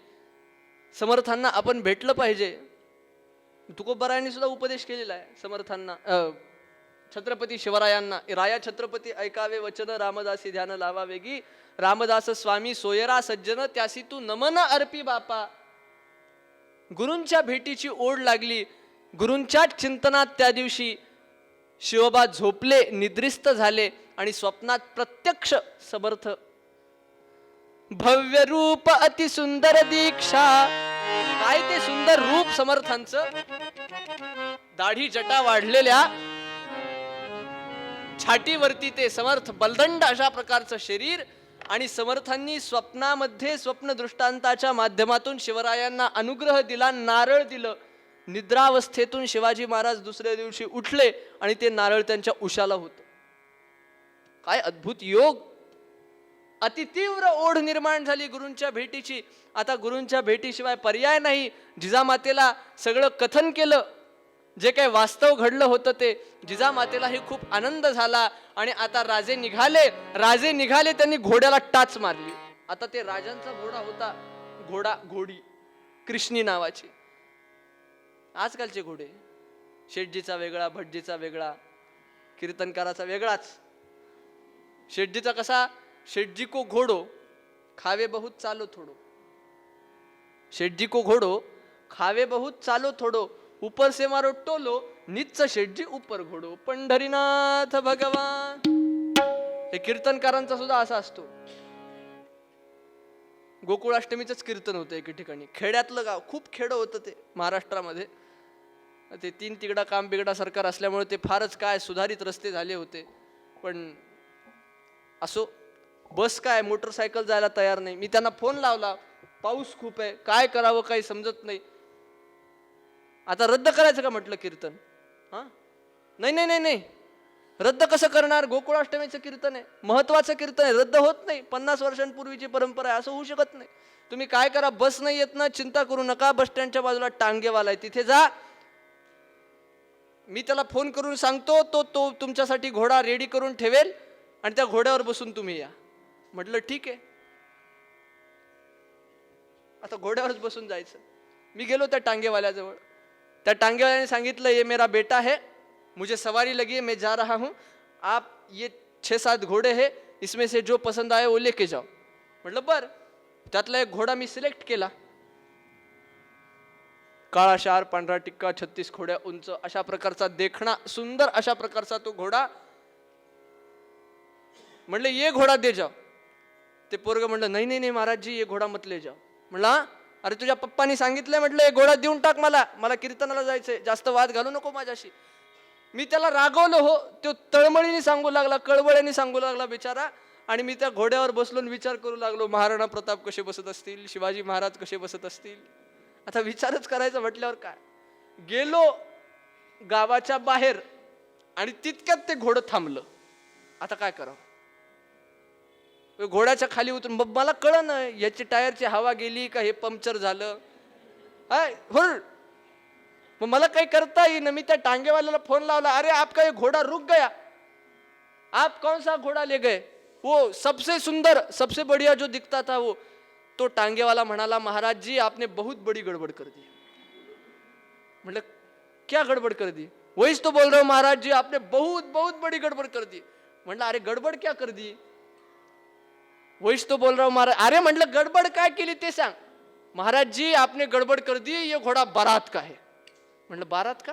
समर्थांना आपण भेटलं पाहिजे. तुकोबारायांनी सुद्धा उपदेश केलेला आहे समर्थांना, छत्रपती शिवरायांना. राया छत्रपती ऐकावे वचन, रामदासी ध्यान लावा वेगी, रामदास स्वामी सोयरा सज्जन, त्यासी तू नमन अर्पी बापा. गुरूंच्या भेटीची ओढ लागली. गुरूंच्या चिंतनात त्या दिवशी शिवबा झोपले, निद्रिस्त झाले आणि स्वप्नात प्रत्यक्ष समर्थ. भव्य रूप अति सुंदर दीक्षा. काय ते सुंदर रूप समर्थांचं. दाढी जटा वाढलेल्या, छातीवरती ते समर्थ बलदंड अशा प्रकारचं शरीर. आणि समर्थांनी स्वप्नामध्ये स्वप्न दृष्टांताच्या माध्यमातून शिवरायांना अनुग्रह दिला, नारळ दिलं. निद्रावस्थेतून शिवाजी महाराज दुसऱ्या दिवशी उठले आणि ते नारळ त्यांच्या उशाला होतं. काय अद्भुत योग. अतितीव्र ओढ निर्माण झाली गुरूंच्या भेटीची. आता गुरूंच्या भेटीशिवाय पर्याय नाही. जिजामातेला सगळं कथन केलं, जे काही वास्तव घडलं होतं ते. जिजामातेलाही खूप आनंद झाला. आणि आता राजे निघाले, त्यांनी घोड्याला टाच मारली. आता ते राजांचा घोडा होता, घोडी कृष्णी नावाची. आजकालचे घोडे शेठजीचा वेगळा, भटजीचा वेगळा, कीर्तनकाराचा वेगळाच. शेठजीचा कसा, शेठजी को घोडो खावे बहुत चालो थोडो, शेठजी को घोडो खावे बहुत चालो थोडो, ऊपर से मारो टोलो निच्च शेठजी ऊपर घोडो, पंढरीनाथ भगवान. हे कीर्तनकारांचा सुद्धा असा असतो. गोकुळाष्टमीचंच कीर्तन होतं एके ठिकाणी, खेड्यातलं गाव, खूप खेडं होतं ते महाराष्ट्रामध्ये. ते 3 तिकडा काम बिगडा सरकार असल्यामुळे ते फारच काय सुधारित रस्ते झाले होते. पण असो, बस काय मोटरसायकल जायला तयार नाही. मी त्यांना फोन लावला, पाऊस खूप आहे, काय करावं काही समजत नाही. आता रद्द करायचं का म्हटलं कीर्तन. नाही, रद्द कसं करणार, गोकुळाष्टमीचं कीर्तन आहे, महत्वाचं कीर्तन आहे, रद्द होत नाही. 50 वर्षांपूर्वीची परंपरा आहे, असं होऊ शकत नाही. तुम्ही काय करा, बस नाही येत ना, चिंता करू नका, बस स्टँडच्या बाजूला टांगेवाला आहे, तिथे जा. मी त्याला फोन करून सांगतो, तो तुमच्यासाठी घोडा रेडी करून ठेवेल आणि त्या घोड्यावर बसून तुम्ही या. म्हटलं ठीक आहे. आता घोड्यावरच बसून जायचं. मी गेलो त्या टांगेवाल्याजवळ. त्या टांगेवाल्याने सांगितलं, ये मेरा बेटा है, मुझे सवारी लगी है, मैं जा रहा हूं, आप ये 6-7 घोड़े हैं, इसमें से जो पसंद आए वो लेके जाओ. म्हटलं बर. त्यातला एक घोडा मी सिलेक्ट केला. काळा शार, पांढरा टिक्का, 36 खोड्या उंच, अशा प्रकारचा देखणा, सुंदर अशा प्रकारचा तो घोडा. म्हटलं ये घोडा दे जाओ. ते पोरग म्हटलं नाही महाराज जी, ये घोडा मत ले जाओ. म्हणला अरे तुझ्या पप्पानी सांगितलंय, म्हटलं हे घोडा देऊन टाक, मला कीर्तनाला जायचंय, जास्त वाद घालू नको माझ्याशी. मी त्याला रागवलं हो. तो तळमळीने सांगू लागला, कळवळ्याने सांगू लागला बिचारा. आणि मी त्या घोड्यावर बसलो विचार करू लागलो, महाराणा प्रताप कसे बसत असतील, शिवाजी महाराज कसे बसत असतील. आता विचारच करायचा म्हटल्यावर काय, गेलो गावाच्या बाहेर आणि तितक्यात ते घोडं थांबलं. आता काय करावं, घोड्याच्या खाली उतरून मला कळलं ना याची टायरची हवा गेली का हे पंक्चर झालं. मग मला काही करता येईना. मी त्या टांगेवाल्याला फोन लावला, अरे आपका ये घोडा रुक गया, आप कौन सा घोडा ले गए, वो सबसे सुंदर सबसे बढ़िया जो दिखता था वो. तो टांगेवाला म्हणाला, महाराज जी आपने बहुत बड़ी गड़बड़ कर दी. मतलब क्या गड़बड़ कर दी, वही तो बोल रहा हूं महाराज जी आपने बहुत बहुत बड़ी गड़बड़ कर दी. म्हटलं अरे गडबड क्या कर दी, वही तो बोल रहा हूं महाराज. अरे म्हटलं गडबड काय केली ते सांग. महाराज जी आपने गड़बड़ कर दी, ये घोड़ा बारात का है. म्हटलं बारात का,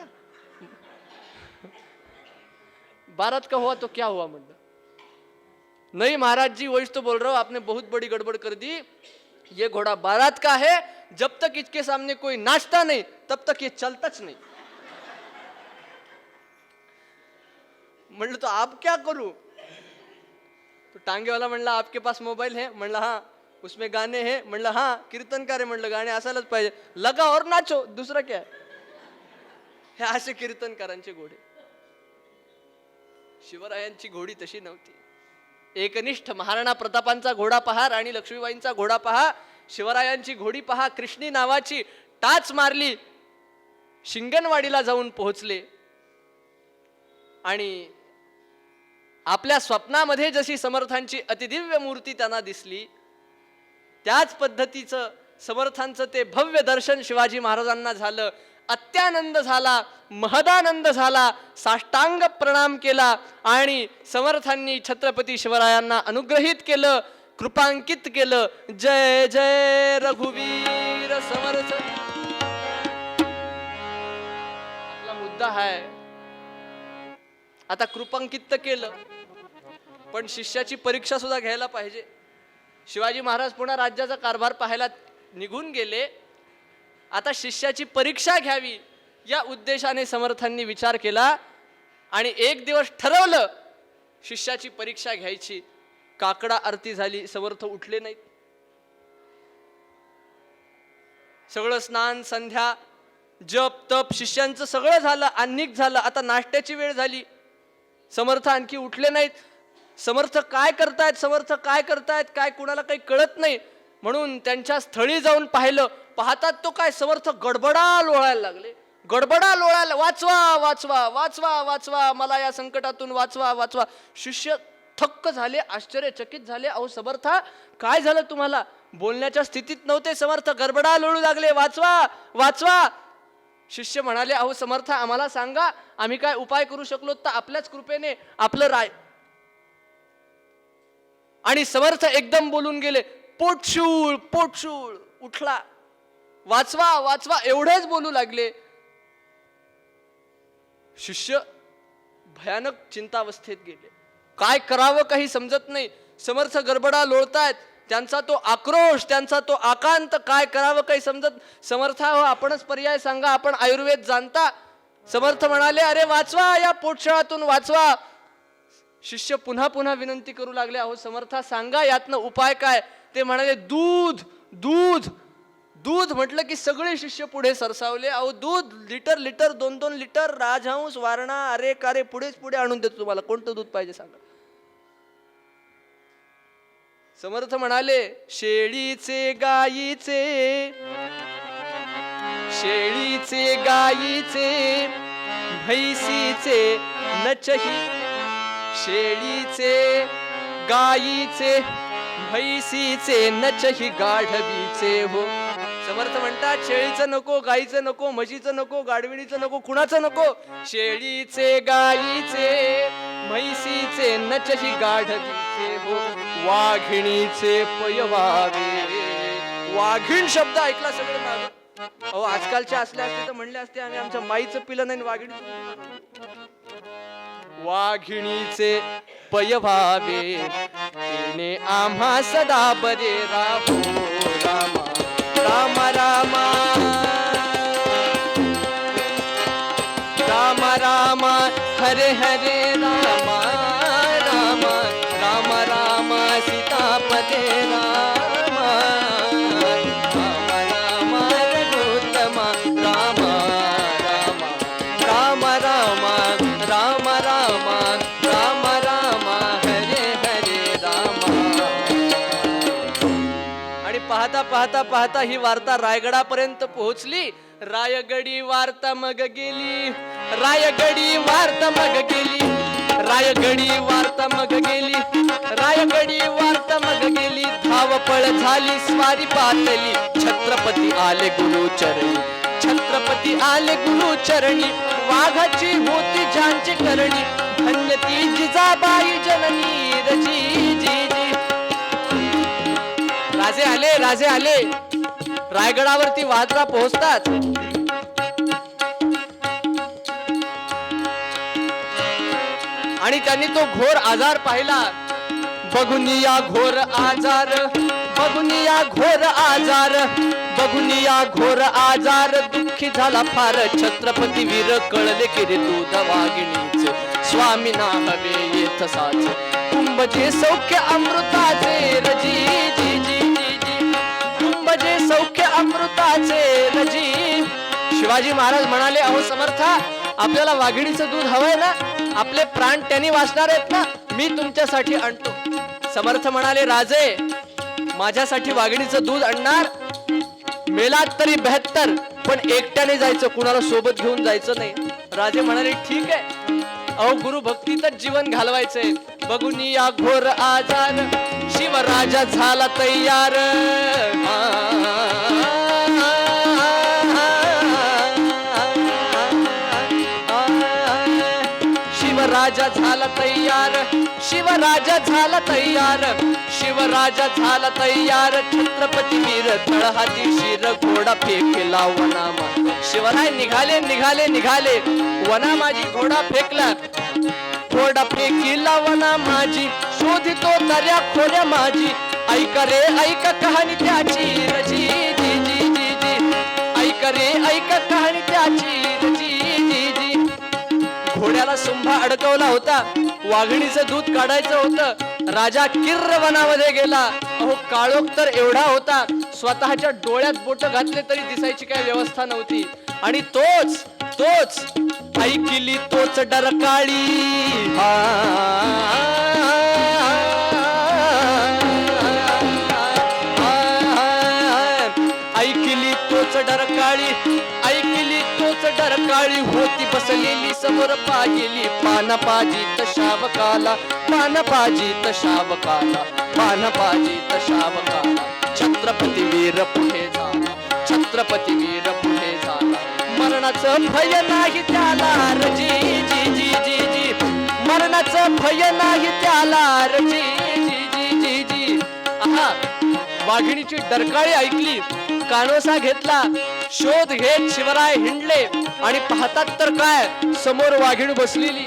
बारात का हुआ तो क्या हुआ. म्हटलं नहीं महाराज जी वही तो बोल रहा हूं आपने बहुत बड़ी गड़बड़ कर दी, ये घोड़ा बारात का है, जब तक इसके सामने कोई नाचता नहीं तब तक ये चलताच नहीं. म्हणलं तो आप क्या करूं. तो टांगे वाला म्हणला आपके पास मोबाइल है. म्हणलं हाँ. उसमें गाने हैं. म्हणलं हाँ. कीर्तनकार आहे. म्हणलं गाणे असायलाच पाहिजे. लगा और नाचो, दुसरं काय. हे असे कीर्तनकारांचे घोडे. शिवरायांची घोडी तशी नव्हती. एकनिष्ठ महाराणा प्रतापांचा घोडा पहा, राणी लक्ष्मीबाईंचा घोडा पहा, शिवरायांची घोडी पहा. कृष्णी नावाची टाच मारली, शिंगणवाडीला जाऊन पोहोचले आणि आपल्या स्वप्नामध्ये जशी समर्थांची अतिदिव्य मूर्ती त्यांना दिसली, त्याच पद्धतीचं समर्थांचं ते भव्य दर्शन शिवाजी महाराजांना झालं. अत्यानंद झाला, महदानंद झाला, साष्टांग प्रणाम केला आणि समर्थांनी छत्रपती शिवरायांना अनुग्रहित केलं, कृपांकित केलं. जय जय रघुवीर समर्थ. आपला मुद्दा आहे, आता कृपांकित तर केलं, पण शिष्याची परीक्षा सुद्धा घ्यायला पाहिजे. शिवाजी महाराज पुन्हा राज्याचा कारभार पाहायला निघून गेले. आता शिष्याची परीक्षा घ्यावी या उद्देशाने समर्थांनी विचार केला आणि एक दिवस ठरवलं शिष्याची परीक्षा घ्यायची. काकडा आरती झाली, समर्थ उठले नाहीत. सगळं स्नान संध्या जप तप शिष्यांचं सगळं झालं, आन्निक झालं. आता नाश्त्याची वेळ झाली, समर्थ आणखी उठले नाहीत. समर्थ काय करतायत, समर्थ काय करतायत, काय कुणाला काही कळत नाही. म्हणून त्यांच्या स्थळी जाऊन पाहिलं. पाहतात तो काय, समर्थ गडबडा लोळायला लागले. गडबडा लोळायला, वाचवा वाचवा वाचवा वाचवा, मला या संकटातून वाचवा वाचवा. शिष्य थक्क झाले, आश्चर्यचकित झाले. अहो समर्था काय झालं तुम्हाला, बोलण्याच्या स्थितीत नव्हते. समर्थ गडबडा लोळू लागले, वाचवा वाचवा. शिष्य म्हणाले, अहो समर्थ आम्हाला सांगा, आम्ही काय उपाय करू शकलो तर आपल्याच कृपेने आपलं राय. आणि समर्थ एकदम बोलून गेले, पोटशूळ पोटशूळ. उठला, वाचवा वाचवा एवढेच बोलू लागले. शिष्य भयानक चिंतावस्थेत गेले. काय करावं काही समजत नाही. समर्थ गडबडा लोळतायत, त्यांचा तो आक्रोश, त्यांचा तो आकांत, काय करावं काही समजत. समर्थ हो आपणच पर्याय सांगा, आपण आयुर्वेद जाणता. समर्थ म्हणाले, अरे वाचवा, या पोटशाळातून वाचवा. शिष्य पुन्हा पुन्हा विनंती करू लागले, अहो समर्था सांगा यातनं उपाय काय. ते म्हणाले, दूध दूध दूध. म्हटलं की सगळे शिष्य पुढे सरसावले. अहो दूध, लिटर लिटर 2-2 लिटर, राजहंस वारणा अरे कारे पुढेच पुढे आणून देतो तुम्हाला, कोणतं दूध पाहिजे सांगा. समर्थ म्हणाले, शेळीचे गायीचे, शेळीचे गायीचे म्हैसीचे नचही, शेळीचे गायीचे म्हैसीचे नचही गाढवीचे हो. समर्थ म्हणतात, शेळीचं नको, गायीचं नको, म्हशीचं नको, गाढविणीचं नको, कुणाचं नको. शेळीचे गायीचे म्हैसीचे नचही गाढवीचे हो, वाघिणीचे पयवावे. वाघीण शब्द ऐकला सगळे मागे. अहो आजकालच्या असल्या असते तर म्हणले असते, आम्ही आमच्या माईचं पिलं नाही, वाघिणीचं. वाघिणीचे पयवावे तिने आम्हा सदा बरे राहो. रामा रामा रामा रामा रामा हरे हरे रामा रामा रामा रामा सीतापते रामा रामा रामा रघुपते पाहता पाहता पाहता ही वार्ता रायगडापर्यंत पोहोचली. रायगडी वार्ता मग गेली, रायगडी वार्ता मग गेली, रायगडी वार्ता मग गेली, रायगडी वार्ता मग गेली. धावपळ झाली स्वारी पातली, छत्रपती आले गुरुचरणी, छत्रपती आले गुरुचरणी. वाघाची होती ज्यांची करणी, धन्य ती जिजाबाई जननी रजी जी जी. राजे आले, राजे आले. रायगडावरती वादरा पोहोचतात. आणि त्यांनी तो घोर आजार पाहिला. बघुनिया घोर आजार, बघुनिया घोर आजार, बघुनिया घोर आजार. दुःखी झाला फार छत्रपती वीर, कळले की रे दूध वाघिणीचे, स्वामी ना हवे येथ साचे. कुंभजे सौख्य अमृताचे रजी जी जी जी जी, कुंभजे सौख्य अमृताचे रजी. शिवाजी महाराज म्हणाले, अहो समर्था, आपल्याला वाघिणीचं दूध हवंय ना, आपले प्राण त्यांनी वाचणार आहेत ना, मी तुमच्यासाठी आणतो. समर्थ म्हणाले, राजे माझ्यासाठी वाघिणीचं दूध आणणार, मेलात तरी 72, पण एकट्याने जायचं, कुणाला सोबत घेऊन जायचं नाही. राजे म्हणाले, ठीक आहे, अहो गुरु भक्तीतच जीवन घालवायचंय. बघून या घोर आजार, शिवराजा झाला तयार. शिवराजा झाला तयार, शिवराजा झाला तयार, शिवराजा झाला तयार. छत्रपती वीर तळहाती शिर, घोडा फेकला वनामा. शिवराय निघाले निघाले निघाले, वना माझी घोडा फेकला, घोडा फेकिला वना माझी. शोधितो दर्या खोऱ्या माझी, ऐका रे ऐका कहाणी त्याची रजी जी जी जी जी. ऐका रे ऐका कहाणी त्याची रजी जी जी. घोड्याला सुंभा अडकवला होता, वाघिणीचं दूध काढायचं होतं. राजा किर्र वनामध्ये गेला. अहो काळोख तर एवढा होता, स्वतःच्या डोळ्यात बोट घातले तरी दिसायची काय व्यवस्था नव्हती. आणि तोच ऐकिली तोच डरकाळी. ऐकिली तोच डरकाळी, ऐकिली तोच डरकाळी. होती बसलेली समोर पाहिली, पान पाजीत शावकाला, पान पाजीत शावकाला, पान पाजीत शावकाला. छत्रपती वीर पुढे झाला, छत्रपती वीर पुढे झाला. मरणाचं भय नाही त्याला रजी जी जी जी जी. मरणाचं भय नाही त्याला रजी जी जी जी जी. आहा, वाघिणीची डरकाळी ऐकली, कानोसा घेतला, शोध घेत शिवराय हिंडले. आणि पाहतात तर काय, समोर वाघीण बसलेली.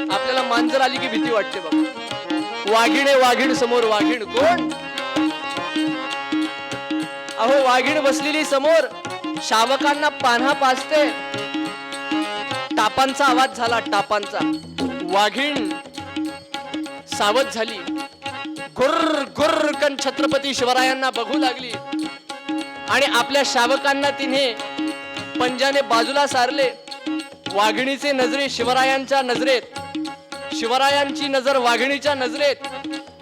आपल्याला मांजर आली की भीती वाटते बघ. वाघीण समोर, वाघीण कोण? अहो वाघीण बसलेली समोर, शावकांना पान्हा पाजते. टापांचा आवाज झाला, टापांचा. वाघीण सावध झाली, गुर्र गुर्र कन छत्रपती शिवरायांना बघू लागली. आणि आपल्या शावकांना तिने पंजाने बाजूला सारले. वाघिणीचे नजरे शिवरायांच्या नजरेत, शिवरायांची नजर वाघिणीच्या नजरेत.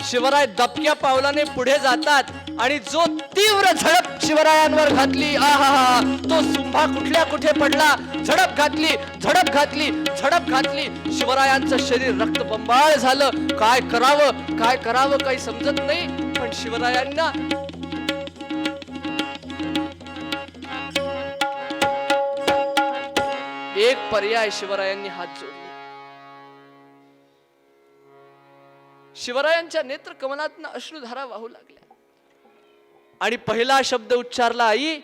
शिवराय दबक्या पावलाने पुढे जातात आणि जो तीव्र झडप शिवरायांवर घातली, आहा, तो सुंभा कुठल्या कुठे पडला. झडप घातली, झडप घातली, झडप घातली. शिवरायांचं शरीर रक्तबंबाळ झालं. काय करावं, काय करावं काही समजत नाही. पण शिवरायांना एक पर्याय, शिवरायांनी हात जोडले. शिवरायांच्या नेत्र कमलातनं अश्रुधारा वाहू लागल्या. आणि पहिला शब्द उच्चारला, आई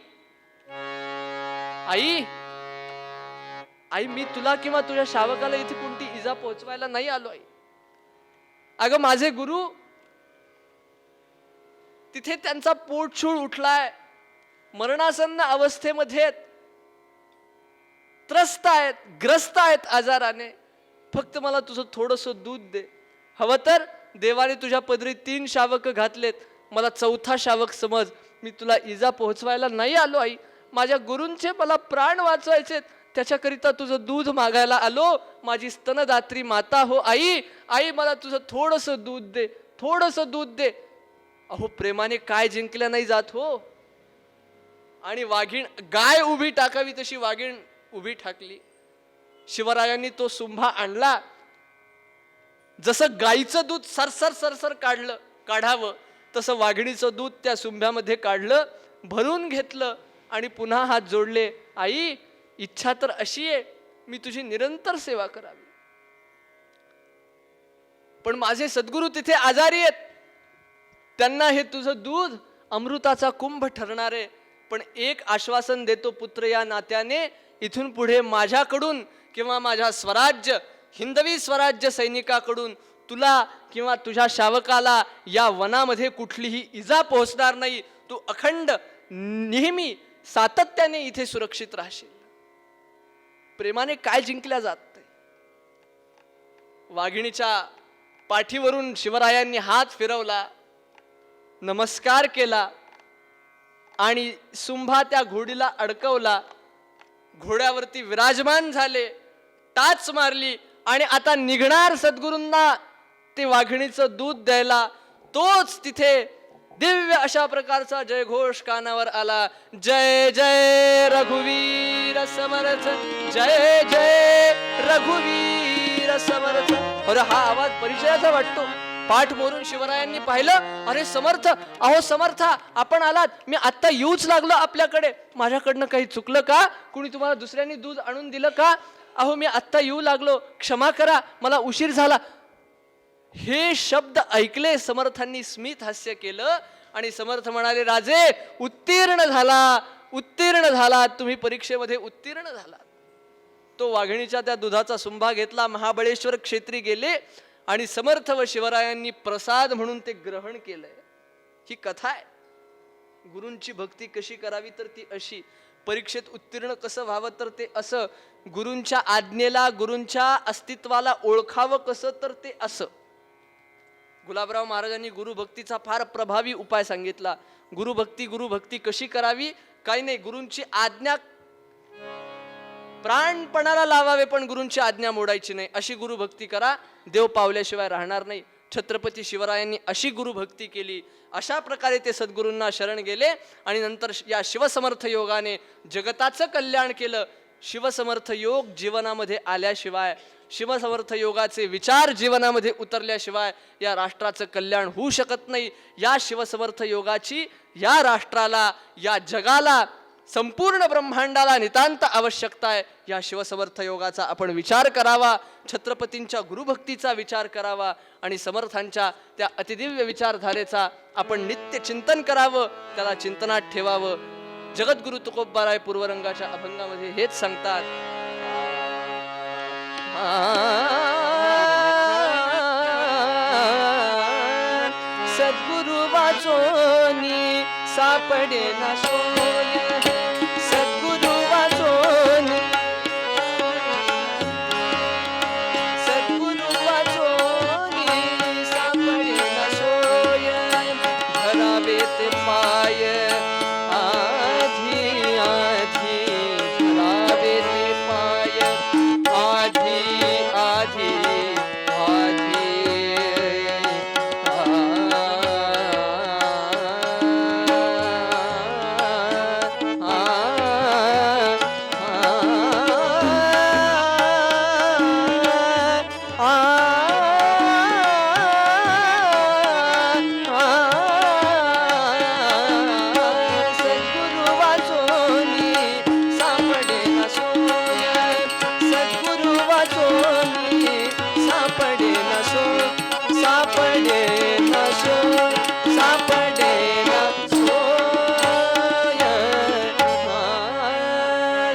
आई आई, मी तुला किंवा तुझ्या शावकाला इथे कोणती इजा पोहोचवायला नाही आलो आई. अगं माझे गुरु तिथे त्यांचा पोटशूळ उठलाय, मरणासन्न अवस्थेमध्ये त्रस्त आहेत, ग्रस्त आहेत आजाराने. फक्त मला तुझं थोडस दूध दे. हवं तर देवाने तुझ्या पदरी 3 शावक घातलेत, मला 4था शावक समज. मी तुला इजा पोहोचवायला नाही आलो आई. माझ्या गुरूंचे मला प्राण वाचवायचे, त्याच्याकरिता तुझं दूध मागायला आलो. माझी स्तनदात्री माता हो आई. आई मला तुझं थोडस दूध दे, थोडस दूध दे. अहो प्रेमाने काय जिंकल्या नाही जात हो. आणि वाघीण गाय उभी टाकावी तशी वाघीण उभी ठाकली. शिवरायांनी तो सुंभा आणला. जसं गाईचं दूध सरसर सरसर काढावं तसं वाघिणीचं दूध त्या सुंभ्यामध्ये काढलं, भरून घेतलं आणि पुन्हा हात जोडले. आई, इच्छा तर अशी आहे मी तुझी निरंतर सेवा करावी, पण माझे सद्गुरू तिथे आजारी आहेत. त्यांना हे तुझं दूध अमृताचा कुंभ ठरणार आहे. पण एक आश्वासन देतो पुत्र या नात्याने, इथून पुढे माझ्याकडून किंवा माझ्या स्वराज्य हिंदवी स्वराज्य सैनिकाकडून तुला किंवा तुझ्या शावकाला या वनामध्ये कुठलीही इजा पोहोचणार नाही. तू अखंड नेहमी सातत्याने इथे सुरक्षित राहशील. प्रेमाने काय जिंकल्या जात नाही. वाघिणीच्या पाठीवरून शिवरायांनी हात फिरवला, नमस्कार केला आणि सुंभा त्या घोडीला अडकवला. घोड्यावरती विराजमान झाले, टाच मारली आणि आता निघणार सद्गुरूंना ते वाघिणीचं दूध द्यायला. तोच तिथे दिव्य अशा प्रकारचा जयघोष कानावर आला. जय जय रघुवीर समर्थ, जय जय रघुवीर समर्थ. अरे हा आवाज परिचयाचा वाटतो. पाठ मोरून शिवरायांनी पाहिलं, अरे समर्थ, अहो समर्था, आपण आलात. मी आत्ता येऊच लागलो आपल्याकडे. माझ्याकडनं काही चुकलं का? कुणी तुम्हाला दुसऱ्यांनी दूध आणून दिलं का? अहो मी आत्ता येऊ लागलो, क्षमा करा, मला उशीर झाला. हे शब्द ऐकले समर्थांनी स्मित हास्य केलं आणि समर्थ म्हणाले, राजे उत्तीर्ण झाला, उत्तीर्ण झालात, तुम्ही परीक्षेमध्ये उत्तीर्ण झालात. तो वाघिणीच्या त्या दुधाचा सुंभा घेतला, महाबळेश्वर क्षेत्री गेले आणि समर्थ व शिवरायांनी प्रसाद म्हणून ते ग्रहण केलंय. ही कथा आहे. गुरूंची भक्ती कशी करावी तर ती अशी, परीक्षेत उत्तीर्ण कसं व्हावं तर ते असं, गुरूंच्या आज्ञेला गुरूंच्या अस्तित्वाला ओळखावं कसं तर ते असं. गुलाबराव महाराजांनी गुरुभक्तीचा फार प्रभावी उपाय सांगितला. गुरुभक्ती कशी करावी? काही नाही, गुरूंची आज्ञा प्राणपणाला लावावे पण गुरूंची आज्ञा मोडायची नाही. अशी गुरुभक्ती करा, देव पावल्याशिवाय राहणार नाही. छत्रपती शिवरायांनी अशी गुरुभक्ती केली. अशा प्रकारे ते सद्गुरूंना शरण गेले आणि नंतर या शिवसमर्थ योगाने जगताचं कल्याण केलं. शिवसमर्थ योग जीवनामध्ये आल्याशिवाय, शिवसमर्थ योगाचे विचार जीवनामध्ये उतरल्याशिवाय या राष्ट्राचं कल्याण होऊ शकत नाही. या शिवसमर्थ योगाची या राष्ट्राला, या जगाला, संपूर्ण ब्रह्मांडाला नितांत आवश्यकता आहे. या शिवसमर्थ योगाचा आपण विचार करावा, छत्रपतींच्या गुरुभक्तीचा विचार करावा आणि समर्थांच्या त्या अतिदिव्य विचारधारेचा आपण नित्य चिंतन करावं, त्याला चिंतनात ठेवावं. जगद्गुरु तुकोबाराय पूर्वरंगाच्या अभंगामध्ये हेच सांगतात. सद्गुरु वाचोनी सापडे ना सोय, सद्गुरु वाचोनी, सद्गुरु वाचोनी सापडे ना सोय. धरावे ते पाय आधी आधी, धरावे ते पाय आधी आधी आधी.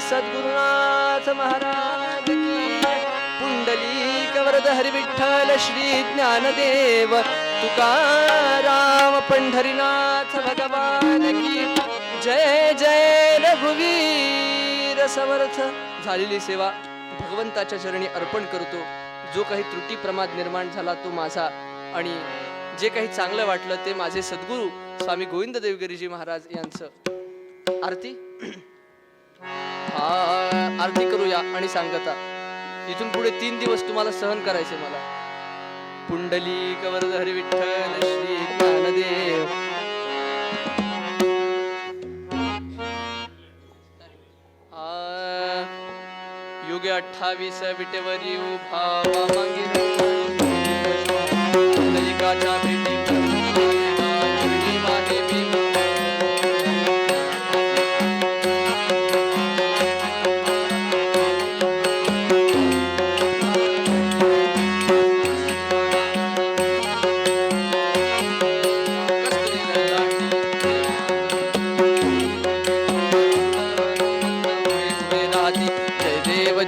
सद्गुरुनाथ महाराज की. पुंडलिक वरद हरी विठ्ठल श्री ज्ञानदेव तुकाराम पंढरीनाथ भगवान की जय. जय रघुवीर समर्थ. झालेली सेवा भगवंताच्या चरणी अर्पण करतो. जो काही त्रुटी प्रमाद निर्माण झाला तो माझा, आणि जे काही चांगलं वाटलं ते माझे सद्गुरू स्वामी गोविंद देवगिरीजी महाराज यांचं. आरती आरती करूया आणि सांगता. इथून पुढे 3 दिवस तुम्हाला सहन करायचे मला. पुंडलिक वरद हरी विठ्ठल श्री ज्ञानदेव युगे 28 विटेवरी उभा वामांगी दलिकाच्या भेटी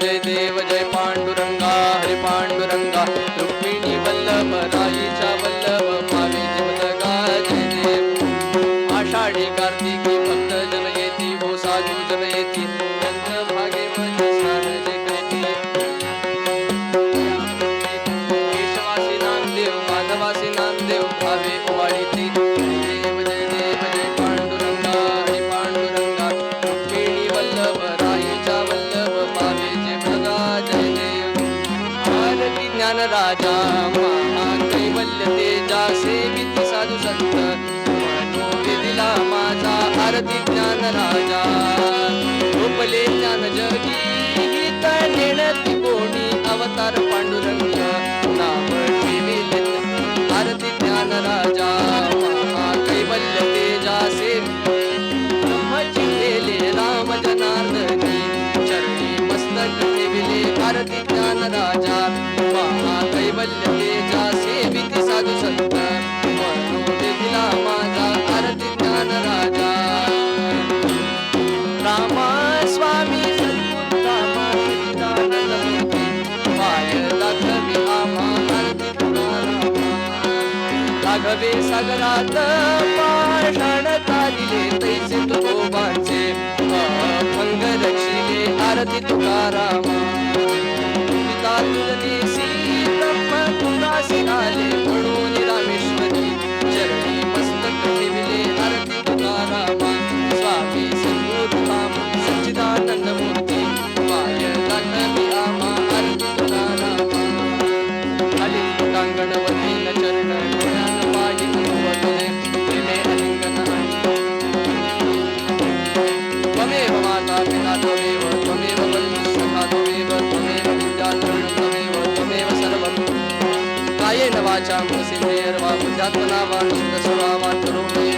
जय देव जय पांडुरंगा हरे पांडुरंगा रुक्मिणी वल्लभ राईच्या वल्लभ भावे जीवलगा जय देव आषाढी कार्तिकी भक्त जन येती हो साधू जन येती चंद्रभागे मध्ये स्नान जे करती केशवासी नामदेव माधवासी नामदेव भावे ओवाळीती देव जय पांडुरंगा हरे पांडुरंगा रुक्मिणी वल्लभ राईच्या वल्लभ भावे ज्ञान राजा महाकैवल्य तेजा सेविती साधू संत मनोविधिला माझा आरती ज्ञान राजा रूपले ज्ञान जगी हित नेणती कोणी अवतार पांडुरंग नाम ठेविले आरती ज्ञान राजा महाकैवल्य तेजा सेविती ब्रह्मचिंतेले राम जनार्दनी चरणी मस्तक ठेविले आरती ज्ञान राजा कैवल्य तेजा सेविती साधू संत मनोविधिला माझा आरती ज्ञान राजा रामा स्वामी सद्गुरुरामा सच्चिदानंदमूर्ती पाय लागवी आम्हा आरती तुकारामा राघवे सागरात पाषाण तारिले तैसे तुकोबांचे अभंग रचिले आरती तुकारामा पिता तुझनेसी तुरासी आले म्हणून रामेश्वरी चरणी मस्तक ठेविले आरती तुकारामा स्वामी सद्गुरुराम सच्चिदानंद मूर्ती पाय लागवी आम्हा आरती तुकारामा खाली कांगणवती न चरण डोळ्यान पायी तुझे प्रेमे अलिंगन त्वमेव माता पिता त्वमेव बन्धुः सखा त्वमेव विद्या त्वमेव सर्वं कायेन वाचा मनसेन्द्रियर्वा बुद्ध्यात्मना वा स्वभावात् करोमि